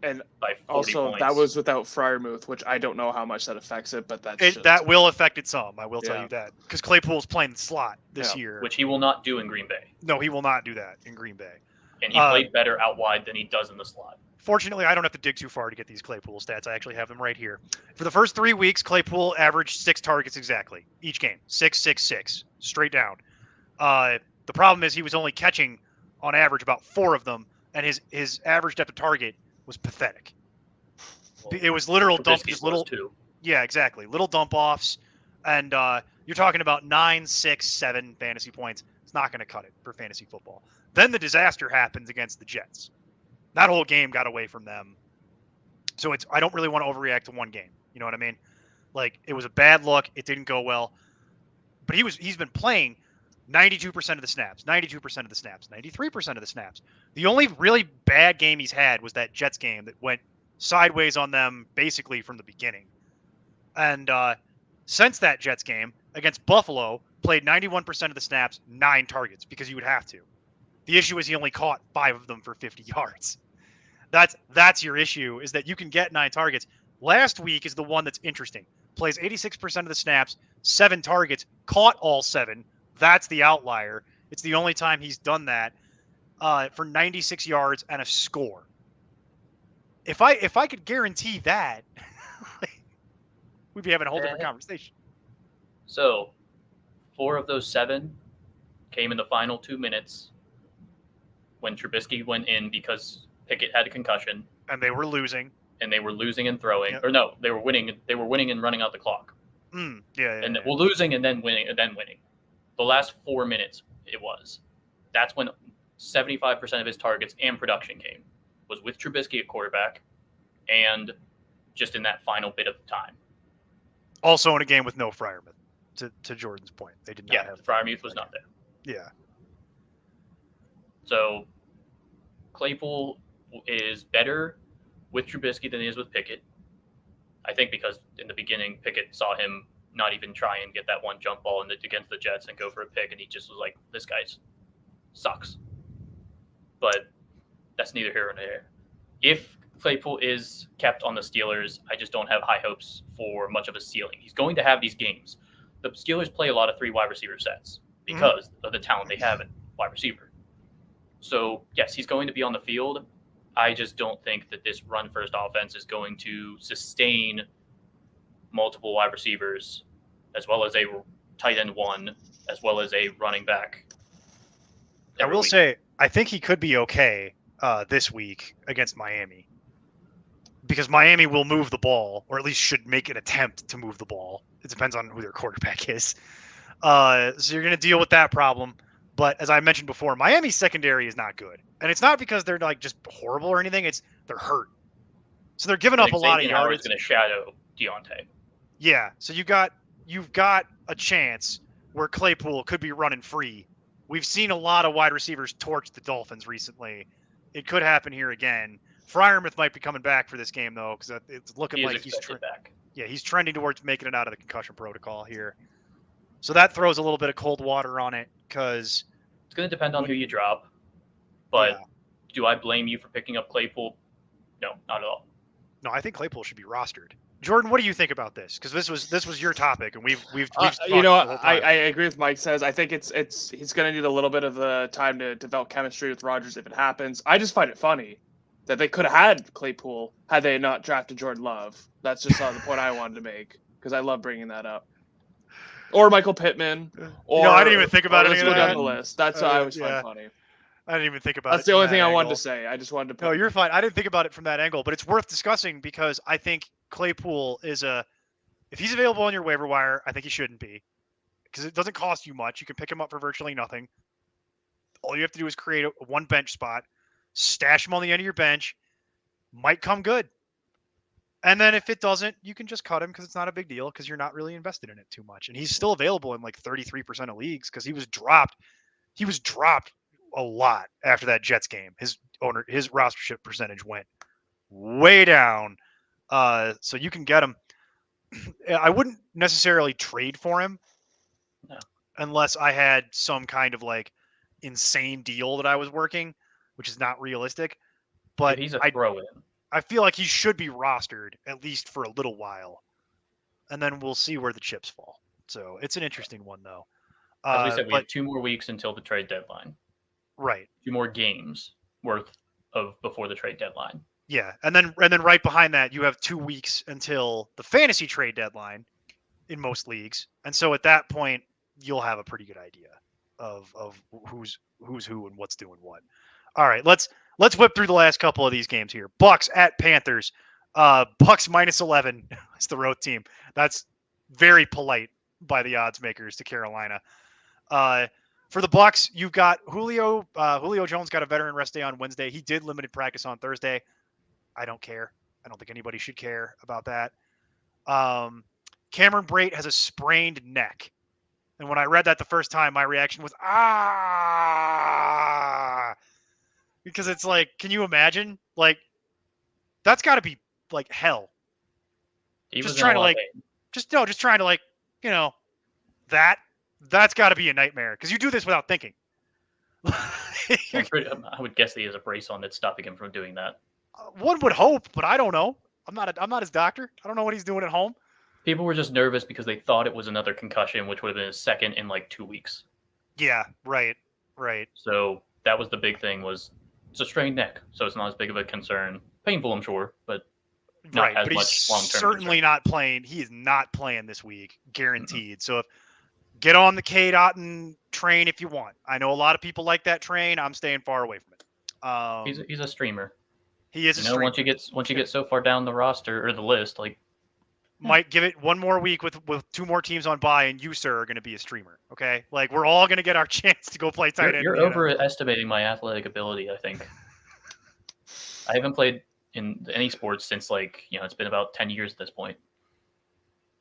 and by 40 also points. That was without Freiermuth, which I don't know how much that affects it, but that will affect it some. I will tell you that, because Claypool's playing the slot this year, which he will not do in Green Bay. No, he will not do that in Green Bay. And he played better out wide than he does in the slot. Fortunately, I don't have to dig too far to get these Claypool stats. I actually have them right here. For the first 3 weeks, Claypool averaged 6 targets exactly each game. 6, 6, 6, straight down. The problem is he was only catching, on average, about 4 of them, and his average depth of target was pathetic. Well, It was literal dump, Trubisky's just little. was too. Yeah, exactly. Little dump offs, and you're talking about 9, 6, 7 fantasy points. It's not going to cut it for fantasy football. Then the disaster happens against the Jets. That whole game got away from them. So I don't really want to overreact to one game. You know what I mean? Like, it was a bad look. It didn't go well. But he's been playing 92% of the snaps, 92% of the snaps, 93% of the snaps. The only really bad game he's had was that Jets game that went sideways on them basically from the beginning. And since that Jets game against Buffalo, played 91% of the snaps, 9 targets, because you would have to. The issue is he only caught 5 of them for 50 yards. That's your issue, is that you can get 9 targets. Last week is the one that's interesting. Plays 86% of the snaps, 7 targets, caught all 7. That's the outlier. It's the only time he's done that for 96 yards and a score. If I could guarantee that, we'd be having a whole different conversation. So 4 of those 7 came in the final 2 minutes when Trubisky went in because Pickett had a concussion. And they were losing. And they were losing and throwing. Yep. Or no, they were winning. They were winning and running out the clock. Yeah. Well, losing and then winning The last 4 minutes, that's when 75% of his targets and production came. Was with Trubisky at quarterback, and just in that final bit of time. Also in a game with no Freiermuth. To Jordan's point, they did not have. Freiermuth was not there. Yeah. So Claypool is better with Trubisky than he is with Pickett. I think because in the beginning, Pickett saw him not even try and get that one jump ball against the Jets and go for a pick, and he just was like, this guy sucks. But that's neither here nor there. If Claypool is kept on the Steelers, I just don't have high hopes for much of a ceiling. He's going to have these games. The Steelers play a lot of 3 wide receiver sets because of the talent they have in wide receiver. So, yes, he's going to be on the field. I just don't think that this run-first offense is going to sustain multiple wide receivers, as well as a tight end 1, as well as a running back. I will say, I think he could be okay this week against Miami, because Miami will move the ball, or at least should make an attempt to move the ball. It depends on who their quarterback is. So you're going to deal with that problem. But as I mentioned before, Miami's secondary is not good. And it's not because they're like just horrible or anything. It's they're hurt. So they're giving up a lot of yards. Is going to shadow Deontay. Yeah. So you've got a chance where Claypool could be running free. We've seen a lot of wide receivers torch the Dolphins recently. It could happen here again. Freiermuth might be coming back for this game, though, because it's looking like he's back. Yeah, he's trending towards making it out of the concussion protocol here. So that throws a little bit of cold water on it, because it's going to depend on who you drop. But do I blame you for picking up Claypool? No, not at all. No, I think Claypool should be rostered. Jordan, what do you think about this? Because this was your topic, and we've I agree with Mike says. I think he's going to need a little bit of the time to develop chemistry with Rodgers if it happens. I just find it funny that they could have had Claypool had they not drafted Jordan Love. That's just the point I wanted to make, because I love bringing that up. Or Michael Pittman. Or I didn't even think about it. Let's go down the list. That's what I always find funny. I didn't even think about it. That's the only thing I wanted to say. I just wanted to. No, you're fine. I didn't think about it from that angle, but it's worth discussing, because I think Claypool is if he's available on your waiver wire, I think he shouldn't be, because it doesn't cost you much. You can pick him up for virtually nothing. All you have to do is create one bench spot, stash him on the end of your bench, might come good. And then if it doesn't, you can just cut him, because it's not a big deal, because you're not really invested in it too much. And he's still available in like 33% of leagues, because he was dropped a lot after that Jets game. His rostership percentage went way down. So you can get him. I wouldn't necessarily trade for him unless I had some kind of like insane deal that I was working, which is not realistic. But he's a throw-in. I feel like he should be rostered at least for a little while, and then we'll see where the chips fall. So it's an interesting one, though. As we said, we have 2 more weeks until the trade deadline. Right. 2 more games worth of before the trade deadline. Yeah, and then right behind that, you have 2 weeks until the fantasy trade deadline in most leagues, and so at that point, you'll have a pretty good idea of who's who and what's doing what. All right, let's whip through the last couple of these games here. Bucks at Panthers. Bucks -11 is the road team. That's very polite by the odds makers to Carolina. For the Bucks, you've got Julio. Julio Jones got a veteran rest day on Wednesday. He did limited practice on Thursday. I don't care. I don't think anybody should care about that. Cameron Brate has a sprained neck. And when I read that the first time, my reaction was, because it's like, can you imagine? Like, that's got to be like hell. Just trying to like, just trying to like, that's got to be a nightmare because you do this without thinking. I would guess that he has a brace on that's stopping him from doing that. One would hope, but I don't know. I'm not his doctor. I don't know what he's doing at home. People were just nervous because they thought it was another concussion, which would have been his second in like 2 weeks. Yeah, right. So that was the big thing, was it's a strained neck, so it's not as big of a concern. Painful, I'm sure, but not as but much he's long-term certainly concern. not playing. He is not playing this week, guaranteed. So get on the Cade Otton train if you want. I know a lot of people like that train. I'm staying far away from it. He's a streamer. He is a streamer. Once you get so far down the roster or the list, like, might give it one more week with 2 more teams on bye, and you, sir, are going to be a streamer. Okay, like we're all going to get our chance to go play tight end. You're overestimating my athletic ability, I think. I haven't played in any sports since it's been about 10 years at this point.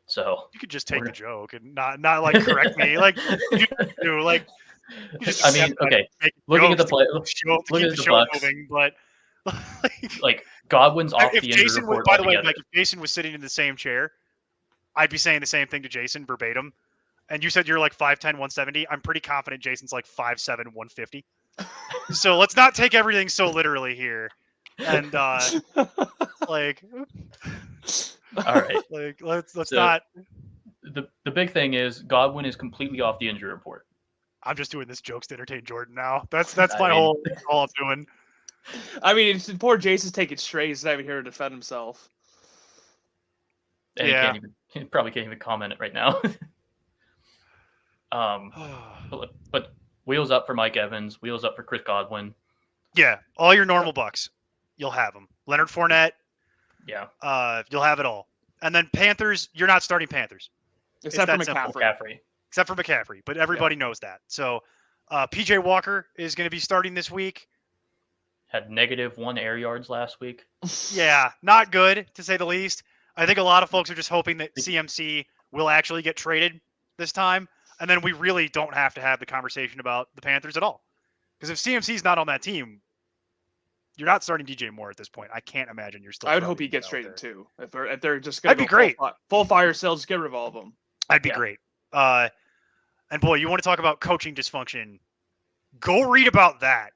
So you could just take the joke and not like correct me. Like you do, like. I mean, okay. Looking at the play, looking at the Bucks, moving, but like Godwin's off the injury report. By the way, like if Jason was sitting in the same chair, I'd be saying the same thing to Jason verbatim. And you said you're like 5'10", 170. I'm pretty confident Jason's like 5'7", 150. So let's not take everything so literally here. And like, all right, like let's not. The big thing is Godwin is completely off the injury report. I'm just doing this jokes to entertain Jordan now. That's all I'm doing. I mean, poor Jason's taking straight. He's not even here to defend himself. And he probably can't even comment it right now. But wheels up for Mike Evans. Wheels up for Chris Godwin. Yeah, all your normal Bucks, you'll have them. Leonard Fournette. Yeah. You'll have it all. And then Panthers, you're not starting Panthers. Except for McCaffrey. Except for McCaffrey, but everybody knows that. So PJ Walker is going to be starting this week. Had -1 air yards last week. Yeah, not good, to say the least. I think a lot of folks are just hoping that CMC will actually get traded this time, and then we really don't have to have the conversation about the Panthers at all. Because if CMC's not on that team, you're not starting DJ Moore at this point. I can't imagine you're still. I would hope he gets traded too. If they're just going to be great. Full fire sales, just get rid of all of them. That'd be great. And boy, you want to talk about coaching dysfunction? Go read about that.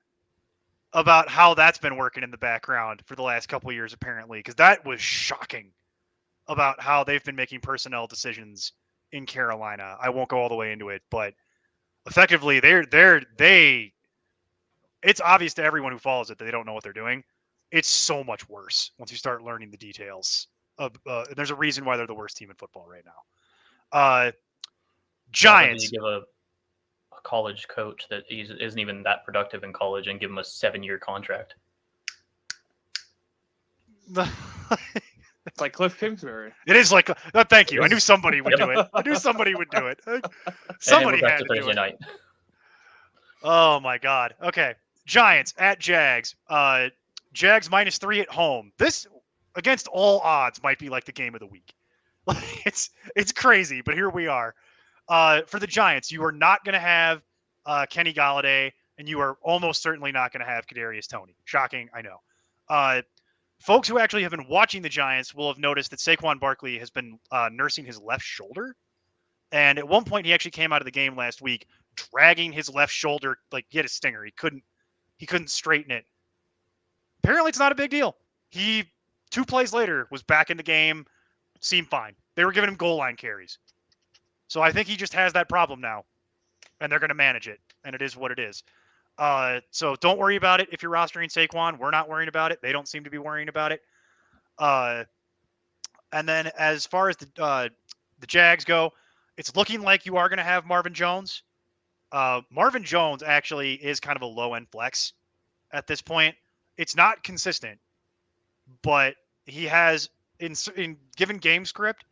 About how that's been working in the background for the last couple of years, apparently, because that was shocking about how they've been making personnel decisions in Carolina. I won't go all the way into it, but effectively, it's obvious to everyone who follows it that they don't know what they're doing. It's so much worse once you start learning the details. There's a reason why they're the worst team in football right now. Giants. You give a college coach that isn't even that productive in college and give him a 7-year contract. It's like Cliff Kingsbury. It is like, thank you. I knew somebody would do it. Somebody had to do it. Night. Oh my God. Okay. Giants at Jags. Jags -3 at home. This, against all odds, might be like the game of the week. It's crazy, but here we are. For the Giants, you are not going to have Kenny Golladay, and you are almost certainly not going to have Kadarius Toney. Shocking, I know. Folks who actually have been watching the Giants will have noticed that Saquon Barkley has been nursing his left shoulder. And at one point, he actually came out of the game last week dragging his left shoulder like he had a stinger. He couldn't straighten it. Apparently, it's not a big deal. He 2 plays later was back in the game, seemed fine. They were giving him goal line carries. So I think he just has that problem now, and they're going to manage it, and it is what it is. So don't worry about it if you're rostering Saquon. We're not worrying about it. They don't seem to be worrying about it. And then as far as the Jags go, it's looking like you are going to have Marvin Jones. Marvin Jones actually is kind of a low-end flex at this point. It's not consistent, but he has, in given game script,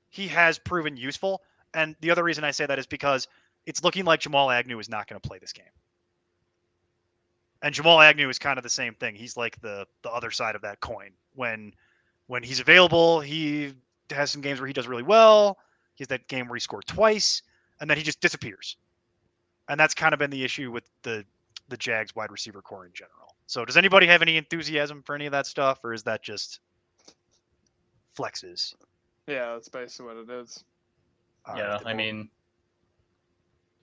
he has proven useful. And the other reason I say that is because it's looking like Jamal Agnew is not going to play this game. And Jamal Agnew is kind of the same thing. He's like the other side of that coin. When he's available, he has some games where he does really well. He has that game where he scored twice, and then he just disappears. And that's kind of been the issue with the Jags wide receiver core in general. So does anybody have any enthusiasm for any of that stuff, or is that just flexes? Yeah, that's basically what it is. I mean,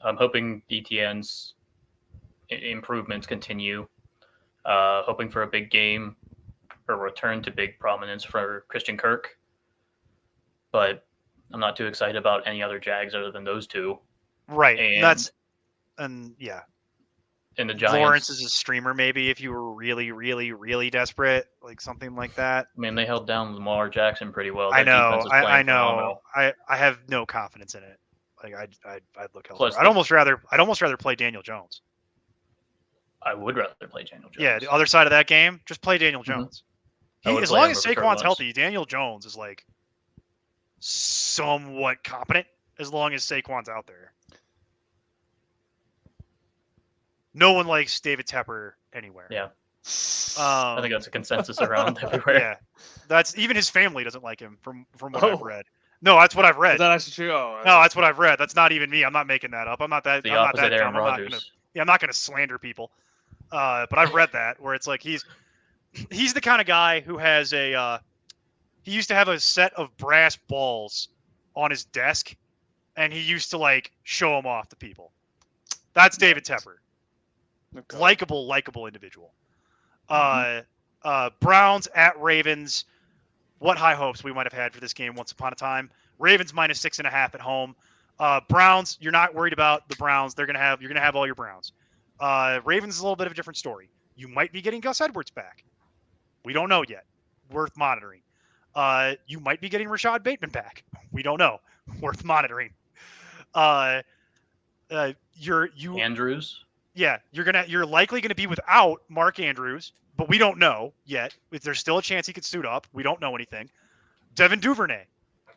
I'm hoping ETN's improvements continue. Hoping for a big game or return to big prominence for Christian Kirk. But I'm not too excited about any other Jags other than those two. Right. And yeah. And the Giants. Lawrence is a streamer, maybe, if you were really, really, really desperate, like something like that. I mean, they held down Lamar Jackson pretty well. I know. Defense is playing phenomenal. I have no confidence in it. Like I'd look elsewhere. Plus I'd almost rather play Daniel Jones. I would rather play Daniel Jones. Yeah, the other side of that game, just play Daniel Jones. As long as Saquon's healthy, Daniel Jones is like somewhat competent as long as Saquon's out there. No one likes David Tepper anywhere. Yeah. I think that's a consensus around everywhere. Yeah. That's even his family doesn't like him from what I've read. No, that's what I've read. Is that actually true? No, that's what I've read. That's not even me. I'm not making that up. I'm not that. The I'm opposite not that Aaron dumb. Rodgers. I'm not gonna slander people. But I've read that where it's like he's the kind of guy who has he used to have a set of brass balls on his desk, and he used to like show them off to people. That's David Tepper. Okay. Likeable individual. Browns at Ravens. What high hopes we might have had for this game once upon a time. Ravens minus 6.5 at home. Browns, you're not worried about the Browns. You're gonna have all your Browns. Ravens is a little bit of a different story. You might be getting Gus Edwards back. We don't know yet. Worth monitoring. You might be getting Rashad Bateman back. We don't know. Worth monitoring. Andrews. Yeah, you're likely gonna be without Mark Andrews, but we don't know yet. There's still a chance he could suit up. We don't know anything. Devin Duvernay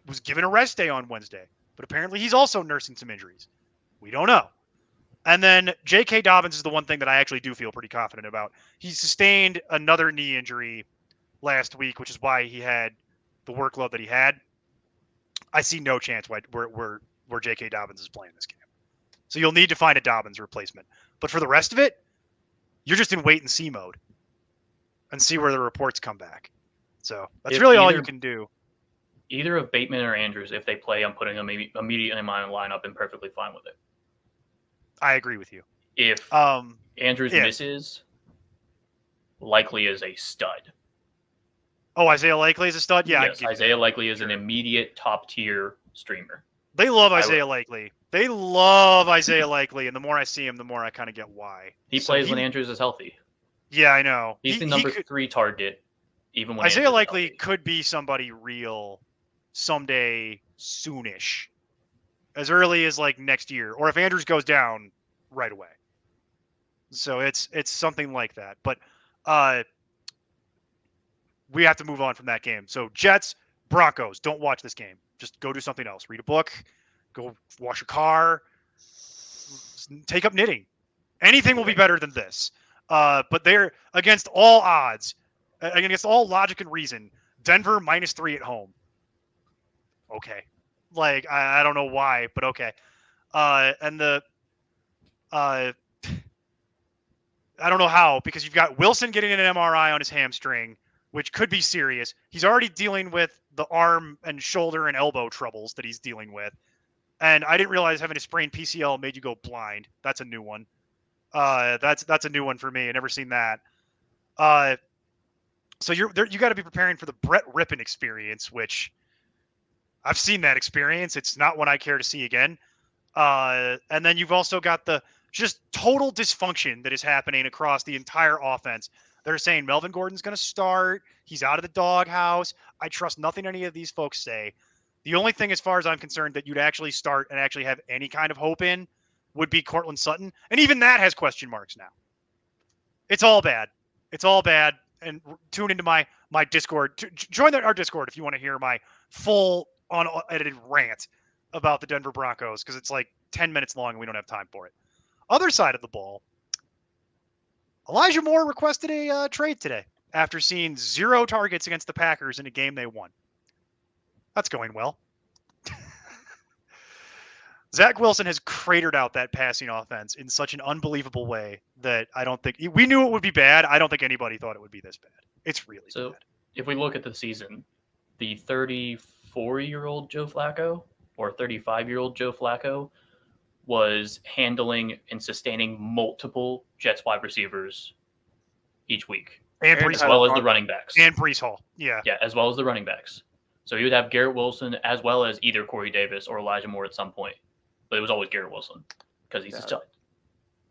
was given a rest day on Wednesday, but apparently he's also nursing some injuries. We don't know. And then J.K. Dobbins is the one thing that I actually do feel pretty confident about. He sustained another knee injury last week, which is why he had the workload that he had. I see no chance where J.K. Dobbins is playing this game. So you'll need to find a Dobbins replacement. But for the rest of it, you're just in wait and see mode and see where the reports come back. So that's really all you can do. Either of Bateman or Andrews, if they play, I'm putting them immediately in my lineup and perfectly fine with it. I agree with you. If Andrews misses, Likely is a stud. Oh, Isaiah Likely is a stud? Yeah. Yes, Isaiah Likely is an immediate top-tier streamer. They love Isaiah Likely. They love Isaiah Likely, and the more I see him, the more I kind of get why. He plays when Andrews is healthy. Yeah, I know. He's the number 3 target, even when Isaiah Likely could be somebody real someday soonish. As early as like next year, or if Andrews goes down, right away. So it's something like that. But we have to move on from that game. So Jets, Broncos, don't watch this game. Just go do something else. Read a book, go wash your car, take up knitting. Anything will be better than this. But they're against all odds, against all logic and reason. Denver -3 at home. Okay. Like, I don't know why, but okay. And I don't know how, because you've got Wilson getting an MRI on his hamstring, which could be serious. He's already dealing with the arm and shoulder and elbow troubles that he's dealing with. And I didn't realize having a sprained PCL made you go blind. That's a new one. That's a new one for me. I never seen that. So you got to be preparing for the Brett Rippon experience, which I've seen that experience. It's not one I care to see again. And then you've also got the just total dysfunction that is happening across the entire offense. They're saying Melvin Gordon's going to start. He's out of the doghouse. I trust nothing any of these folks say. The only thing, as far as I'm concerned, that you'd actually start and actually have any kind of hope in would be Cortland Sutton. And even that has question marks now. It's all bad. It's all bad. And tune into my Discord. Join our Discord if you want to hear my full unedited rant about the Denver Broncos, because it's like 10 minutes long and we don't have time for it. Other side of the ball, Elijah Moore requested a trade today after seeing 0 targets against the Packers in a game they won. That's going well. Zach Wilson has cratered out that passing offense in such an unbelievable way that I don't think we knew it would be bad. I don't think anybody thought it would be this bad. It's really bad. If we look at the season, the 34-year-old Joe Flacco or 35-year-old Joe Flacco was handling and sustaining multiple Jets wide receivers each week, and as well as the running backs. And Breece Hall. Yeah, as well as the running backs. So you would have Garrett Wilson as well as either Corey Davis or Elijah Moore at some point. But it was always Garrett Wilson because he's a stud.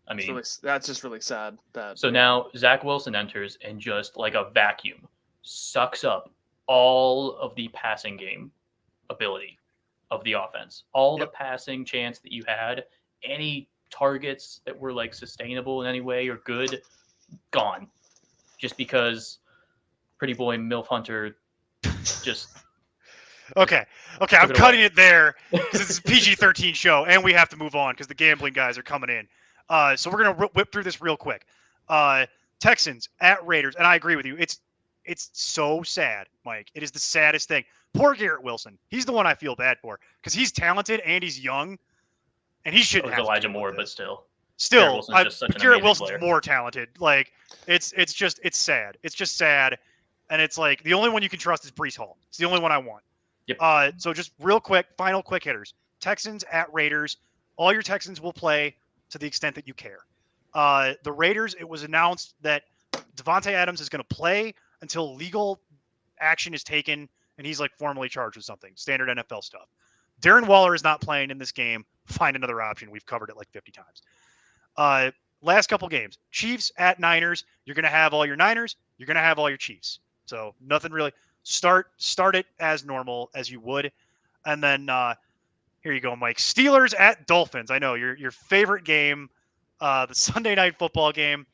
I mean, that's just really sad. So now Zach Wilson enters and just like a vacuum sucks up all of the passing game ability of the offense. All the passing chance that you had, any targets that were like sustainable in any way or good, gone. Just because pretty boy MILF Hunter just... Okay, I'm cutting it there because it's a PG-13 show, and we have to move on because the gambling guys are coming in. So we're gonna whip through this real quick. Texans at Raiders, and I agree with you. It's so sad, Mike. It is the saddest thing. Poor Garrett Wilson. He's the one I feel bad for because he's talented and he's young, and he shouldn't have Elijah Moore, but still. Garrett Wilson's more talented. Like it's sad. It's just sad, and it's like the only one you can trust is Breece Hall. It's the only one I want. Yep. So just real quick, final quick hitters. Texans at Raiders. All your Texans will play to the extent that you care. The Raiders, it was announced that Devontae Adams is going to play until legal action is taken and he's like formally charged with something. Standard NFL stuff. Darren Waller is not playing in this game. Find another option. We've covered it like 50 times. Last couple games. Chiefs at Niners. You're going to have all your Niners. You're going to have all your Chiefs. So nothing really. Start it as normal as you would. And then here you go, Mike. Steelers at Dolphins. I know your favorite game, the Sunday night football game.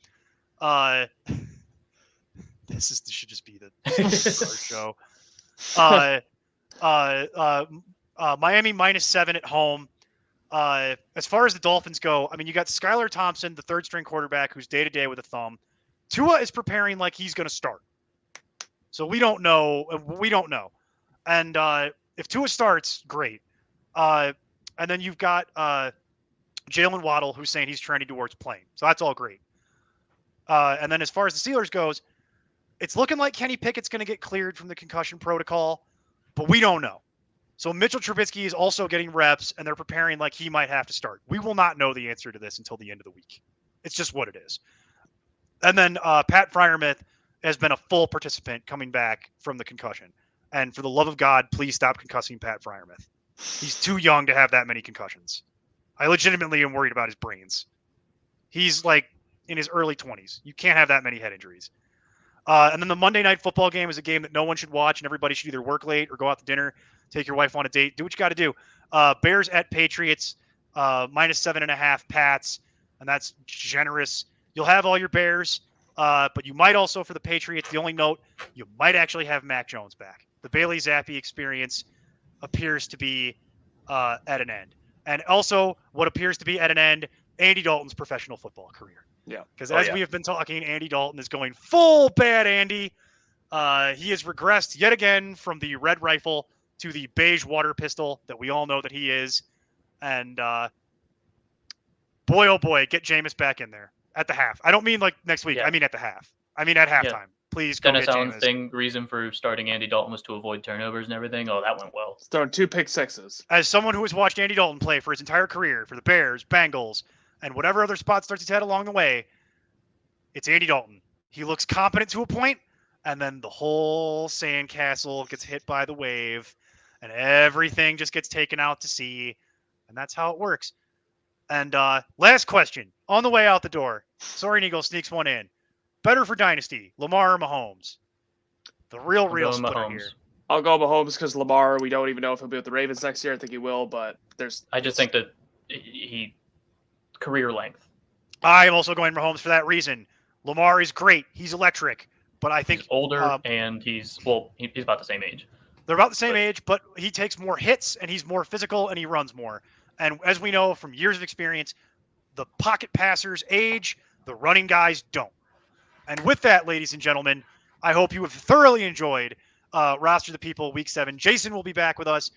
This should just be the show. Miami -7 at home. As far as the Dolphins go, I mean, you got Skylar Thompson, the third string quarterback, who's day-to-day with a thumb. Tua is preparing like he's going to start. So we don't know. And if Tua starts, great. And then you've got Jalen Waddle, who's saying he's trending towards playing. So that's all great. And then as far as the Steelers goes, it's looking like Kenny Pickett's going to get cleared from the concussion protocol, but we don't know. So Mitchell Trubisky is also getting reps, and they're preparing like he might have to start. We will not know the answer to this until the end of the week. It's just what it is. And then Pat Freiermuth has been a full participant coming back from the concussion. And for the love of God, please stop concussing Pat Freiermuth. He's too young to have that many concussions. I legitimately am worried about his brains. He's like in his early 20s. You can't have that many head injuries. And then the Monday Night Football game is a game that no one should watch, and everybody should either work late or go out to dinner, take your wife on a date, do what you got to do. Bears at Patriots, -7.5 Pats, and that's generous. You'll have all your Bears. But you might also, for the Patriots, the only note, you might actually have Mac Jones back. The Bailey Zappi experience appears to be at an end. And also, what appears to be at an end, Andy Dalton's professional football career. Yeah. Because we have been talking, Andy Dalton is going full bad Andy. He has regressed yet again from the red rifle to the beige water pistol that we all know that he is. And boy, oh boy, get Jameis back in there. At the half. I don't mean like next week. Yeah. I mean at the half. I mean at halftime. Yeah. Please go Dennis get Allen's reason for starting Andy Dalton was to avoid turnovers and everything. Oh, that went well. Throwing 2 pick sixes. As someone who has watched Andy Dalton play for his entire career for the Bears, Bengals, and whatever other spot starts he's had along the way, it's Andy Dalton. He looks competent to a point, and then the whole sandcastle gets hit by the wave, and everything just gets taken out to sea, and that's how it works. And last question on the way out the door. Soaring Eagle sneaks one in. Better for Dynasty, Lamar or Mahomes? The real I'm going splitter Mahomes. here. I'll go Mahomes because Lamar, we don't even know if he'll be with the Ravens next year. I think he will, but I just think that he career length. I am also going Mahomes for that reason. Lamar is great. He's electric. But I think He's older and he's about the same age. They're about the same age, but he takes more hits and he's more physical and he runs more. And as we know from years of experience, the pocket passers age, the running guys don't. And with that, ladies and gentlemen, I hope you have thoroughly enjoyed Roster the People Week 7. Jason will be back with us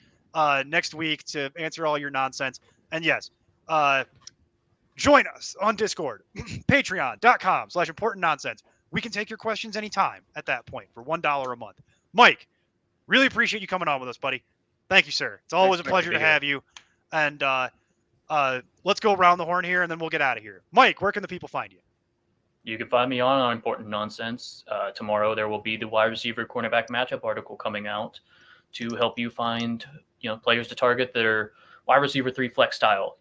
next week to answer all your nonsense. And yes, join us on Discord, patreon.com/important nonsense. We can take your questions anytime at that point for $1 a month. Mike, really appreciate you coming on with us, buddy. Thank you, sir. It's always a pleasure to have you. And let's go around the horn here, and then we'll get out of here. Mike, where can the people find you? You can find me on Important Nonsense. Tomorrow there will be the wide receiver cornerback matchup article coming out to help you find players to target that are wide receiver 3 flex style.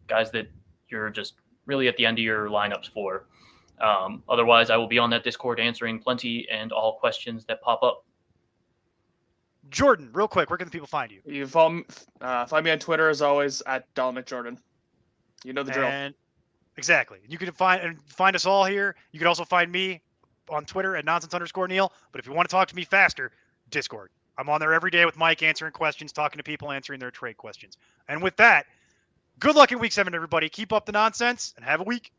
Guys that you're just really at the end of your lineups for. Otherwise, I will be on that Discord answering plenty and all questions that pop up. Jordan, real quick, where can the people find you? You find me on Twitter as always at Donald McJordan. You know the drill. Exactly. You can find us all here. You can also find me on Twitter at nonsense_Neil. But if you want to talk to me faster, Discord. I'm on there every day with Mike answering questions, talking to people, answering their trade questions. And with that, good luck in Week 7, everybody. Keep up the nonsense and have a week.